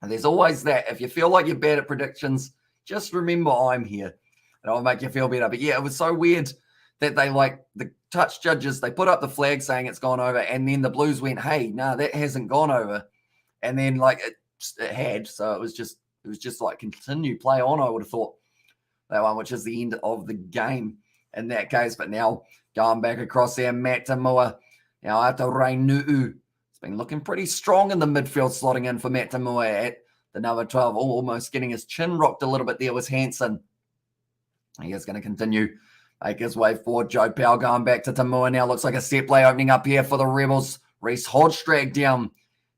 And there's always that. If you feel like you're bad at predictions, just remember I'm here. And I'll make you feel better. But yeah, it was so weird that they, like, the touch judges, they put up the flag saying it's gone over. And then the Blues went, hey, no, that hasn't gone over. And then, like, it had. So it was just like continue, play on, I would have thought. That one, which is the end of the game in that case. But now going back across there, Matt Tamua. Now after Rainu'u. It's been looking pretty strong in the midfield, slotting in for Matt Tamua at the number 12. Almost getting his chin rocked a little bit there was Hansen. He is going to continue, make his way forward. Joe Powell going back to Tamua now. Looks like a set play opening up here for the Rebels. Reece Hodge dragged down.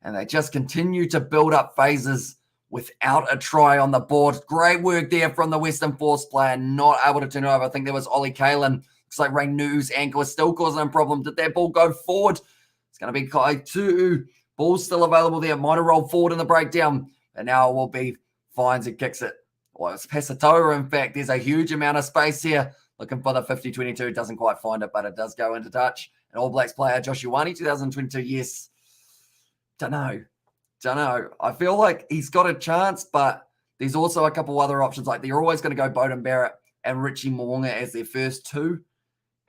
And they just continue to build up phases without a try on the board. Great work there from the Western Force player. Not able to turn it over. I think there was Ollie Kalen. Looks like Rainu'u's ankle is still causing him a problem. Did that ball go forward? It's going to be Kaitu. Ball's still available there. Might have rolled forward in the breakdown. And now it will be Fines and kicks it. Well, it's Pasatoa, in fact. There's a huge amount of space here. Looking for the 50-22. Doesn't quite find it, but it does go into touch. An All Blacks player, Josh Ioane, 2022. Yes. Don't know. I feel like he's got a chance, but There's also a couple other options. Like they're always going to go Bowden Barrett and Richie Mo'unga as their first two.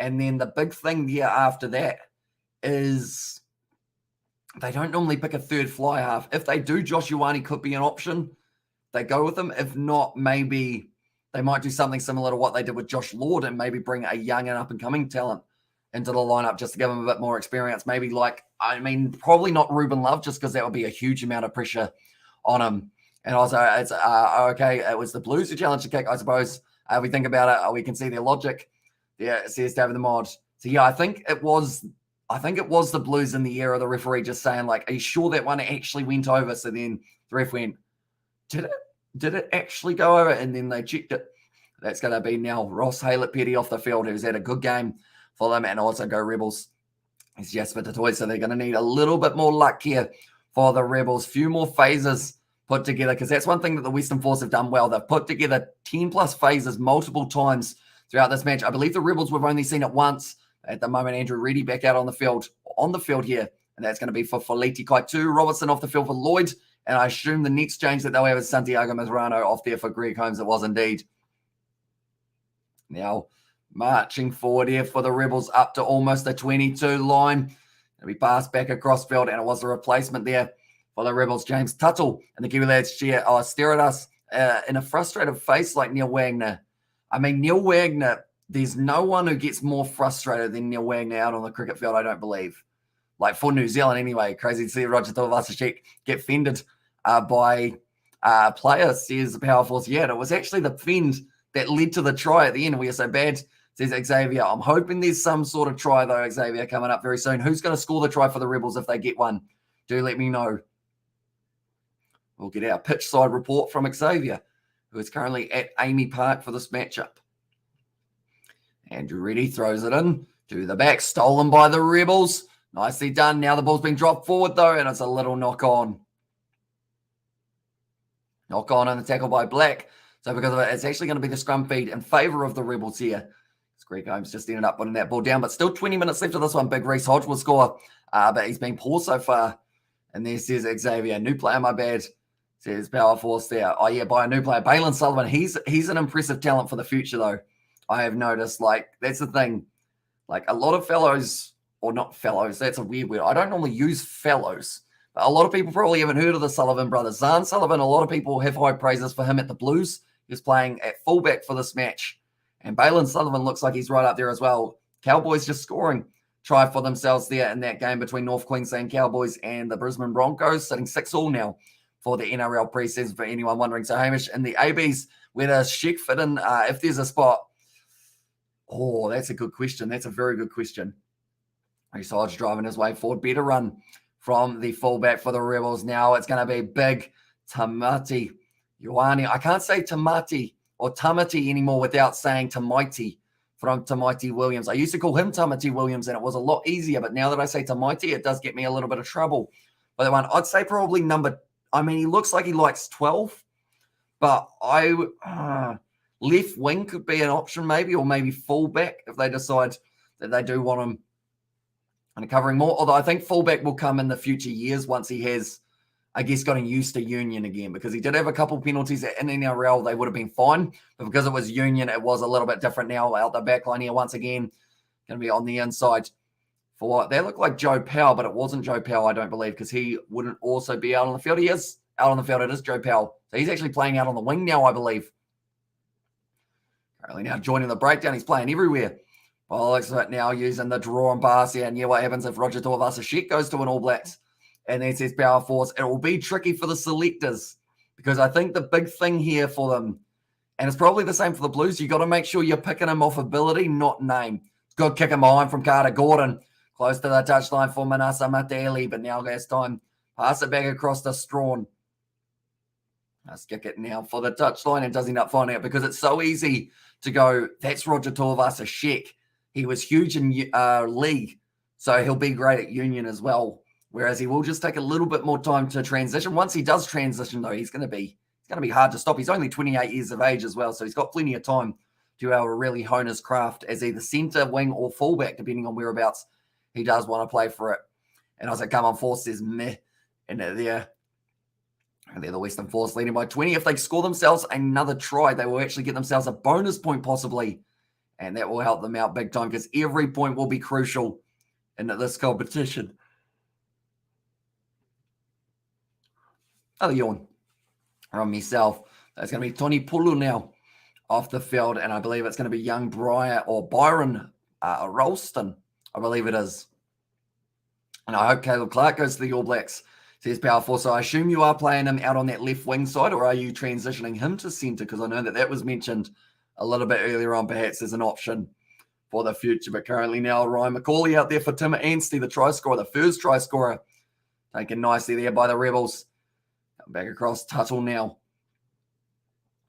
And then the big thing there after that is they don't normally pick a third fly half. If they do, Josh Ioane could be an option. They go with him. If not, maybe they might do something similar to what they did with Josh Lord and maybe bring a young and up-and-coming talent into the lineup just to give him a bit more experience. Maybe probably not Ruben Love, just because that would be a huge amount of pressure on him. And also, it's okay, it was the Blues who challenged the kick, I suppose. We think about it, we can see their logic. Yeah, says David the Mod. So yeah, I think it was the Blues in the era of the referee just saying, like, are you sure that one actually went over? So then the ref went, did it actually go over? And then they checked it. That's going to be now Ross Haylett-Petty off the field, who's had a good game for them, and also go Rebels. It's Jasper Tatoy, so they're going to need a little bit more luck here for the Rebels. Few more phases put together, because that's one thing that the Western Force have done well. They've put together 10-plus phases multiple times throughout this match. I believe the Rebels we've only seen it once. At the moment, Andrew Reedy back out on the field here, and that's going to be for Foleti Kaitu. Robertson off the field for Lloyd, and I assume the next change that they'll have is Santiago Mazrano off there for Greg Holmes. It was indeed. Now, marching forward here for the Rebels up to almost the 22 line. It'll be passed back across field, and it was a replacement there for the Rebels. James Tuttle and the Kiwi lads stare at us in a frustrated face like Neil Wagner. I mean, Neil Wagner, there's no one who gets more frustrated than Neil Wagner out on the cricket field, I don't believe. Like for New Zealand anyway. Crazy to see Roger Tuivasa-Sheck get fended by players, says the Power Force. Yeah, it was actually the fend that led to the try at the end. We are so bad, says Xavier. I'm hoping there's some sort of try, though, Xavier, coming up very soon. Who's going to score the try for the Rebels if they get one? Do let me know. We'll get our pitch side report from Xavier, who is currently at AAMI Park for this matchup. Andrew Reedy throws it in to the back, stolen by the Rebels. Nicely done. Now the ball's been dropped forward, though, and it's a little knock-on. Knock-on and the tackle by Black. So because of it, it's actually going to be the scrum feed in favour of the Rebels here. Greg Holmes just ended up putting that ball down, but still 20 minutes left of this one. Big Reece Hodge will score, but he's been poor so far. And there says Xavier, new player, my bad, says Power Force there. Oh, yeah, by a new player. Balin Sullivan, he's an impressive talent for the future, though. I have noticed, like, that's the thing. Like, a lot of fellows, or not fellows, that's a weird word. I don't normally use fellows, but a lot of people probably haven't heard of the Sullivan brothers. Zahn Sullivan, a lot of people have high praises for him at the Blues. He's playing at fullback for this match. And Balin Sullivan looks like he's right up there as well. Cowboys just scoring try for themselves there in that game between North Queensland Cowboys and the Brisbane Broncos, sitting 6-6 now for the NRL preseason, for anyone wondering. So, Hamish, in the ABs, where does Sheck fit in if there's a spot? Oh, that's a good question. That's a very good question. Reece Hodge driving his way forward. Better run from the fullback for the Rebels. Now it's going to be big Tamati Ioane. I can't say Tamati or Tamati anymore without saying Tamaiti from Tamaiti Williams. I used to call him Tamati Williams, and it was a lot easier. But now that I say Tamaiti, it does get me a little bit of trouble. But that one, I'd say probably he looks like he likes 12. But left wing could be an option maybe, or maybe fullback if they decide that they do want him and covering more. Although I think fullback will come in the future years once he has, I guess, gotten used to Union again, because he did have a couple penalties in NRL. They would have been fine, but because it was Union, it was a little bit different now. Out the back line here once again, going to be on the inside for what they look like Joe Powell, but it wasn't Joe Powell, I don't believe, because he wouldn't also be out on the field. He is out on the field. It is Joe Powell. So he's actually playing out on the wing now, I believe. Currently now joining the breakdown. He's playing everywhere. Well, looks like now using the draw and pass here. And yeah, what happens if Roger Tuivasa-Sheck goes to an All Blacks? And then says Power Force, it will be tricky for the selectors, because I think the big thing here for them, and it's probably the same for the Blues, you got to make sure you're picking them off ability, not name. Good kick him behind from Carter Gordon. Close to the touchline for Manasa Mateli, but now there's time. Pass it back across to Strawn. Let's kick it now for the touchline, and does end up finding it, because it's so easy to go, that's Roger Tuivasa-Sheck. He was huge in league, so he'll be great at Union as well. Whereas he will just take a little bit more time to transition. Once he does transition, though, he's going to be hard to stop. He's only 28 years of age as well, so he's got plenty of time to really hone his craft as either centre, wing, or fullback, depending on whereabouts he does want to play for it. And I was like, come on, Force says meh in it there. And they're the Western Force leading by 20. If they score themselves another try, they will actually get themselves a bonus point possibly. And that will help them out big time because every point will be crucial in this competition. Another yawn from myself. That's going to be Tony Pulu now off the field. And I believe it's going to be young Byron Ralston. I believe it is. And I hope Caleb Clark goes to the All Blacks. Says Powerful. So I assume you are playing him out on that left wing side, or are you transitioning him to centre? Because I know that was mentioned a little bit earlier on, perhaps as an option for the future. But currently now Ryan McCauley out there for Tim Anstey, the try scorer, the first try scorer. Taken nicely there by the Rebels. Back across Tuttle now.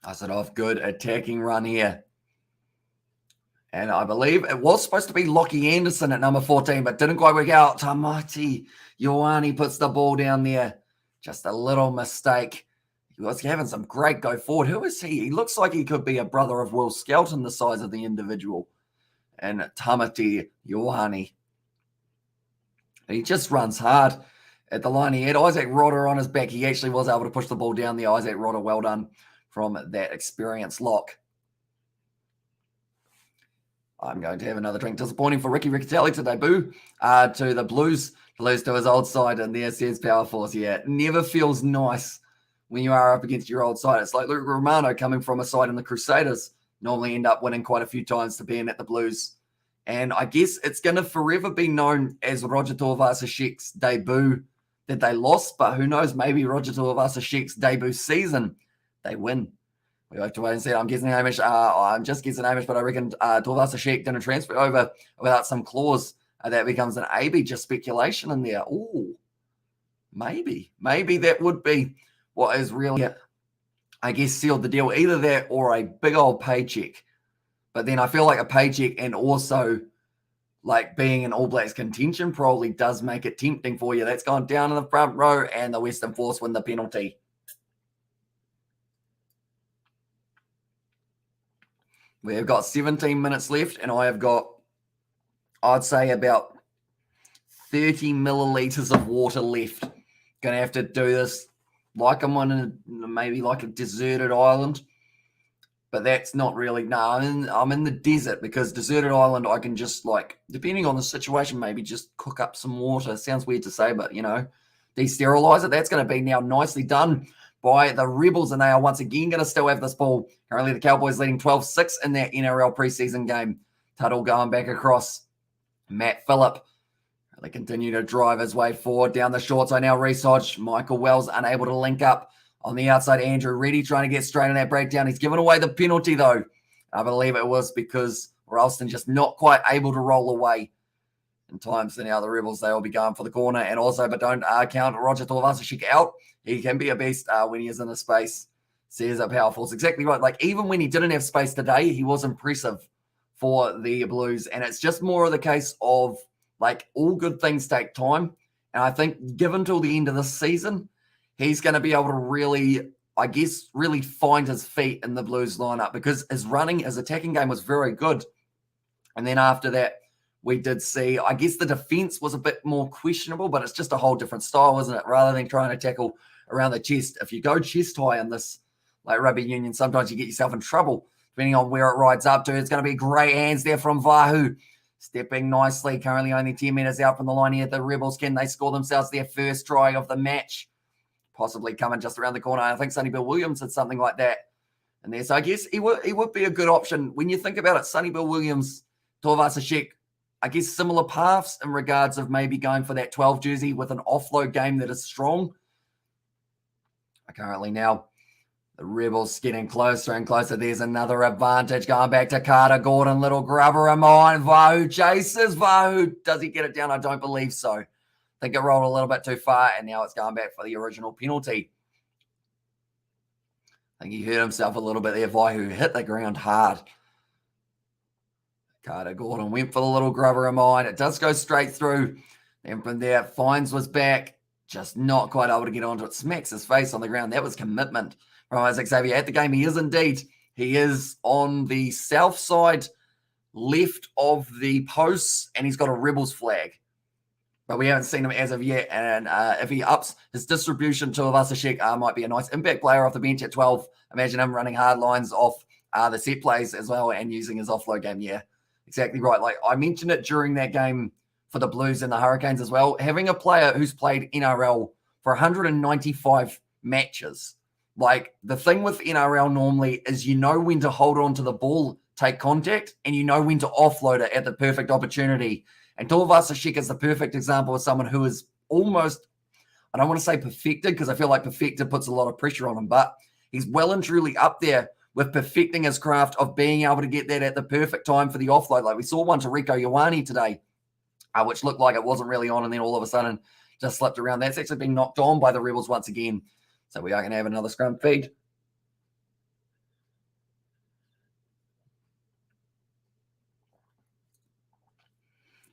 I said off, good attacking run here. And I believe it was supposed to be Lockie Anderson at number 14, but didn't quite work out. Tamati Ioane puts the ball down there. Just a little mistake. He was having some great go forward. Who is he? He looks like he could be a brother of Will Skelton, the size of the individual. And Tamati Ioane. He just runs hard at the line. He had Isaac Rodder on his back. He actually was able to push the ball down there. Isaac Rodder, well done from that experienced lock. I'm going to have another drink. Disappointing for Ricky Riccatelli to debut to the Blues. To lose to his old side, and there says Power Force. Yeah, it never feels nice when you are up against your old side. It's like Luke Romano coming from a side in the Crusaders. Normally end up winning quite a few times to being at the Blues. And I guess it's going to forever be known as Roger Tuivasa-Sheck's debut that they lost, but who knows, maybe Roger Tuivasa-Sheck's debut season, they win. We have to wait and see. I'm guessing Hamish. I'm just guessing Hamish, but I reckon Tuivasa-Sheck didn't transfer over without some clause. That becomes an AB, just speculation in there. Ooh, maybe that would be what is really, I guess, sealed the deal. Either that or a big old paycheck. But then I feel like a paycheck and also like being an All Blacks contention probably does make it tempting for you. That's gone down in the front row, and the Western Force win the penalty. We have got 17 minutes left, and I have got, I'd say, about 30 milliliters of water left. Going to have to do this like I'm on maybe like a deserted island. But that's not really, no, I'm in the desert, because deserted island, I can just, like, depending on the situation, maybe just cook up some water. Sounds weird to say, but, you know, de-sterilize it. That's going to be now nicely done by the Rebels, and they are once again going to still have this ball. Currently, the Cowboys leading 12-6 in that NRL preseason game. Tuttle going back across. Matt Phillip. They continue to drive his way forward down the short side now. Research. Michael Wells unable to link up. On the outside, Andrew Reddy trying to get straight in that breakdown. He's given away the penalty, though. I believe it was because Ralston just not quite able to roll away in time. So now the Rebels, they will be going for the corner. And also, but don't count Roger Tuivasa-Sheck out. He can be a beast when he is in the space. Says up powerful. It's exactly right. Like, even when he didn't have space today, he was impressive for the Blues. And it's just more of the case of, like, all good things take time. And I think given till the end of this season, he's going to be able to really, I guess, really find his feet in the Blues lineup, because his running, his attacking game was very good. And then after that, we did see, I guess the defense was a bit more questionable, but it's just a whole different style, isn't it? Rather than trying to tackle around the chest. If you go chest high in this, like, rugby union, sometimes you get yourself in trouble, depending on where it rides up to. It's going to be great hands there from Vahu. Stepping nicely, currently only 10 metres out from the line here. The Rebels, can they score themselves their first try of the match? Possibly coming just around the corner. I think Sonny Bill Williams did something like that. And there, so I guess he would be a good option. When you think about it, Sonny Bill Williams, Tuivasa-Sheck, I guess similar paths in regards of maybe going for that 12 jersey with an offload game that is strong. Currently now, the Rebels getting closer and closer. There's another advantage going back to Carter Gordon. Little grubber of mine. Vahu chases. Vahu, does he get it down? I don't believe so. I think it rolled a little bit too far, and now it's going back for the original penalty. I think he hurt himself a little bit there. Vahu hit the ground hard. Carter Gordon went for the little grubber of mine. It does go straight through. Then from there, Fines was back. Just not quite able to get onto it. Smacks his face on the ground. That was commitment from Isaac Xavier at the game. He is indeed. He is on the south side left of the posts, and he's got a Rebels flag. but we haven't seen him as of yet. And if he ups his distribution to Vasashek, might be a nice impact player off the bench at 12. Imagine him running hard lines off the set plays as well and using his offload game. Yeah, exactly right. Like I mentioned it during that game for the Blues and the Hurricanes as well. Having a player who's played NRL for 195 matches. Like the thing with NRL normally is you know when to hold on to the ball, take contact, and you know when to offload it at the perfect opportunity. And Tuivasa-Sheck is the perfect example of someone who is almost, I don't want to say perfected because I feel like perfected puts a lot of pressure on him, but he's well and truly up there with perfecting his craft of being able to get that at the perfect time for the offload. Like we saw one to Rieko Ioane today, which looked like it wasn't really on, and then all of a sudden just slipped around. That's actually been knocked on by the Rebels once again. So we are going to have another scrum feed.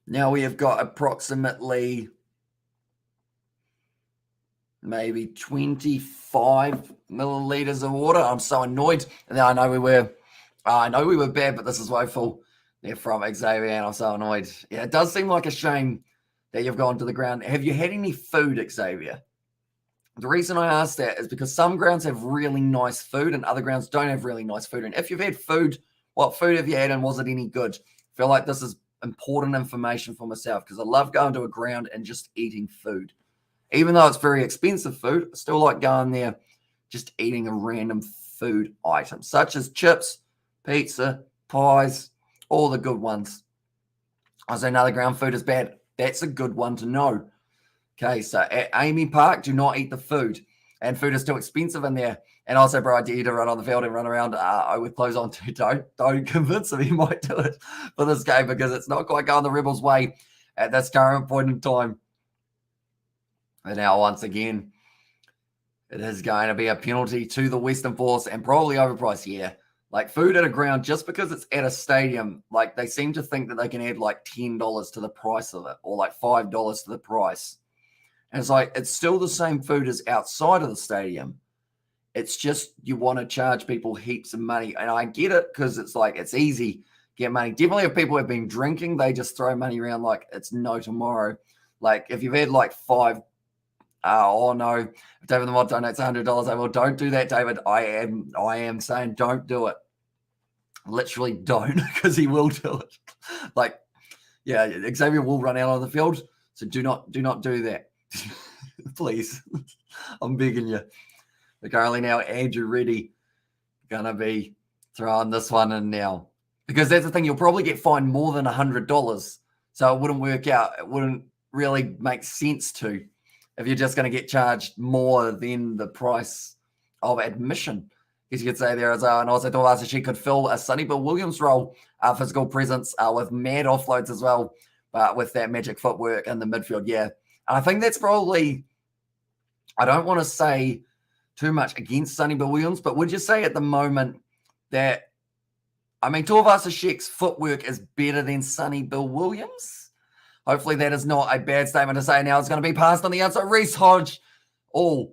Now we have got approximately maybe 25 milliliters of water. I'm so annoyed. And I know we were bad, but this is woeful. They're from Xavier, and I'm so annoyed. Yeah, it does seem like a shame that you've gone to the ground. Have you had any food, Xavier? The reason I ask that is because some grounds have really nice food and other grounds don't have really nice food. And if you've had food, what food have you had and was it any good? I feel like this is important information for myself because I love going to a ground and just eating food. Even though it's very expensive food, I still like going there just eating a random food item, such as chips, pizza, pies, all the good ones. I say another ground food is bad. That's a good one to know. Okay, so at AAMI Park, do not eat the food. And food is too expensive in there. And also, bro, I dare you to run on the field and run around with clothes on too. Don't convince him he might do it for this game because it's not quite going the Rebels' way at this current point in time. And now, once again, it is going to be a penalty to the Western Force and probably overpriced. Yeah, like food at a ground, just because it's at a stadium, like they seem to think that they can add like $10 to the price of it or like $5 to the price. And it's like, it's still the same food as outside of the stadium. It's just you want to charge people heaps of money. And I get it because it's like, it's easy to get money. Definitely if people have been drinking, they just throw money around like it's no tomorrow. Like if you've had like five, oh no, if David the Mod donates $100, I will. Don't do that, David. I am saying don't do it. Literally don't, because he will do it. Like, yeah, Xavier will run out on the field. So do not do that. Please, I'm begging you. But currently now, Andrew Reddy gonna be throwing this one in now because that's the thing. You'll probably get fined more than $100, so it wouldn't work out. It wouldn't really make sense to if you're just going to get charged more than the price of admission. Because you could say there as well, and also Tuivasa she could fill a Sonny Bill Williams role, physical presence with mad offloads as well, but with that magic footwork in the midfield. Yeah. I think that's probably, I don't want to say too much against Sonny Bill Williams, but would you say at the moment that, I mean, Tuivasa-Sheck's footwork is better than Sonny Bill Williams? Hopefully that is not a bad statement to say. Now it's going to be passed on the outside. Reece Hodge. Oh,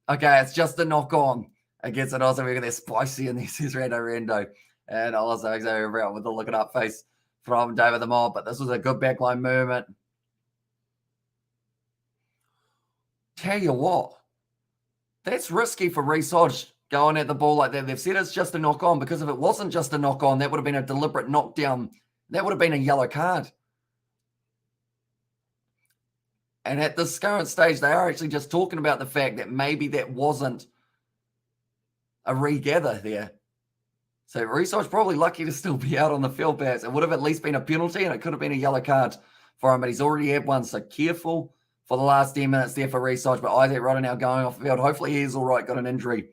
okay, it's just a knock on against it. Also, we got that spicy in there, says Rando. And also Xavier Brown with the look it up face from David the Mob. But this was a good backline movement. Tell you what, that's risky for Reece Hodge going at the ball like that. They've said it's just a knock on because if it wasn't just a knock on, that would have been a deliberate knockdown. That would have been a yellow card. And at this current stage, they are actually just talking about the fact that maybe that wasn't a regather there. So Reece Hodge probably lucky to still be out on the field, perhaps. It would have at least been a penalty and it could have been a yellow card for him, but he's already had one. So careful for the last 10 minutes there for Reece Hodge. But Isaac Rodder now going off the field. Hopefully he's all right, got an injury at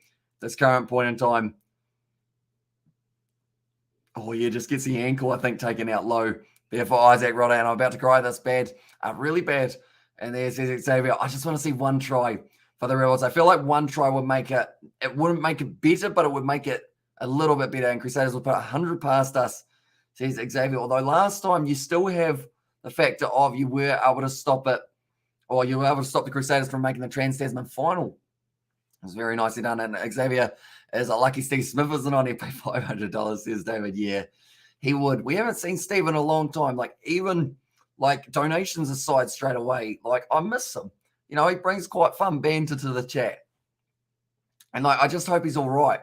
this current point in time. Oh, yeah, just gets the ankle, I think, taken out low there for Isaac Rodder. And I'm about to cry this bad, really bad. And there's Xavier. I just want to see one try for the Rebels. I feel like one try would make it, it wouldn't make it better, but it would make it a little bit better. And Crusaders will put 100 past us, says Xavier. Although last time you still have the factor of you were able to stop it, or you were able to stop the Crusaders from making the Trans-Tasman final. It was very nicely done. And Xavier is a lucky Steve Smith isn't on. He paid $500, says David. Yeah, he would. We haven't seen Steve in a long time. Like even like donations aside straight away, like I miss him. You know, he brings quite fun banter to the chat. And like I just hope he's all right.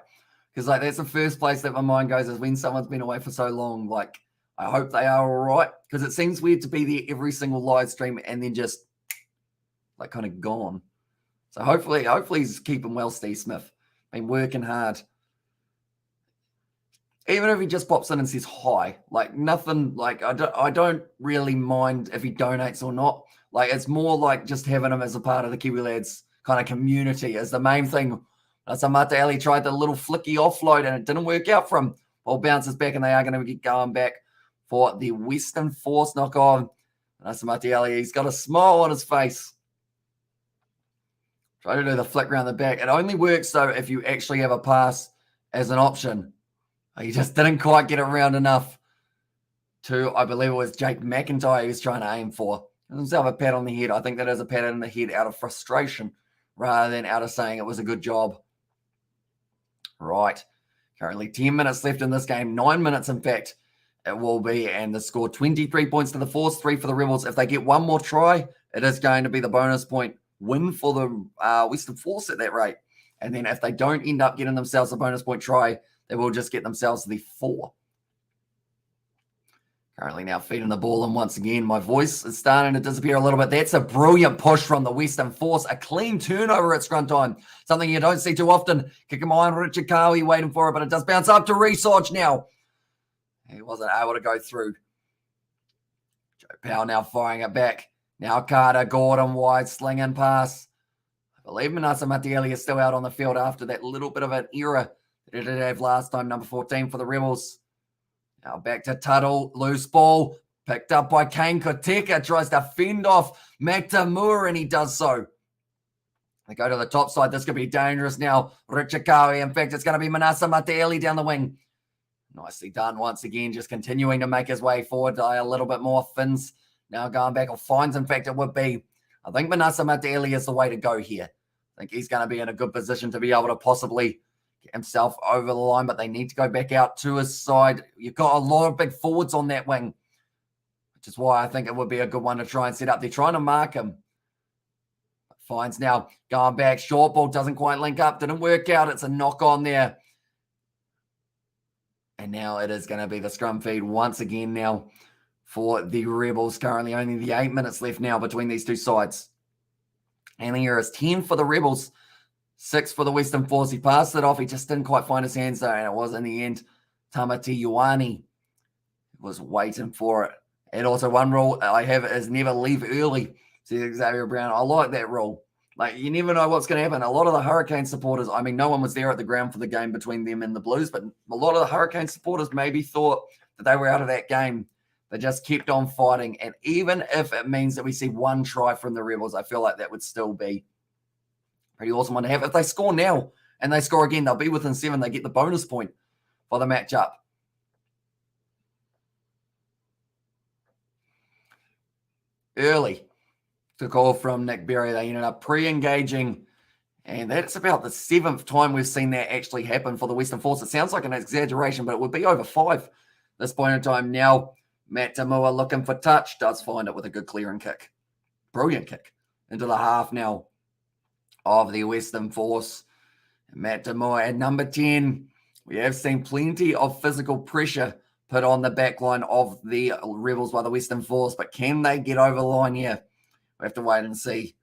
Because like that's the first place that my mind goes is when someone's been away for so long, like I hope they are all right. Because it seems weird to be there every single live stream and then just like kind of gone. So hopefully he's keeping well, Steve Smith. Been working hard. Even if he just pops in and says hi, like nothing, like I don't really mind if he donates or not. Like it's more like just having him as a part of the Kiwi Lads kind of community is the main thing. Samata Ali tried the little flicky offload and it didn't work out for him. Ball bounces back and they are going to get going back for the Western Force knock on. Samata Ali, he's got a smile on his face. Try to do the flick around the back. It only works though if you actually have a pass as an option. He just didn't quite get around enough to, I believe it was Jake McIntyre he was trying to aim for. He himself a pat on the head. I think that is a pat on the head out of frustration rather than out of saying it was a good job. Right. Currently 10 minutes left in this game. 9 minutes, in fact, it will be. And the score 23 points to the Force, 3 for the Rebels. If they get one more try, it is going to be the bonus point win for the Western Force at that rate. And then if they don't end up getting themselves a bonus point try, they will just get themselves the 4. Currently now feeding the ball in once again. My voice is starting to disappear a little bit. That's a brilliant push from the Western Force. A clean turnover at scrum time. Something you don't see too often. Kick him on, Richard Cowie waiting for it, but it does bounce up to Research now. He wasn't able to go through. Joe Powell now firing it back. Now Carter, Gordon, wide slinging pass. I believe Manasa Matieli is still out on the field after that little bit of an error that it did have last time, number 14 for the Rebels. Now back to Tuttle, loose ball, picked up by Kane Koteka, tries to fend off Matamur, and he does so. They go to the top side. This could be dangerous now. Richikawi, in fact, it's going to be Manasa Matieli down the wing. Nicely done once again, just continuing to make his way forward a little bit more. Finns now going back, or finds, in fact, it would be. I think Manasa Matieli is the way to go here. I think he's going to be in a good position to be able to possibly get himself over the line, but they need to go back out to his side. You've got a lot of big forwards on that wing, which is why I think it would be a good one to try and set up. They're trying to mark him. Finds now going back. Short ball doesn't quite link up. Didn't work out. It's a knock on there. And now it is going to be the scrum feed once again now for the Rebels. Currently only the 8 minutes left now between these two sides. And here is 10 for the Rebels, 6 for the Western Force. He passed it off. He just didn't quite find his hands there. And it was in the end Tamati Ioane was waiting for it. And also one rule I have is never leave early. See Xavier Brown. I like that rule. Like, you never know what's going to happen. A lot of the Hurricane supporters, I mean, no one was there at the ground for the game between them and the Blues, but a lot of the Hurricane supporters maybe thought that they were out of that game. They just kept on fighting. And even if it means that we see one try from the Rebels, I feel like that would still be pretty awesome one to have. If they score now and they score again, they'll be within 7. They get the bonus point for the matchup. Early. The call from Nick Berry. They ended up pre-engaging, and that's about the 7th time we've seen that actually happen for the Western Force. It sounds like an exaggeration, but it would be over 5 this point in time. Now, Matt Tamua looking for touch, does find it with a good clearing kick. Brilliant kick into the half now of the Western Force. Matt Tamua at number 10. We have seen plenty of physical pressure put on the back line of the Rebels by the Western Force, but can they get over the line here? We have to wait and see.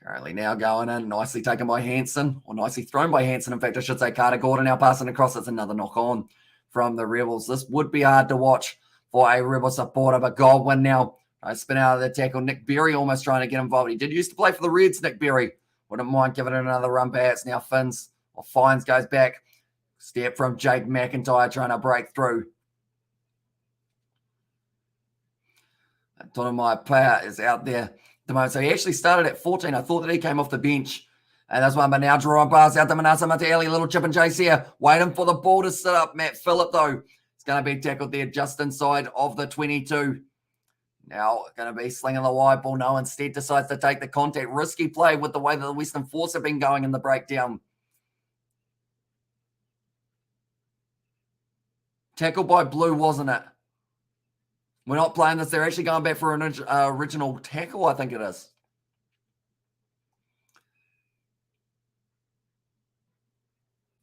Currently now going in, nicely taken by Hansen, or nicely thrown by Hansen. In fact, I should say Carter Gordon now passing across. It's another knock on from the Rebels. This would be hard to watch for a Rebel supporter, but Godwin now spin out of the tackle. Nick Berry almost trying to get involved. He did used to play for the Reds, Nick Berry. Wouldn't mind giving it another run perhaps. Now Finns, or Fines goes back. Step from Jake McIntyre trying to break through. Tonomai Player is out there at the moment. So he actually started at 14. I thought that he came off the bench. And that's one, but now drawing pass out to Manasa Matieli. Little chip and chase here. Waiting for the ball to sit up. Matt Phillip, though, it's going to be tackled there just inside of the 22. Now going to be slinging the wide ball. No, instead decides to take the contact. Risky play with the way that the Western Force have been going in the breakdown. Tackled by Blue, wasn't it? We're not playing this. They're actually going back for an original tackle, I think it is.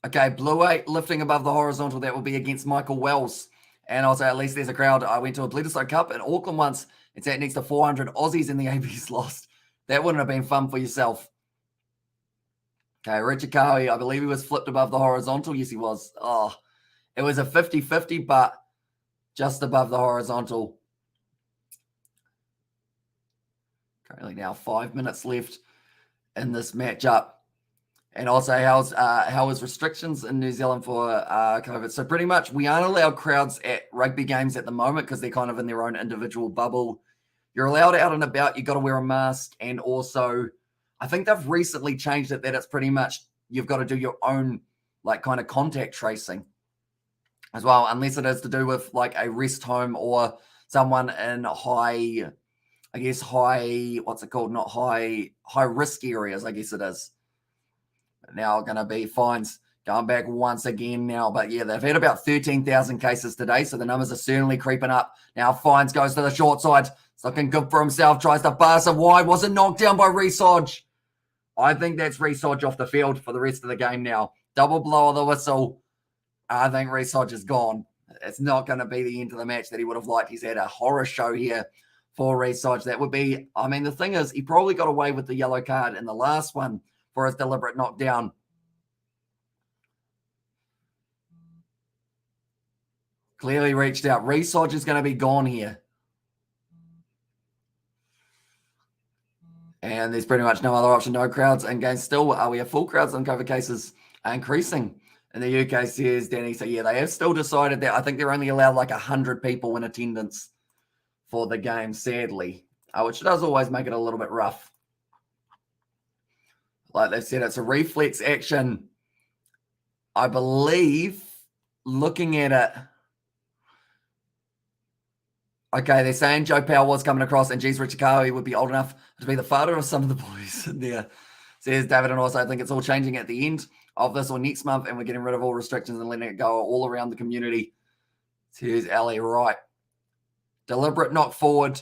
Okay, Blue 8 lifting above the horizontal. That will be against Michael Wells. And also, at least there's a crowd. I went to a Bledisloe Cup in Auckland once. It's at next to 400 Aussies and the AB's lost. That wouldn't have been fun for yourself. Okay, Richard Cowie, I believe he was flipped above the horizontal. Yes, he was. Oh, it was a 50-50, but just above the horizontal. Currently now 5 minutes left in this matchup. And also, how is restrictions in New Zealand for COVID? So pretty much we aren't allowed crowds at rugby games at the moment because they're kind of in their own individual bubble. You're allowed out and about. You've got to wear a mask. And also, I think they've recently changed it that it's pretty much you've got to do your own like kind of contact tracing as well, unless it is to do with like a rest home or someone in high, what's it called? Not high risk areas, I guess it is. Now going to be fines going back once again now. But yeah, they've had about 13,000 cases today, so the numbers are certainly creeping up. Now Fines goes to the short side. It's looking good for himself. Tries to pass it wide. Wasn't knocked down by Resodge. I think that's Resodge off the field for the rest of the game now. Double blow of the whistle. I think Resodge is gone. It's not going to be the end of the match that he would have liked. He's had a horror show here for Resodge. That would be, I mean, the thing is, he probably got away with the yellow card in the last one for his deliberate knockdown. Clearly reached out. Resodge is going to be gone here. And there's pretty much no other option. No crowds in game still. We have full crowds on COVID cases increasing in the UK, says Danny. So yeah, they have still decided that I think they're only allowed like 100 people in attendance for the game, sadly, which does always make it a little bit rough. Like they said, it's a reflex action. I believe, looking at it, okay, they're saying Joe Powell was coming across, and geez, Richard Cowie would be old enough to be the father of some of the boys in there, says David. And also, I think it's all changing at the end of this or next month, and we're getting rid of all restrictions and letting it go all around the community, says Ali Wright. Deliberate knock forward.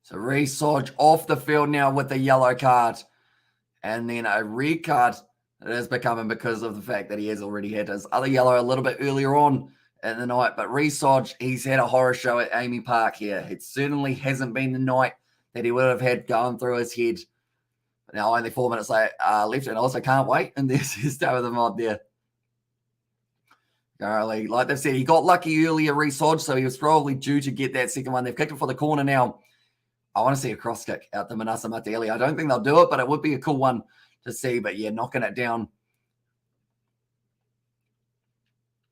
So Resodge off the field now with the yellow card. And then a red card it is becoming because of the fact that he has already had his other yellow a little bit earlier on in the night. But Resodge, he's had a horror show at AAMI Park here. It certainly hasn't been the night that he would have had going through his head. But now only 4 minutes left, and also can't wait. And there's his with the mod there. Currently, like they've said, he got lucky earlier, Resodge, so he was probably due to get that second one. They've kicked it for the corner now. I want to see a cross kick out to Manasa Mateli. I don't think they'll do it, but it would be a cool one to see. But yeah, knocking it down.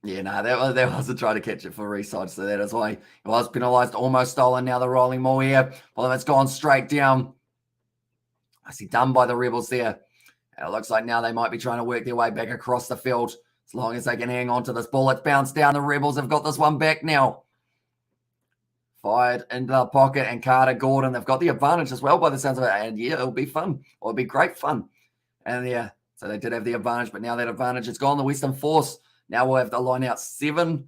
Yeah, no, that was a try to catch it for Resodge, so that is why he was penalised, almost stolen. Now the rolling more here. Well, it's gone straight down. I see done by the Rebels there. And it looks like now they might be trying to work their way back across the field. As long as they can hang on to this ball, it's bounced down. The Rebels have got this one back now. Fired into the pocket, and Carter Gordon, they've got the advantage as well by the sounds of it. And yeah, it'll be fun. It'll be great fun. And yeah, so they did have the advantage, but now that advantage is gone. The Western Force now will have to line out 77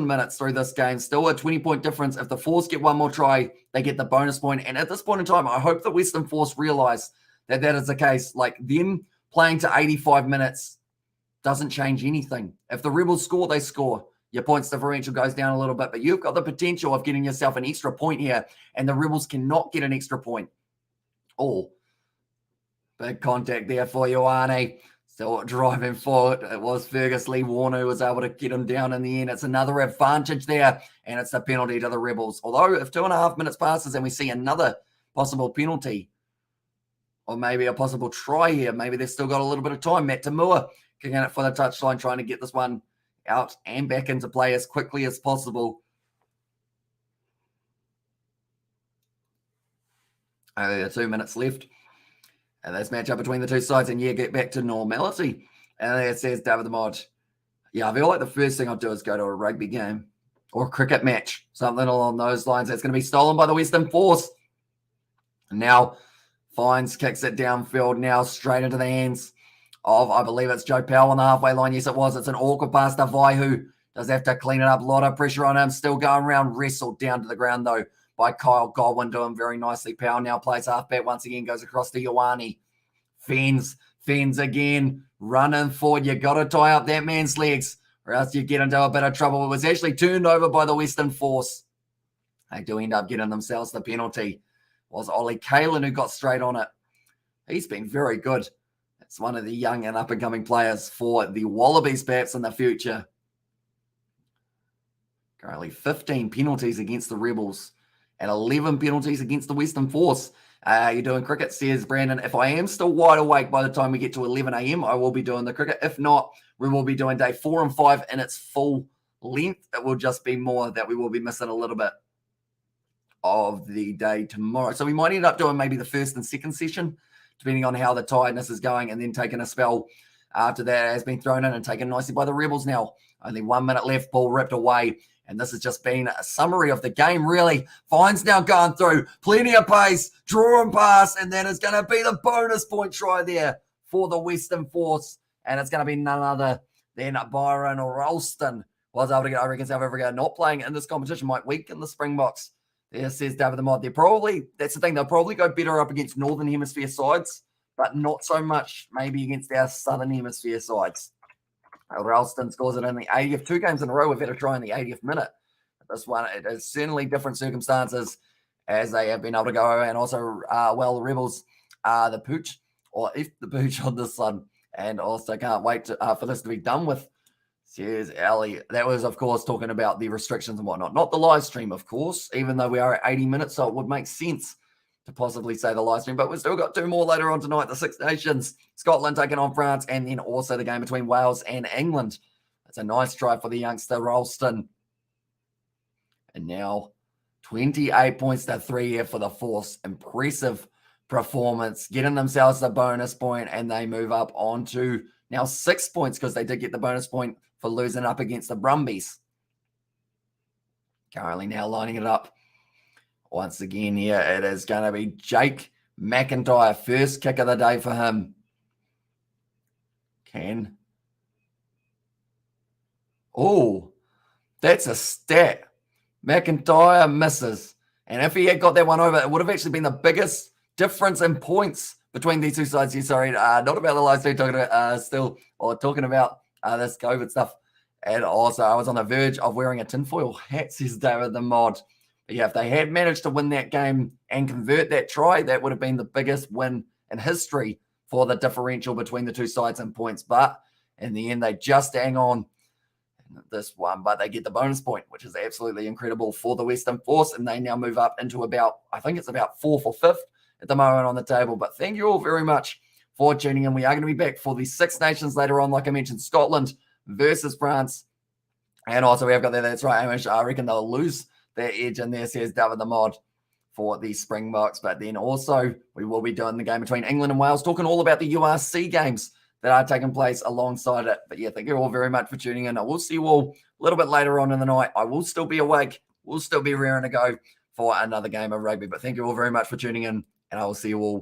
minutes through this game. Still a 20-point difference. If the Force get one more try, they get the bonus point. And at this point in time, I hope the Western Force realize that that is the case. Like them playing to 85 minutes doesn't change anything. If the Rebels score, they score. Your points differential goes down a little bit, but you've got the potential of getting yourself an extra point here, and the Rebels cannot get an extra point. Oh, big contact there for Ioane. Still driving forward. It was Fergus Lee Warner who was able to get him down in the end. It's another advantage there, and it's a penalty to the Rebels. Although if 2.5 minutes passes and we see another possible penalty, or maybe a possible try here, maybe they've still got a little bit of time. Matt Tamua kicking it for the touchline, trying to get this one out and back into play as quickly as possible. 2 minutes left. And this matchup between the two sides, and yeah, get back to normality. And it says David the Mod. Yeah, I feel like the first thing I'll do is go to a rugby game or a cricket match, something along those lines. That's going to be stolen by the Western Force. And now Fines kicks it downfield now straight into the hands of, I believe it's Joe Powell on the halfway line. Yes, it was. It's an awkward pass to Vai, who does have to clean it up. A lot of pressure on him. Still going around. Wrestled down to the ground, though, by Kyle Godwin, doing very nicely. Powell now plays halfback once again. Goes across to Ioane. Fens again. Running forward. You got to tie up that man's legs, or else you get into a bit of trouble. It was actually turned over by the Western Force. They do end up getting themselves the penalty. It was Ollie Kalen who got straight on it. He's been very good. It's one of the young and up-and-coming players for the Wallabies, perhaps, in the future. Currently 15 penalties against the Rebels and 11 penalties against the Western Force. You're doing cricket, says Brandon. If I am still wide awake by the time we get to 11 a.m., I will be doing the cricket. If not, we will be doing day 4 and 5 in its full length. It will just be more that we will be missing a little bit of the day tomorrow. So we might end up doing maybe the first and second session, depending on how the tiredness is going, and then taking a spell after that has been thrown in and taken nicely by the Rebels now. Only 1 minute left, ball ripped away. And this has just been a summary of the game, really. Fines now going through. Plenty of pace, draw and pass, and then it's going to be the bonus point try there for the Western Force. And it's going to be none other than Byron Ralston. Was able to get, I reckon, South Africa not playing in this competition might weaken the Springboks. There says David the Mod. That's the thing, they'll probably go better up against Northern Hemisphere sides, but not so much maybe against our Southern Hemisphere sides. Ralston scores it in the 80th. 2 games in a row, we've had a try in the 80th minute. This one, it is certainly different circumstances as they have been able to go. And also, the Rebels are the pooch, or if the pooch on this one. And also can't wait for this to be done with. Cheers, Ali. That was, of course, talking about the restrictions and whatnot. Not the live stream, of course, even though we are at 80 minutes, so it would make sense to possibly say the live stream. But we've still got 2 more later on tonight. The Six Nations, Scotland taking on France, and then also the game between Wales and England. That's a nice try for the youngster Ralston. And now 28 points to 3 here for the Force. Impressive performance, getting themselves the bonus point, and they move up on to now 6 points because they did get the bonus point for losing up against the Brumbies. Currently now lining it up. Once again here, it is going to be Jake McIntyre. First kick of the day for him. Oh, that's a stat. McIntyre misses. And if he had got that one over, it would have actually been the biggest difference in points between these two sides here. Sorry, not about the live stream, talking about this COVID stuff. And also, I was on the verge of wearing a tinfoil hat, says David the Mod. But yeah, if they had managed to win that game and convert that try, that would have been the biggest win in history for the differential between the two sides in points. But in the end, they just hang on this one, but they get the bonus point, which is absolutely incredible for the Western Force. And they now move up into about, I think it's about 4th or 5th at the moment on the table. But thank you all very much for tuning in. We are going to be back for the Six Nations later on. Like I mentioned, Scotland versus France. And also we have got there, that's right, Hamish, I reckon they'll lose their edge in there, says David the Mod, for the Springboks. But then also we will be doing the game between England and Wales, talking all about the URC games that are taking place alongside it. But yeah, thank you all very much for tuning in. I will see you all a little bit later on in the night. I will still be awake. We'll still be raring to go for another game of rugby. But thank you all very much for tuning in, and I will see you all